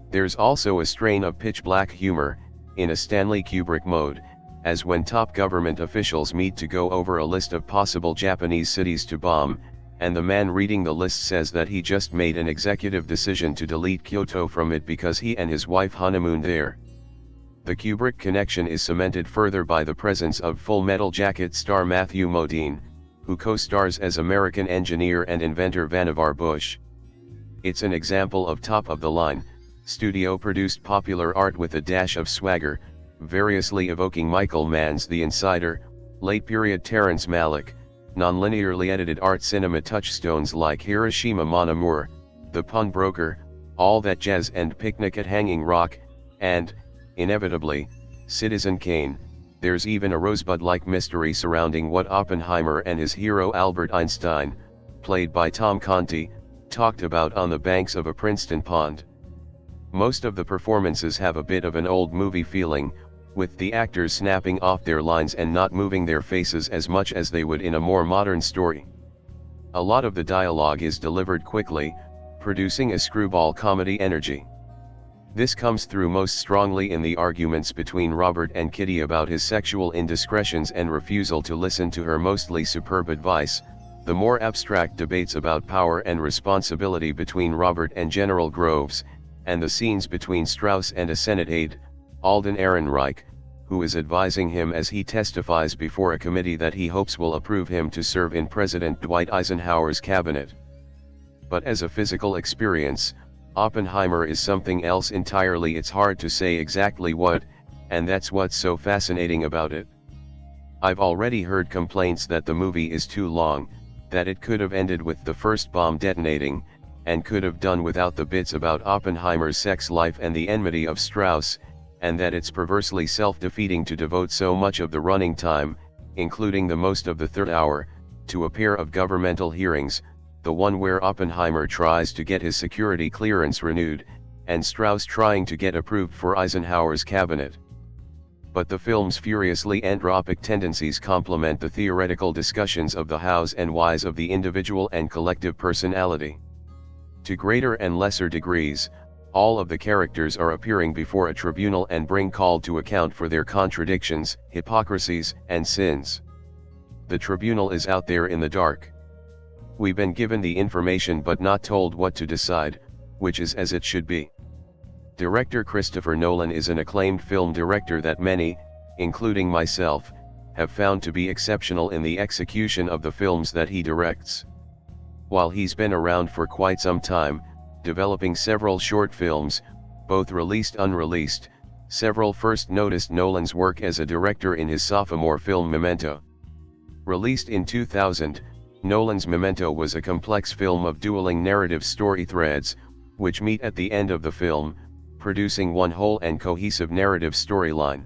There's also a strain of pitch-black humor, in a Stanley Kubrick mode, as when top government officials meet to go over a list of possible Japanese cities to bomb, and the man reading the list says that he just made an executive decision to delete Kyoto from it because he and his wife honeymooned there. The Kubrick connection is cemented further by the presence of Full Metal Jacket star Matthew Modine, who co-stars as American engineer and inventor Vannevar Bush. It's an example of top-of-the-line, studio-produced popular art with a dash of swagger, variously evoking Michael Mann's The Insider, late-period Terrence Malick, non-linearly edited art cinema touchstones like Hiroshima Mon Amour, The Pawnbroker, All That Jazz and Picnic at Hanging Rock, and, inevitably, Citizen Kane. There's even a rosebud-like mystery surrounding what Oppenheimer and his hero Albert Einstein, played by Tom Conti, talked about on the banks of a Princeton pond. Most of the performances have a bit of an old movie feeling, with the actors snapping off their lines and not moving their faces as much as they would in a more modern story. A lot of the dialogue is delivered quickly, producing a screwball comedy energy. This comes through most strongly in the arguments between Robert and Kitty about his sexual indiscretions and refusal to listen to her mostly superb advice, the more abstract debates about power and responsibility between Robert and General Groves, and the scenes between Strauss and a Senate aide, Alden Ehrenreich, who is advising him as he testifies before a committee that he hopes will approve him to serve in President Dwight Eisenhower's cabinet. But as a physical experience, Oppenheimer is something else entirely. It's hard to say exactly what, and that's what's so fascinating about it. I've already heard complaints that the movie is too long, that it could have ended with the first bomb detonating, and could have done without the bits about Oppenheimer's sex life and the enmity of Strauss, and that it's perversely self-defeating to devote so much of the running time, including the most of the third hour, to a pair of governmental hearings, the one where Oppenheimer tries to get his security clearance renewed, and Strauss trying to get approved for Eisenhower's cabinet. But the film's furiously entropic tendencies complement the theoretical discussions of the hows and whys of the individual and collective personality. To greater and lesser degrees, all of the characters are appearing before a tribunal and being called to account for their contradictions, hypocrisies, and sins. The tribunal is out there in the dark. We've been given the information but not told what to decide, which is as it should be. Director Christopher Nolan is an acclaimed film director that many, including myself, have found to be exceptional in the execution of the films that he directs. While he's been around for quite some time, developing several short films, both released/unreleased, several first noticed Nolan's work as a director in his sophomore film Memento. Released in 2000, Nolan's Memento was a complex film of dueling narrative story threads, which meet at the end of the film, producing one whole and cohesive narrative storyline.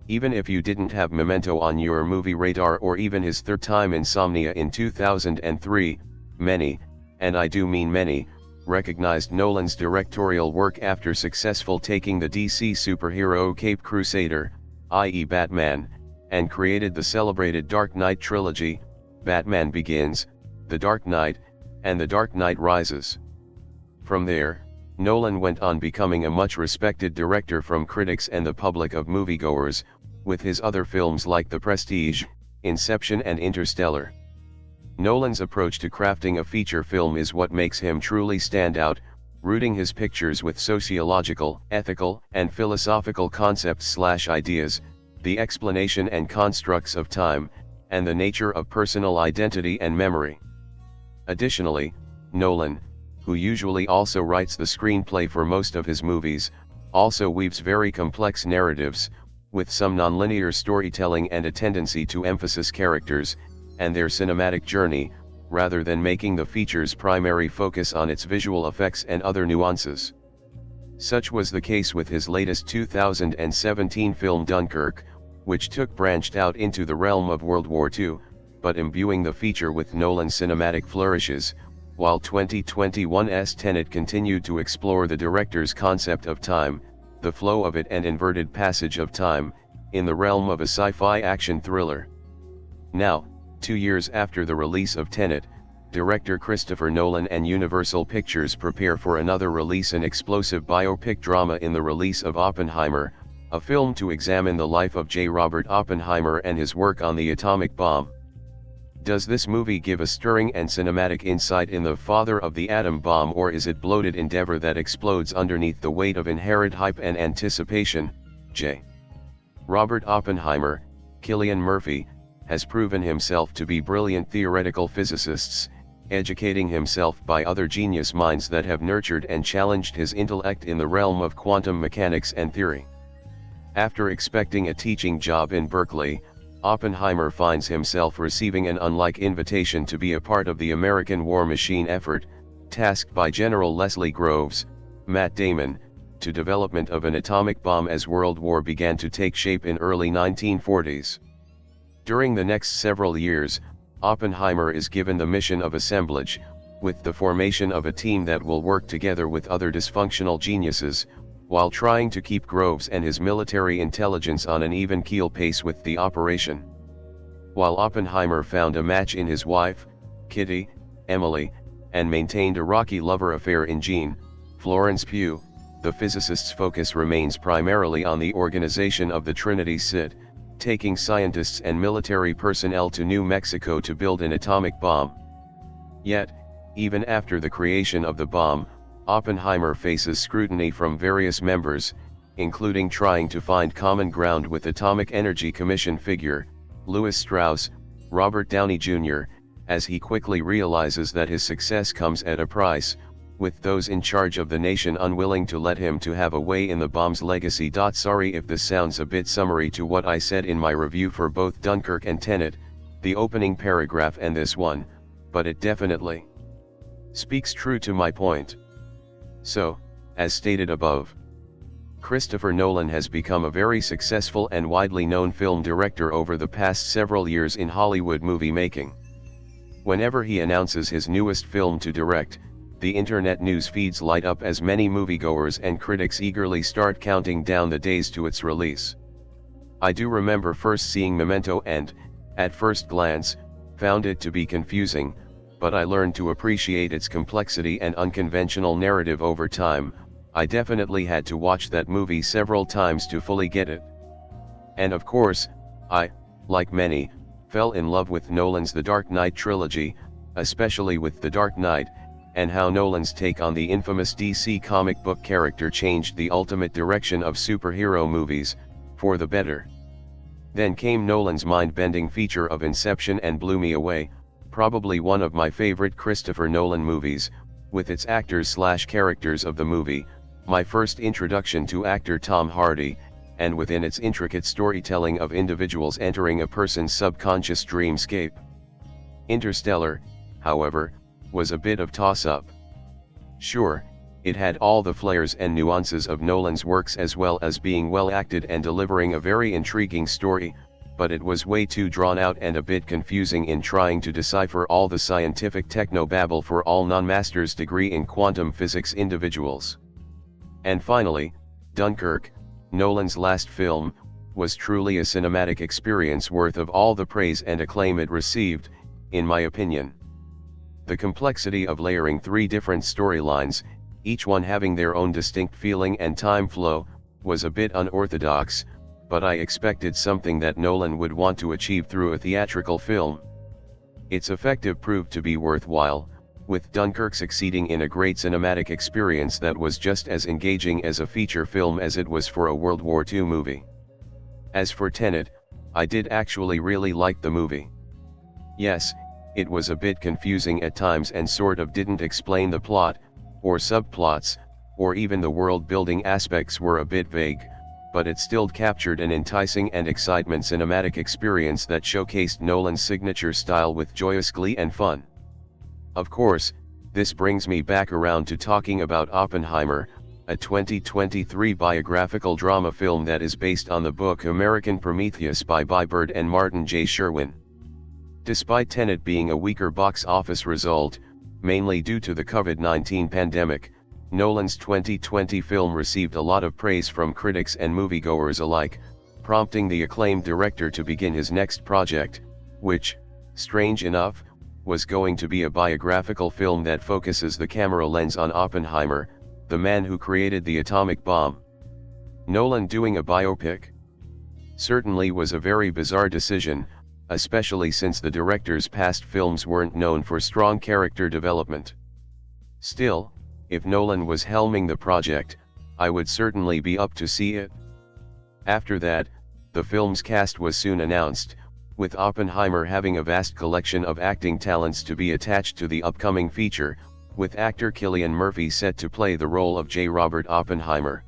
Even if you didn't have Memento on your movie radar or even his third time Insomnia in 2003, many, and I do mean many, recognized Nolan's directorial work after successful taking the DC superhero Cape Crusader, i.e. Batman, and created the celebrated Dark Knight trilogy, Batman Begins, The Dark Knight, and The Dark Knight Rises. From there, Nolan went on becoming a much respected director from critics and the public of moviegoers, with his other films like The Prestige, Inception and Interstellar. Nolan's approach to crafting a feature film is what makes him truly stand out, rooting his pictures with sociological, ethical, and philosophical concepts/ideas, the explanation and constructs of time, and the nature of personal identity and memory. Additionally, Nolan, who usually also writes the screenplay for most of his movies, also weaves very complex narratives, with some nonlinear storytelling and a tendency to emphasize characters and their cinematic journey, rather than making the feature's primary focus on its visual effects and other nuances. Such was the case with his latest 2017 film Dunkirk, which branched out into the realm of World War II, but imbuing the feature with Nolan's cinematic flourishes, while 2021's Tenet continued to explore the director's concept of time, the flow of it and inverted passage of time, in the realm of a sci-fi action thriller. Now, 2 years after the release of Tenet, director Christopher Nolan and Universal Pictures prepare for another release, an explosive biopic drama in the release of Oppenheimer, a film to examine the life of J. Robert Oppenheimer and his work on the atomic bomb. Does this movie give a stirring and cinematic insight in the father of the atom bomb, or is it bloated endeavor that explodes underneath the weight of inherent hype and anticipation? J. Robert Oppenheimer, Cillian Murphy, has proven himself to be brilliant theoretical physicists, educating himself by other genius minds that have nurtured and challenged his intellect in the realm of quantum mechanics and theory. After expecting a teaching job in Berkeley, Oppenheimer finds himself receiving an unlike invitation to be a part of the American war machine effort, tasked by General Leslie Groves, Matt Damon, to development of an atomic bomb as World War began to take shape in early 1940s. During the next several years, Oppenheimer is given the mission of assemblage, with the formation of a team that will work together with other dysfunctional geniuses, while trying to keep Groves and his military intelligence on an even keel pace with the operation. While Oppenheimer found a match in his wife, Kitty, Emily, and maintained a rocky lover affair in Jean, Florence Pugh, the physicist's focus remains primarily on the organization of the Trinity SID, taking scientists and military personnel to New Mexico to build an atomic bomb. Yet, even after the creation of the bomb, Oppenheimer faces scrutiny from various members, including trying to find common ground with Atomic Energy Commission figure, Lewis Strauss, Robert Downey Jr., as he quickly realizes that his success comes at a price, with those in charge of the nation unwilling to let him to have a way in the bomb's legacy. Sorry if this sounds a bit summary to what I said in my review for both Dunkirk and Tenet, the opening paragraph and this one, but it definitely speaks true to my point. So, as stated above, Christopher Nolan has become a very successful and widely known film director over the past several years in Hollywood movie making. Whenever he announces his newest film to direct, the internet news feeds light up as many moviegoers and critics eagerly start counting down the days to its release. I do remember first seeing Memento and, at first glance, found it to be confusing, but I learned to appreciate its complexity and unconventional narrative over time. I definitely had to watch that movie several times to fully get it. And of course, I, like many, fell in love with Nolan's The Dark Knight trilogy, especially with The Dark Knight, and how Nolan's take on the infamous DC comic book character changed the ultimate direction of superhero movies, for the better. Then came Nolan's mind-bending feature of Inception and blew me away, probably one of my favorite Christopher Nolan movies, with its actors/characters of the movie, my first introduction to actor Tom Hardy, and within its intricate storytelling of individuals entering a person's subconscious dreamscape. Interstellar, however, was a bit of toss-up. Sure, it had all the flares and nuances of Nolan's works as well as being well acted and delivering a very intriguing story, but it was way too drawn out and a bit confusing in trying to decipher all the scientific technobabble for all non-master's degree in quantum physics individuals. And finally, Dunkirk, Nolan's last film, was truly a cinematic experience worth of all the praise and acclaim it received, in my opinion. The complexity of layering 3 different storylines, each one having their own distinct feeling and time flow, was a bit unorthodox, but I expected something that Nolan would want to achieve through a theatrical film. Its effective proved to be worthwhile, with Dunkirk succeeding in a great cinematic experience that was just as engaging as a feature film as it was for a World War II movie. As for Tenet, I did actually really like the movie. Yes, it was a bit confusing at times and sort of didn't explain the plot, or subplots, or even the world-building aspects were a bit vague, but it still captured an enticing and excitement cinematic experience that showcased Nolan's signature style with joyous glee and fun. Of course, this brings me back around to talking about Oppenheimer, a 2023 biographical drama film that is based on the book American Prometheus by Bird and Martin J. Sherwin. Despite Tenet being a weaker box office result, mainly due to the COVID-19 pandemic, Nolan's 2020 film received a lot of praise from critics and moviegoers alike, prompting the acclaimed director to begin his next project, which, strange enough, was going to be a biographical film that focuses the camera lens on Oppenheimer, the man who created the atomic bomb. Nolan doing a biopic? Certainly was a very bizarre decision, especially since the director's past films weren't known for strong character development. Still, if Nolan was helming the project, I would certainly be up to see it. After that, the film's cast was soon announced, with Oppenheimer having a vast collection of acting talents to be attached to the upcoming feature, with actor Cillian Murphy set to play the role of J. Robert Oppenheimer.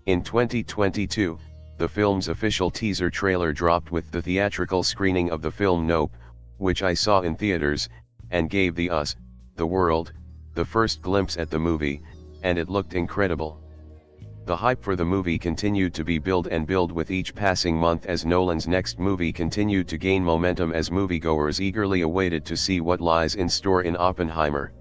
In 2022, the film's official teaser trailer dropped with the theatrical screening of the film Nope, which I saw in theaters, and gave the world, the first glimpse at the movie, and it looked incredible. The hype for the movie continued to be built with each passing month as Nolan's next movie continued to gain momentum as moviegoers eagerly awaited to see what lies in store in Oppenheimer.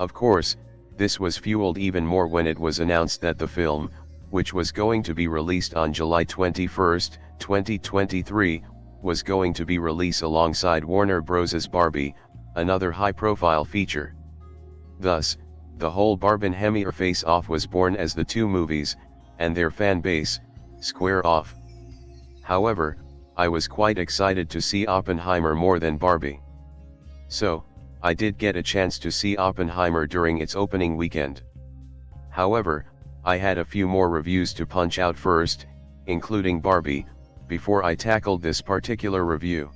Of course, this was fueled even more when it was announced that the film, which was going to be released on July 21, 2023, was going to be released alongside Warner Bros.' Barbie, another high-profile feature. Thus, the whole Barbenheimer face-off was born as the two movies, and their fan base, square off. However, I was quite excited to see Oppenheimer more than Barbie. So, I did get a chance to see Oppenheimer during its opening weekend. However, I had a few more reviews to punch out first, including Barbie, before I tackled this particular review.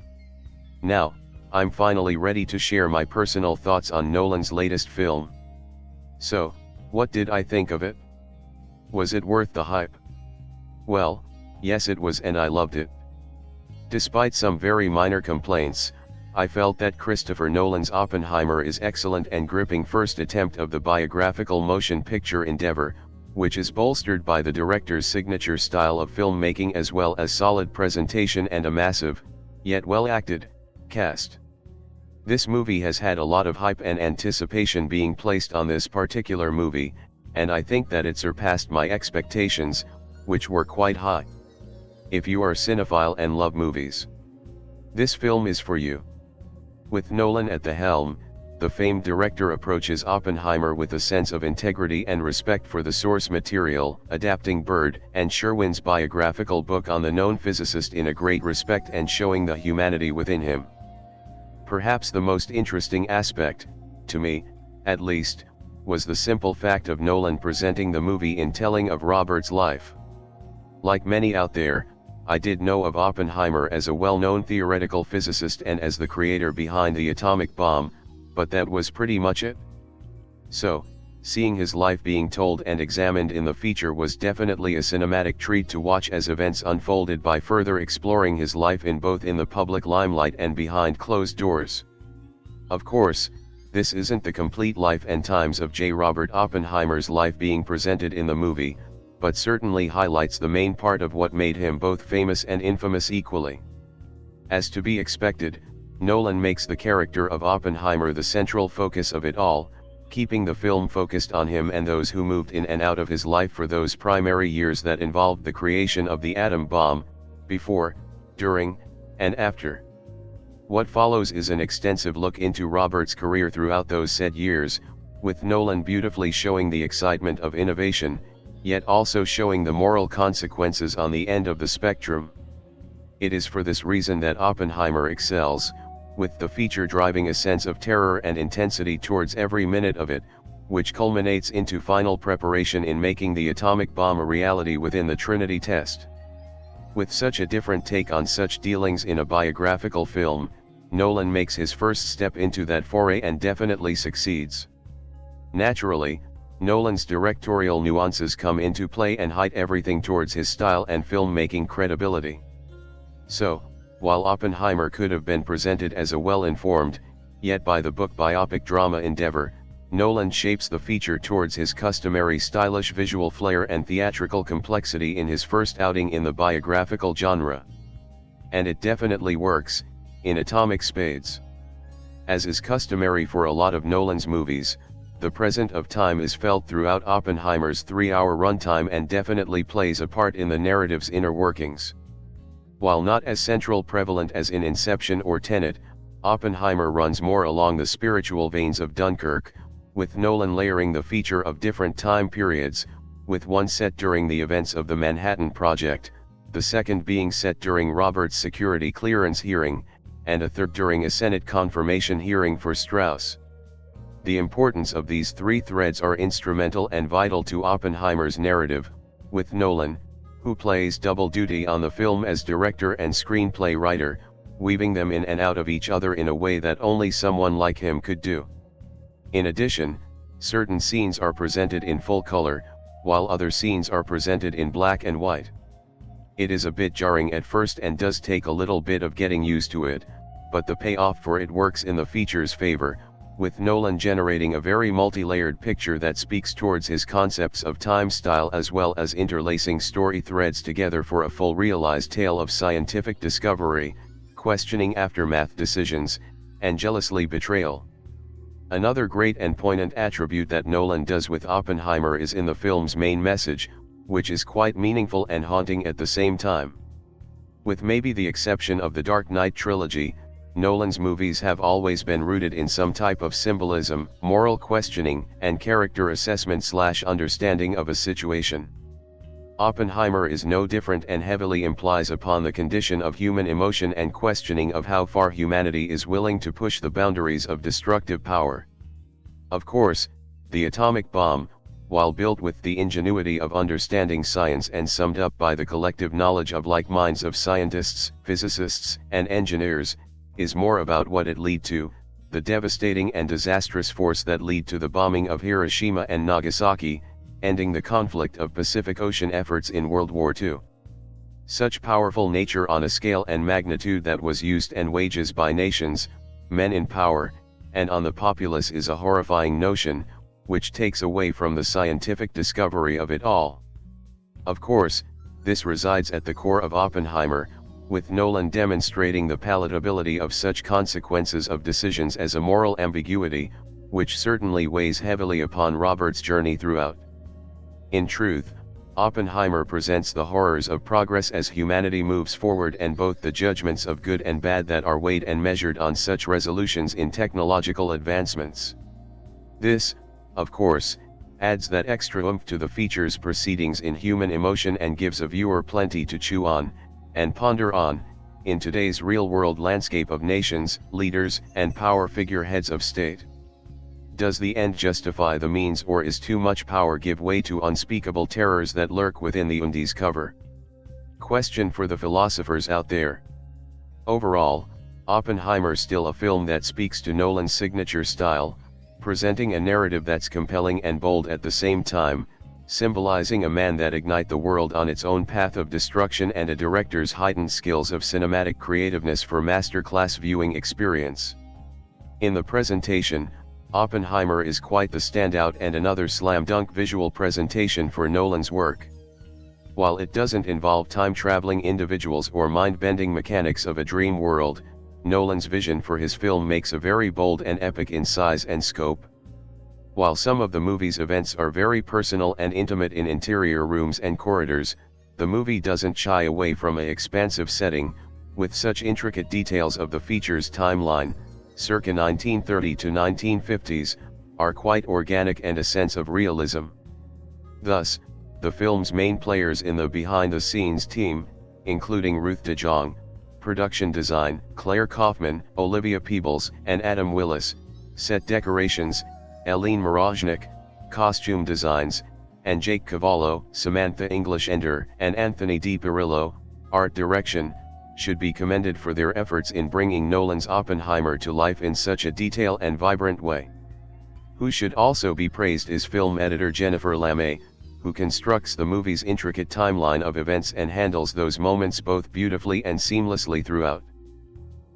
Now, I'm finally ready to share my personal thoughts on Nolan's latest film. So, what did I think of it? Was it worth the hype? Well, yes it was, and I loved it. Despite some very minor complaints, I felt that Christopher Nolan's Oppenheimer is excellent and gripping first attempt of the biographical motion picture endeavor, which is bolstered by the director's signature style of filmmaking as well as solid presentation and a massive, yet well-acted, cast. This movie has had a lot of hype and anticipation being placed on this particular movie, and I think that it surpassed my expectations, which were quite high. If you are a cinephile and love movies, this film is for you. With Nolan at the helm, the famed director approaches Oppenheimer with a sense of integrity and respect for the source material, adapting Bird and Sherwin's biographical book on the known physicist in a great respect and showing the humanity within him. Perhaps the most interesting aspect, to me, at least, was the simple fact of Nolan presenting the movie in telling of Robert's life. Like many out there, I did know of Oppenheimer as a well-known theoretical physicist and as the creator behind the atomic bomb, but that was pretty much it. So, seeing his life being told and examined in the feature was definitely a cinematic treat to watch as events unfolded by further exploring his life in both in the public limelight and behind closed doors. Of course, this isn't the complete life and times of J. Robert Oppenheimer's life being presented in the movie, but certainly highlights the main part of what made him both famous and infamous equally. As to be expected, Nolan makes the character of Oppenheimer the central focus of it all, keeping the film focused on him and those who moved in and out of his life for those primary years that involved the creation of the atom bomb, before, during, and after. What follows is an extensive look into Robert's career throughout those said years, with Nolan beautifully showing the excitement of innovation, yet also showing the moral consequences on the end of the spectrum. It is for this reason that Oppenheimer excels, with the feature driving a sense of terror and intensity towards every minute of it, which culminates into final preparation in making the atomic bomb a reality within the Trinity test. With such a different take on such dealings in a biographical film, Nolan makes his first step into that foray and definitely succeeds. Naturally, Nolan's directorial nuances come into play and height everything towards his style and filmmaking credibility. So, while Oppenheimer could have been presented as a well-informed, yet by-the-book biopic drama endeavor, Nolan shapes the feature towards his customary stylish visual flair and theatrical complexity in his first outing in the biographical genre. And it definitely works, in atomic spades. As is customary for a lot of Nolan's movies, the present of time is felt throughout Oppenheimer's 3-hour runtime and definitely plays a part in the narrative's inner workings. While not as central prevalent as in Inception or Tenet, Oppenheimer runs more along the spiritual veins of Dunkirk, with Nolan layering the feature of different time periods, with one set during the events of the Manhattan Project, the second being set during Robert's security clearance hearing, and a third during a Senate confirmation hearing for Strauss. The importance of these three threads are instrumental and vital to Oppenheimer's narrative, with Nolan, who plays double duty on the film as director and screenplay writer, weaving them in and out of each other in a way that only someone like him could do. In addition, certain scenes are presented in full color, while other scenes are presented in black and white. It is a bit jarring at first and does take a little bit of getting used to it, but the payoff for it works in the feature's favor, with Nolan generating a very multi-layered picture that speaks towards his concepts of time style as well as interlacing story threads together for a full realized tale of scientific discovery, questioning aftermath decisions, and jealously betrayal. Another great and poignant attribute that Nolan does with Oppenheimer is in the film's main message, which is quite meaningful and haunting at the same time. With maybe the exception of the Dark Knight trilogy, Nolan's movies have always been rooted in some type of symbolism, moral questioning, and character assessment/understanding of a situation. Oppenheimer is no different and heavily implies upon the condition of human emotion and questioning of how far humanity is willing to push the boundaries of destructive power. Of course, the atomic bomb, while built with the ingenuity of understanding science and summed up by the collective knowledge of like minds of scientists, physicists, and engineers, is more about what it led to, the devastating and disastrous force that led to the bombing of Hiroshima and Nagasaki, ending the conflict of Pacific Ocean efforts in World War II. Such powerful nature on a scale and magnitude that was used and wages by nations, men in power, and on the populace is a horrifying notion, which takes away from the scientific discovery of it all. Of course, this resides at the core of Oppenheimer, with Nolan demonstrating the palatability of such consequences of decisions as a moral ambiguity, which certainly weighs heavily upon Robert's journey throughout. In truth, Oppenheimer presents the horrors of progress as humanity moves forward and both the judgments of good and bad that are weighed and measured on such resolutions in technological advancements. This, of course, adds that extra oomph to the feature's proceedings in human emotion and gives a viewer plenty to chew on, and ponder on, in today's real-world landscape of nations, leaders, and power figureheads of state. Does the end justify the means, or is too much power give way to unspeakable terrors that lurk within the undies cover? Question for the philosophers out there. Overall, Oppenheimer's still a film that speaks to Nolan's signature style, presenting a narrative that's compelling and bold at the same time, symbolizing a man that ignite the world on its own path of destruction and a director's heightened skills of cinematic creativeness for masterclass viewing experience. In the presentation, Oppenheimer is quite the standout and another slam dunk visual presentation for Nolan's work. While it doesn't involve time-traveling individuals or mind-bending mechanics of a dream world, Nolan's vision for his film makes a very bold and epic in size and scope. While some of the movie's events are very personal and intimate in interior rooms and corridors, the movie doesn't shy away from an expansive setting, with such intricate details of the feature's timeline, circa 1930 to 1950s, are quite organic and a sense of realism. Thus, the film's main players in the behind-the-scenes team, including Ruth de Jong, production design, Claire Kaufman, Olivia Peebles, and Adam Willis, set decorations, Eline Moroznik, costume designs, and Jake Cavallo, Samantha English-Ender, and Anthony Di Pirillo, art direction, should be commended for their efforts in bringing Nolan's Oppenheimer to life in such a detailed and vibrant way. Who should also be praised is film editor Jennifer Lamé, who constructs the movie's intricate timeline of events and handles those moments both beautifully and seamlessly throughout.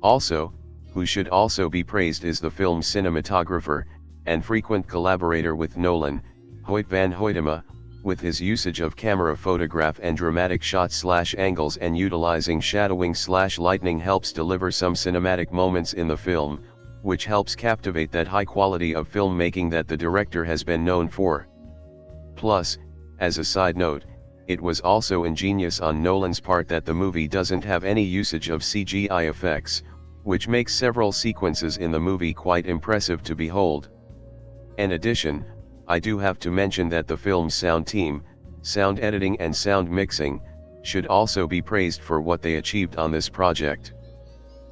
Also, who should also be praised is the film's cinematographer, and frequent collaborator with Nolan, Hoyt van Hoytema, with his usage of camera photograph and dramatic shots/angles and utilizing shadowing/lightning helps deliver some cinematic moments in the film, which helps captivate that high quality of filmmaking that the director has been known for. Plus, as a side note, it was also ingenious on Nolan's part that the movie doesn't have any usage of CGI effects, which makes several sequences in the movie quite impressive to behold. In addition, I do have to mention that the film's sound team, sound editing and sound mixing, should also be praised for what they achieved on this project.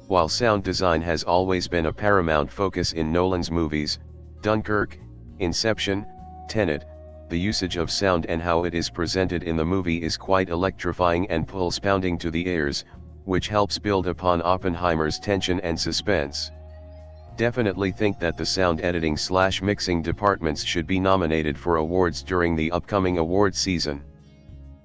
While sound design has always been a paramount focus in Nolan's movies, Dunkirk, Inception, Tenet, the usage of sound and how it is presented in the movie is quite electrifying and pulse-pounding to the ears, which helps build upon Oppenheimer's tension and suspense. Definitely think that the sound editing/mixing departments should be nominated for awards during the upcoming award season.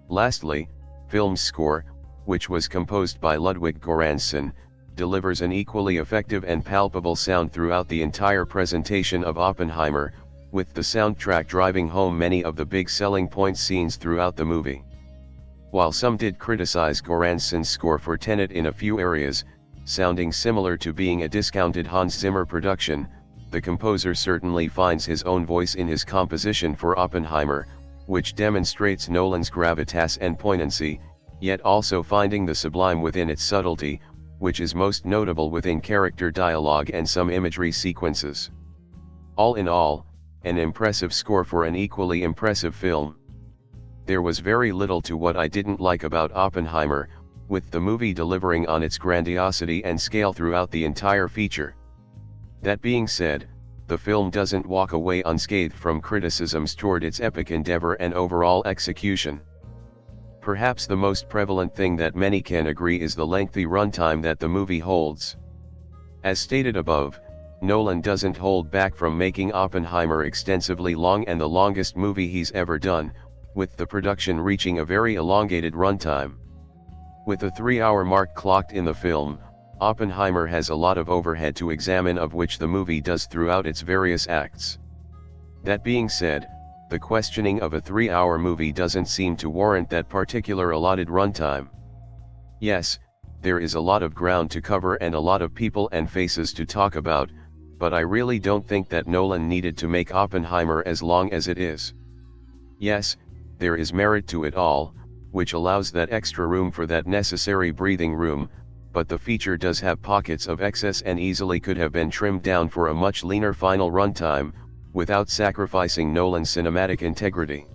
Lastly, film's score, which was composed by Ludwig Göransson, delivers an equally effective and palpable sound throughout the entire presentation of Oppenheimer, with the soundtrack driving home many of the big selling point scenes throughout the movie. While some did criticize Göransson's score for Tenet in a few areas, sounding similar to being a discounted Hans Zimmer production, the composer certainly finds his own voice in his composition for Oppenheimer, which demonstrates Nolan's gravitas and poignancy, yet also finding the sublime within its subtlety, which is most notable within character dialogue and some imagery sequences. All in all, an impressive score for an equally impressive film. There was very little to what I didn't like about Oppenheimer, with the movie delivering on its grandiosity and scale throughout the entire feature. That being said, the film doesn't walk away unscathed from criticisms toward its epic endeavor and overall execution. Perhaps the most prevalent thing that many can agree is the lengthy runtime that the movie holds. As stated above, Nolan doesn't hold back from making Oppenheimer extensively long and the longest movie he's ever done, with the production reaching a very elongated runtime. With a 3-hour mark clocked in the film, Oppenheimer has a lot of overhead to examine, of which the movie does throughout its various acts. That being said, the questioning of a 3-hour movie doesn't seem to warrant that particular allotted runtime. Yes, there is a lot of ground to cover and a lot of people and faces to talk about, but I really don't think that Nolan needed to make Oppenheimer as long as it is. Yes, there is merit to it all, which allows that extra room for that necessary breathing room, but the feature does have pockets of excess and easily could have been trimmed down for a much leaner final runtime, without sacrificing Nolan's cinematic integrity.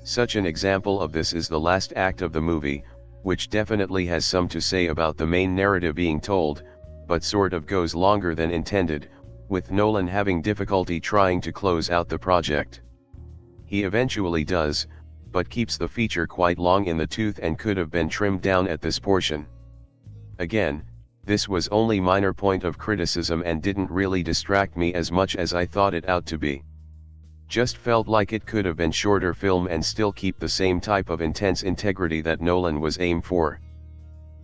Such an example of this is the last act of the movie, which definitely has some to say about the main narrative being told, but sort of goes longer than intended, with Nolan having difficulty trying to close out the project. He eventually does, but keeps the feature quite long in the tooth and could have been trimmed down at this portion. Again, this was only minor point of criticism and didn't really distract me as much as I thought it out to be. Just felt like it could have been shorter film and still keep the same type of intense integrity that Nolan was aimed for.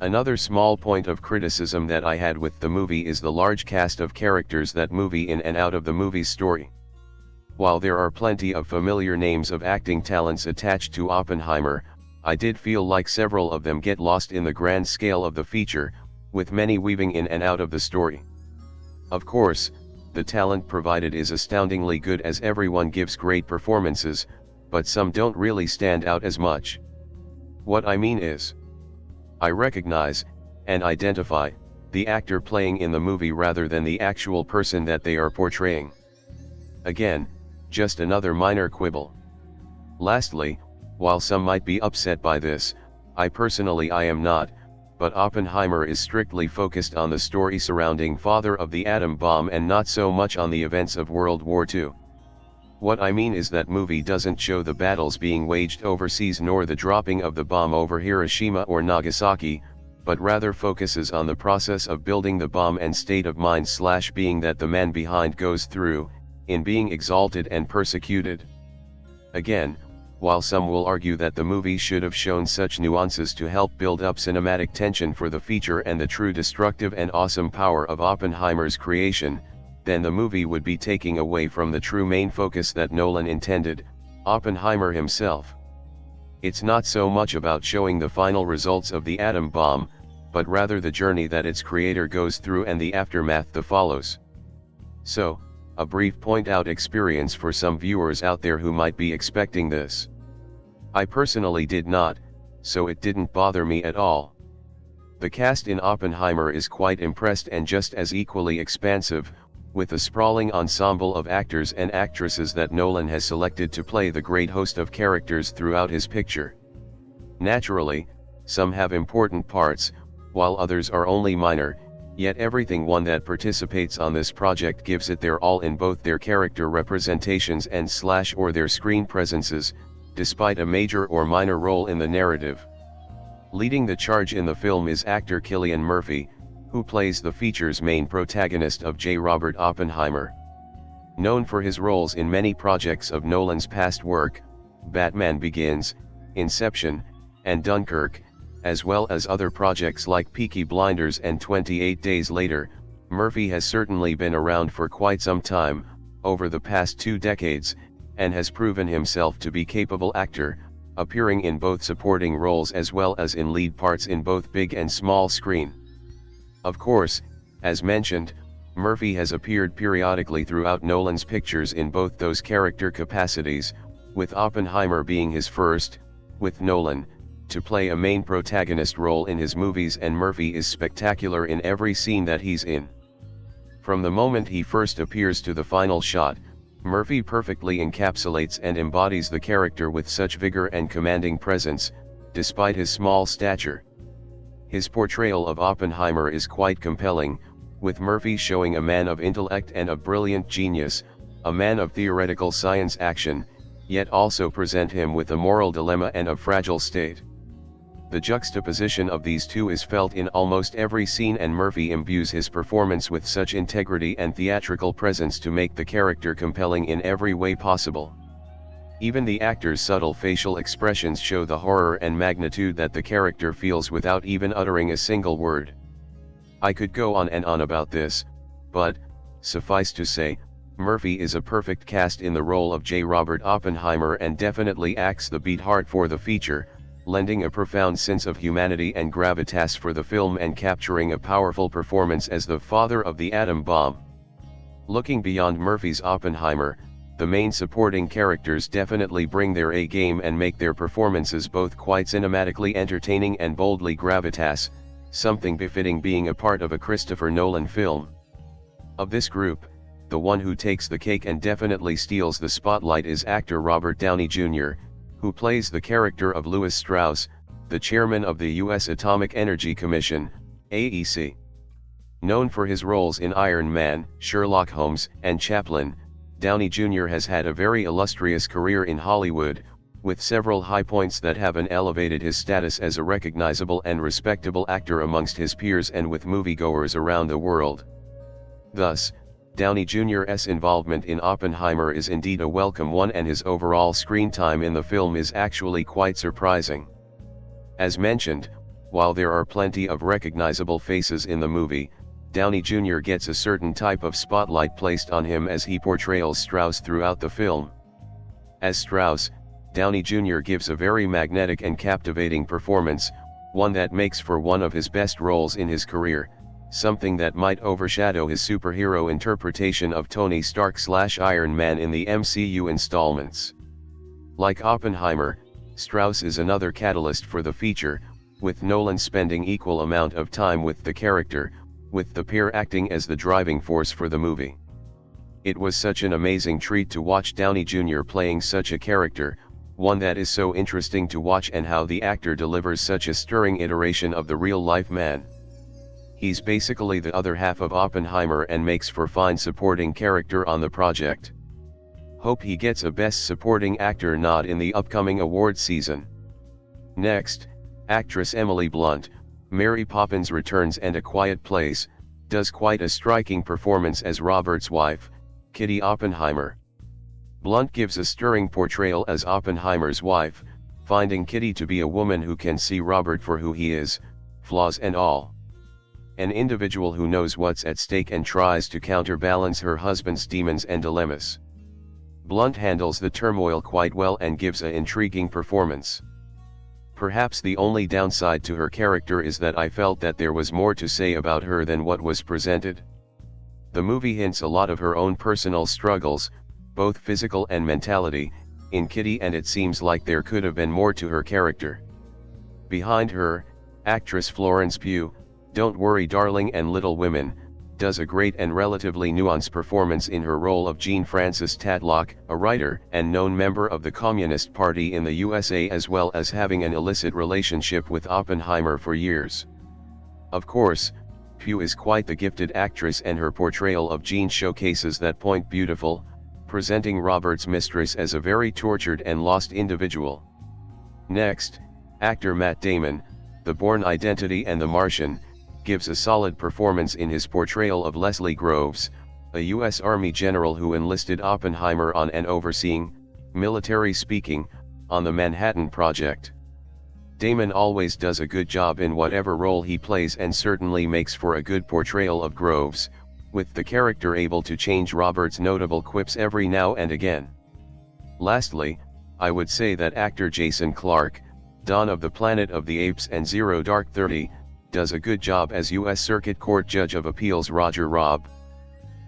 Another small point of criticism that I had with the movie is the large cast of characters that move in and out of the movie's story. While there are plenty of familiar names of acting talents attached to Oppenheimer, I did feel like several of them get lost in the grand scale of the feature, with many weaving in and out of the story. Of course, the talent provided is astoundingly good as everyone gives great performances, but some don't really stand out as much. What I mean is, I recognize, and identify, the actor playing in the movie rather than the actual person that they are portraying. Again, just another minor quibble. Lastly, while some might be upset by this, I am not, but Oppenheimer is strictly focused on the story surrounding father of the atom bomb and not so much on the events of World War II. What I mean is that movie doesn't show the battles being waged overseas nor the dropping of the bomb over Hiroshima or Nagasaki, but rather focuses on the process of building the bomb and state of mind/being that the man behind goes through, in being exalted and persecuted. Again, while some will argue that the movie should have shown such nuances to help build up cinematic tension for the feature and the true destructive and awesome power of Oppenheimer's creation, then the movie would be taking away from the true main focus that Nolan intended, Oppenheimer himself. It's not so much about showing the final results of the atom bomb, but rather the journey that its creator goes through and the aftermath that follows. So, a brief point-out experience for some viewers out there who might be expecting this. I personally did not, so it didn't bother me at all. The cast in Oppenheimer is quite impressed and just as equally expansive, with a sprawling ensemble of actors and actresses that Nolan has selected to play the great host of characters throughout his picture. Naturally, some have important parts, while others are only minor, yet everything one that participates on this project gives it their all in both their character representations and or their screen presences, despite a major or minor role in the narrative. Leading the charge in the film is actor Cillian Murphy, who plays the feature's main protagonist of J. Robert Oppenheimer. Known for his roles in many projects of Nolan's past work, Batman Begins, Inception, and Dunkirk, as well as other projects like Peaky Blinders and 28 Days Later, Murphy has certainly been around for quite some time, over the past 2 decades, and has proven himself to be a capable actor, appearing in both supporting roles as well as in lead parts in both big and small screen. Of course, as mentioned, Murphy has appeared periodically throughout Nolan's pictures in both those character capacities, with Oppenheimer being his first, with Nolan, to play a main protagonist role in his movies, and Murphy is spectacular in every scene that he's in. From the moment he first appears to the final shot, Murphy perfectly encapsulates and embodies the character with such vigor and commanding presence, despite his small stature. His portrayal of Oppenheimer is quite compelling, with Murphy showing a man of intellect and of brilliant genius, a man of theoretical science action, yet also present him with a moral dilemma and a fragile state. The juxtaposition of these two is felt in almost every scene, and Murphy imbues his performance with such integrity and theatrical presence to make the character compelling in every way possible. Even the actor's subtle facial expressions show the horror and magnitude that the character feels without even uttering a single word. I could go on and on about this, but, suffice to say, Murphy is a perfect cast in the role of J. Robert Oppenheimer and definitely acts the beat heart for the feature, lending a profound sense of humanity and gravitas for the film and capturing a powerful performance as the father of the atom bomb. Looking beyond Murphy's Oppenheimer, the main supporting characters definitely bring their A game and make their performances both quite cinematically entertaining and boldly gravitas, something befitting being a part of a Christopher Nolan film. Of this group, the one who takes the cake and definitely steals the spotlight is actor Robert Downey Jr., who plays the character of Lewis Strauss, the chairman of the U.S. Atomic Energy Commission, AEC. Known for his roles in Iron Man, Sherlock Holmes, and Chaplin, Downey Jr. has had a very illustrious career in Hollywood, with several high points that have elevated his status as a recognizable and respectable actor amongst his peers and with moviegoers around the world. Thus, Downey Jr.'s involvement in Oppenheimer is indeed a welcome one, and his overall screen time in the film is actually quite surprising. As mentioned, while there are plenty of recognizable faces in the movie, Downey Jr. gets a certain type of spotlight placed on him as he portrays Strauss throughout the film. As Strauss, Downey Jr. gives a very magnetic and captivating performance, one that makes for one of his best roles in his career, something that might overshadow his superhero interpretation of Tony Stark/Iron Man in the MCU installments. Like Oppenheimer, Strauss is another catalyst for the feature, with Nolan spending equal amount of time with the character, with the pair acting as the driving force for the movie. It was such an amazing treat to watch Downey Jr. playing such a character, one that is so interesting to watch, and how the actor delivers such a stirring iteration of the real-life man. He's basically the other half of Oppenheimer and makes for fine supporting character on the project. Hope he gets a Best Supporting Actor nod in the upcoming award season. Next, actress Emily Blunt, Mary Poppins Returns and A Quiet Place, does quite a striking performance as Robert's wife, Kitty Oppenheimer. Blunt gives a stirring portrayal as Oppenheimer's wife, finding Kitty to be a woman who can see Robert for who he is, flaws and all. An individual who knows what's at stake and tries to counterbalance her husband's demons and dilemmas. Blunt handles the turmoil quite well and gives an intriguing performance. Perhaps the only downside to her character is that I felt that there was more to say about her than what was presented. The movie hints a lot of her own personal struggles, both physical and mentality, in Kitty, and it seems like there could have been more to her character. Behind her, actress Florence Pugh, Don't Worry Darling and Little Women, does a great and relatively nuanced performance in her role of Jean Frances Tatlock, a writer and known member of the Communist Party in the USA, as well as having an illicit relationship with Oppenheimer for years. Of course, Pugh is quite the gifted actress, and her portrayal of Jean showcases that point beautiful, presenting Robert's mistress as a very tortured and lost individual. Next, actor Matt Damon, The Bourne Identity and The Martian, gives a solid performance in his portrayal of Leslie Groves, a U.S. Army general who enlisted Oppenheimer on and overseeing, military speaking, on the Manhattan Project. Damon always does a good job in whatever role he plays, and certainly makes for a good portrayal of Groves, with the character able to change Robert's notable quips every now and again. Lastly, I would say that actor Jason Clarke, Dawn of the Planet of the Apes and Zero Dark 30, does a good job as U.S. Circuit Court Judge of Appeals Roger Robb.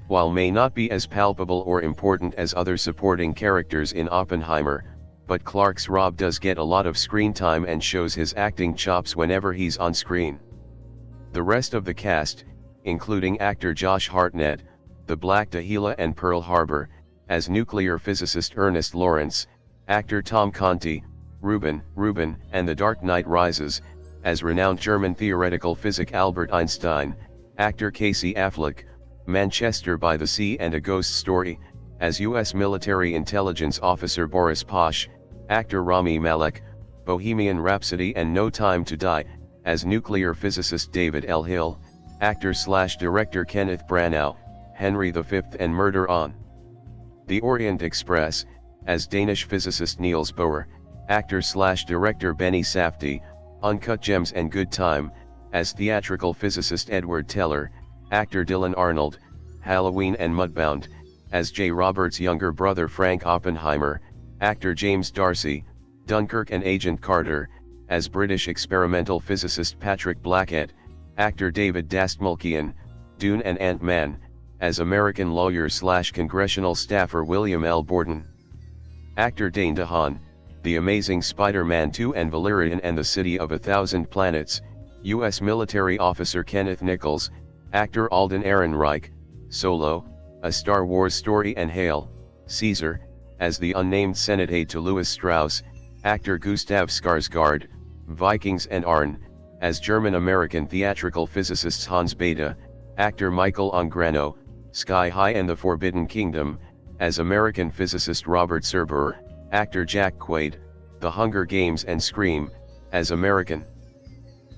While may not be as palpable or important as other supporting characters in Oppenheimer, but Clarke's Robb does get a lot of screen time and shows his acting chops whenever he's on screen. The rest of the cast, including actor Josh Hartnett, the Black Dahlia and Pearl Harbor, as nuclear physicist Ernest Lawrence, actor Tom Conti, Roven, and The Dark Knight Rises, as renowned German theoretical physicist Albert Einstein, actor Casey Affleck, Manchester by the Sea and A Ghost Story, as U.S. military intelligence officer Boris Posh, actor Rami Malek, Bohemian Rhapsody and No Time to Die, as nuclear physicist David L. Hill, actor/director Kenneth Branagh, Henry V and Murder on the Orient Express, as Danish physicist Niels Bohr, actor/director Benny Safdie, Uncut Gems and Good Time, as theatrical physicist Edward Teller, actor Dylan Arnold, Halloween and Mudbound, as J. Roberts' younger brother Frank Oppenheimer, actor James D'Arcy, Dunkirk and Agent Carter, as British experimental physicist Patrick Blackett, actor David Dastmalchian, Dune and Ant-Man, as American lawyer/congressional staffer William L. Borden. Actor Dane DeHaan, The Amazing Spider-Man 2 and Valerian and the City of a Thousand Planets, U.S. military officer Kenneth Nichols, actor Alden Ehrenreich, Solo, A Star Wars Story and Hail, Caesar, as the unnamed Senate aide to Louis Strauss, actor Gustav Skarsgård, Vikings and Arn, as German-American theatrical physicists Hans Bethe, actor Michael Angrano, Sky High and the Forbidden Kingdom, as American physicist Robert Serber, actor Jack Quaid, The Hunger Games and Scream, as American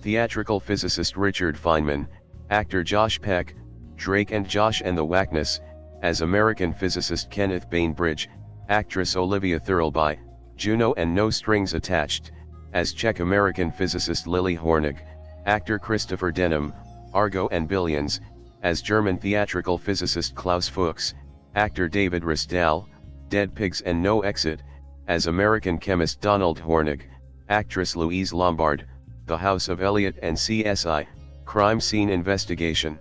theatrical physicist Richard Feynman, actor Josh Peck, Drake and Josh and the Wackness, as American physicist Kenneth Bainbridge, actress Olivia Thirlby, Juno and No Strings Attached, as Czech-American physicist Lily Hornig, actor Christopher Denham, Argo and Billions, as German theatrical physicist Klaus Fuchs, actor David Rysdal, Dead Pigs and No Exit, as American chemist Donald Hornig, actress Louise Lombard, The House of Elliot and CSI, Crime Scene Investigation.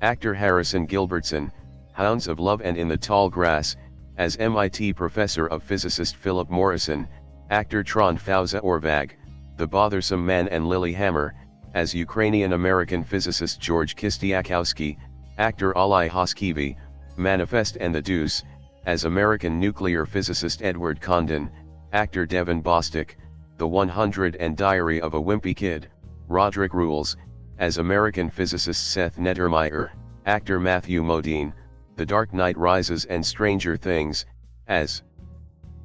Actor Harrison Gilbertson, Hounds of Love and In the Tall Grass, as MIT professor of physicist Philip Morrison, actor Trond Fauza Orvag, The Bothersome Man and Lily Hammer, as Ukrainian-American physicist George Kistiakowski, actor Olai Hoskivi, Manifest and the Deuce, as American nuclear physicist Edward Condon, actor Devin Bostick, The 100 and Diary of a Wimpy Kid, Roderick Rules, as American physicist Seth Nettermeyer, actor Matthew Modine, The Dark Knight Rises and Stranger Things, as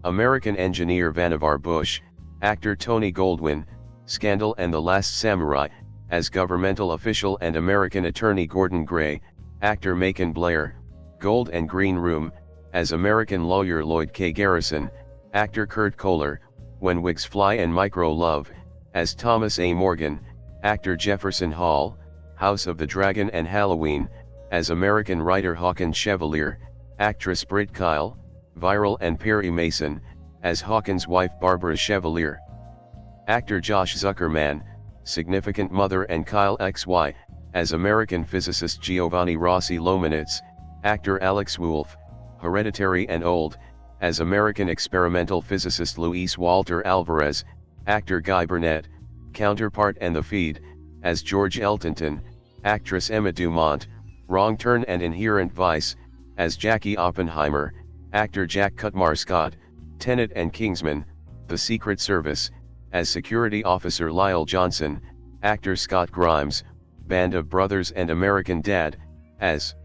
American engineer Vannevar Bush, actor Tony Goldwyn, Scandal and the Last Samurai, as governmental official and American attorney Gordon Gray, actor Macon Blair, Gold and Green Room, as American lawyer Lloyd K. Garrison, actor Kurt Kohler, When Wigs Fly and Micro Love, as Thomas A. Morgan, actor Jefferson Hall, House of the Dragon and Halloween, as American writer Hawkins Chevalier, actress Britt Kyle, Viral and Perry Mason, as Hawkins' wife Barbara Chevalier. Actor Josh Zuckerman, Significant Mother and Kyle XY, as American physicist Giovanni Rossi Lomanitz, actor Alex Wolff, Hereditary and Old, as American experimental physicist Luis Walter Alvarez, actor Guy Burnett, Counterpart and The Feed, as George Eltonton, actress Emma Dumont, Wrong Turn and Inherent Vice, as Jackie Oppenheimer, actor Jack Cutmar Scott, Tenet and Kingsman, The Secret Service, as Security Officer Lyle Johnson, actor Scott Grimes, Band of Brothers and American Dad, as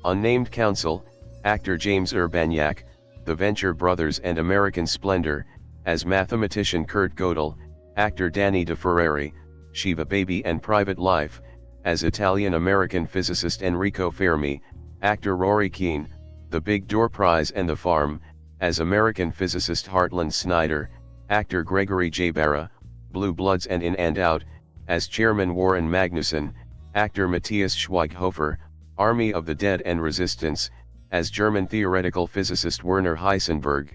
Unnamed Counsel, actor James Urbaniak, The Venture Brothers and American Splendor, as mathematician Kurt Gödel, actor Danny DeFerrari, Shiva Baby and Private Life, as Italian-American physicist Enrico Fermi, actor Rory Keane, The Big Door Prize and The Farm, as American physicist Hartland Snyder, actor Gregory J. Barra, Blue Bloods and In and Out, as Chairman Warren Magnuson, actor Matthias Schweighofer, Army of the Dead and Resistance, as German theoretical physicist Werner Heisenberg.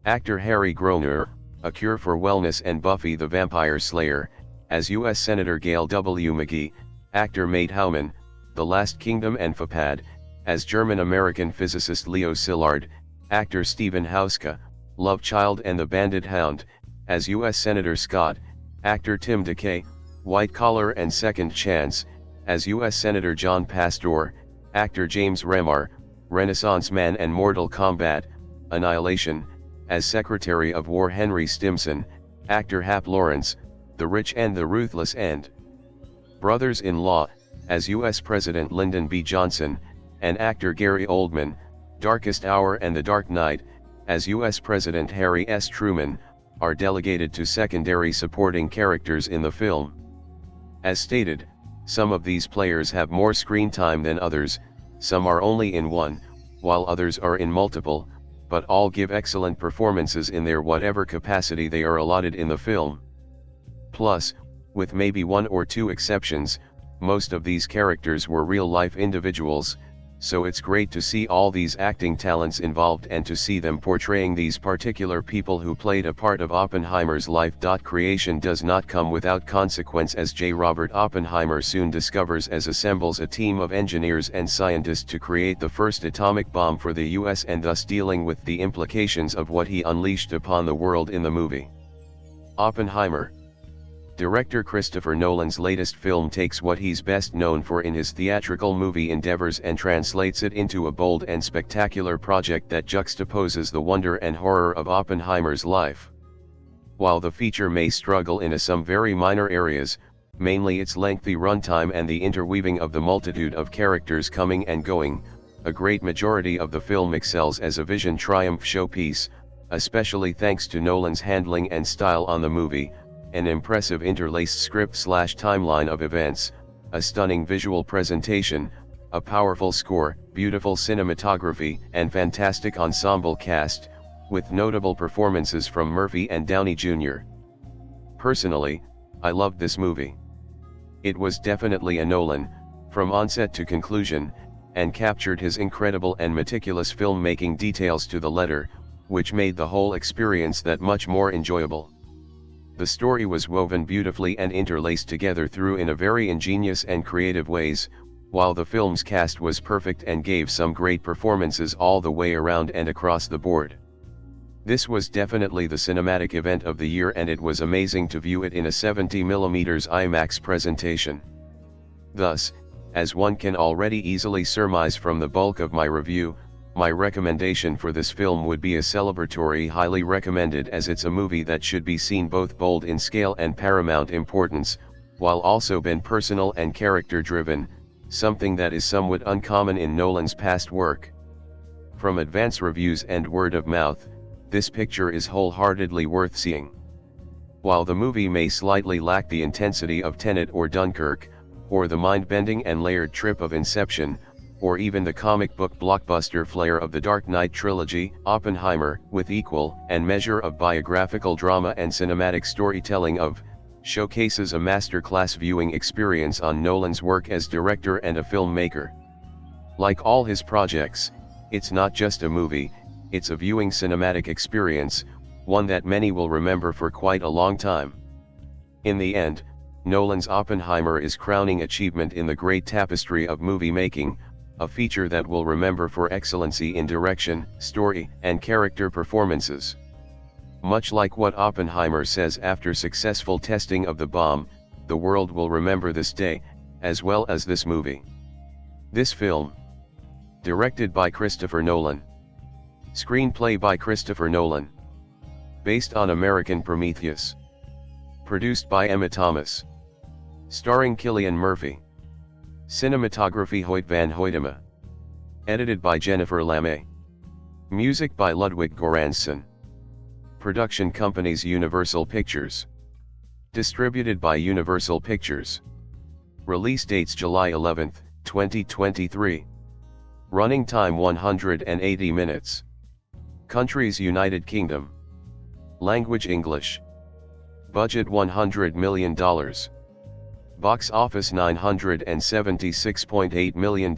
Actor Harry Groener, A Cure for Wellness and Buffy the Vampire Slayer, as U.S. Senator Gail W. McGee, actor Mate Howman, The Last Kingdom and FAPAD, as German-American physicist Leo Szilard, actor Stephen Hauska, Love Child and the Bandit Hound, as U.S. Senator Scott, actor Tim DeKay, White Collar and Second Chance, as U.S. Senator John Pastor, actor James Remar, Renaissance Man and Mortal Kombat, Annihilation, as Secretary of War Henry Stimson, actor Hap Lawrence, The Rich and the Ruthless and Brothers-in-Law, as U.S. President Lyndon B. Johnson, and actor Gary Oldman, Darkest Hour and The Dark Knight, as U.S. President Harry S. Truman, are delegated to secondary supporting characters in the film. As stated, some of these players have more screen time than others, some are only in one, while others are in multiple, but all give excellent performances in their whatever capacity they are allotted in the film. Plus, with maybe one or two exceptions, most of these characters were real-life individuals, so it's great to see all these acting talents involved and to see them portraying these particular people who played a part of Oppenheimer's life. Creation does not come without consequence, as J. Robert Oppenheimer soon discovers as assembles a team of engineers and scientists to create the first atomic bomb for the US, and thus dealing with the implications of what he unleashed upon the world in the movie. Oppenheimer. Director Christopher Nolan's latest film takes what he's best known for in his theatrical movie endeavors and translates it into a bold and spectacular project that juxtaposes the wonder and horror of Oppenheimer's life. While the feature may struggle in some very minor areas, mainly its lengthy runtime and the interweaving of the multitude of characters coming and going, a great majority of the film excels as a vision triumph showpiece, especially thanks to Nolan's handling and style on the movie, an impressive interlaced script/timeline of events, a stunning visual presentation, a powerful score, beautiful cinematography, and fantastic ensemble cast, with notable performances from Murphy and Downey Jr. Personally, I loved this movie. It was definitely a Nolan, from onset to conclusion, and captured his incredible and meticulous filmmaking details to the letter, which made the whole experience that much more enjoyable. The story was woven beautifully and interlaced together through in a very ingenious and creative ways, while the film's cast was perfect and gave some great performances all the way around and across the board. This was definitely the cinematic event of the year, and it was amazing to view it in a 70mm IMAX presentation. Thus, as one can already easily surmise from the bulk of my review, my recommendation for this film would be a celebratory highly recommended, as it's a movie that should be seen both bold in scale and paramount importance, while also been personal and character driven, something that is somewhat uncommon in Nolan's past work. From advance reviews and word of mouth, this picture is wholeheartedly worth seeing. While the movie may slightly lack the intensity of Tenet or Dunkirk, or the mind-bending and layered trip of Inception, or even the comic book blockbuster flair of the Dark Knight trilogy, Oppenheimer, with equal and measure of biographical drama and cinematic storytelling showcases a masterclass viewing experience on Nolan's work as director and a filmmaker. Like all his projects, it's not just a movie, it's a viewing cinematic experience, one that many will remember for quite a long time. In the end, Nolan's Oppenheimer is crowning achievement in the great tapestry of movie making, a feature that we'll remember for excellency in direction, story, and character performances. Much like what Oppenheimer says after successful testing of the bomb, the world will remember this day, as well as this movie. This film, directed by Christopher Nolan, screenplay by Christopher Nolan, based on American Prometheus, produced by Emma Thomas, starring Cillian Murphy, cinematography Hoyt van Hoytema, edited by Jennifer Lamé, music by Ludwig Göransson, production companies Universal Pictures, distributed by Universal Pictures, release dates July 11, 2023, running time 180 minutes, countries United Kingdom, language English, budget $100 million, box office $976.8 million.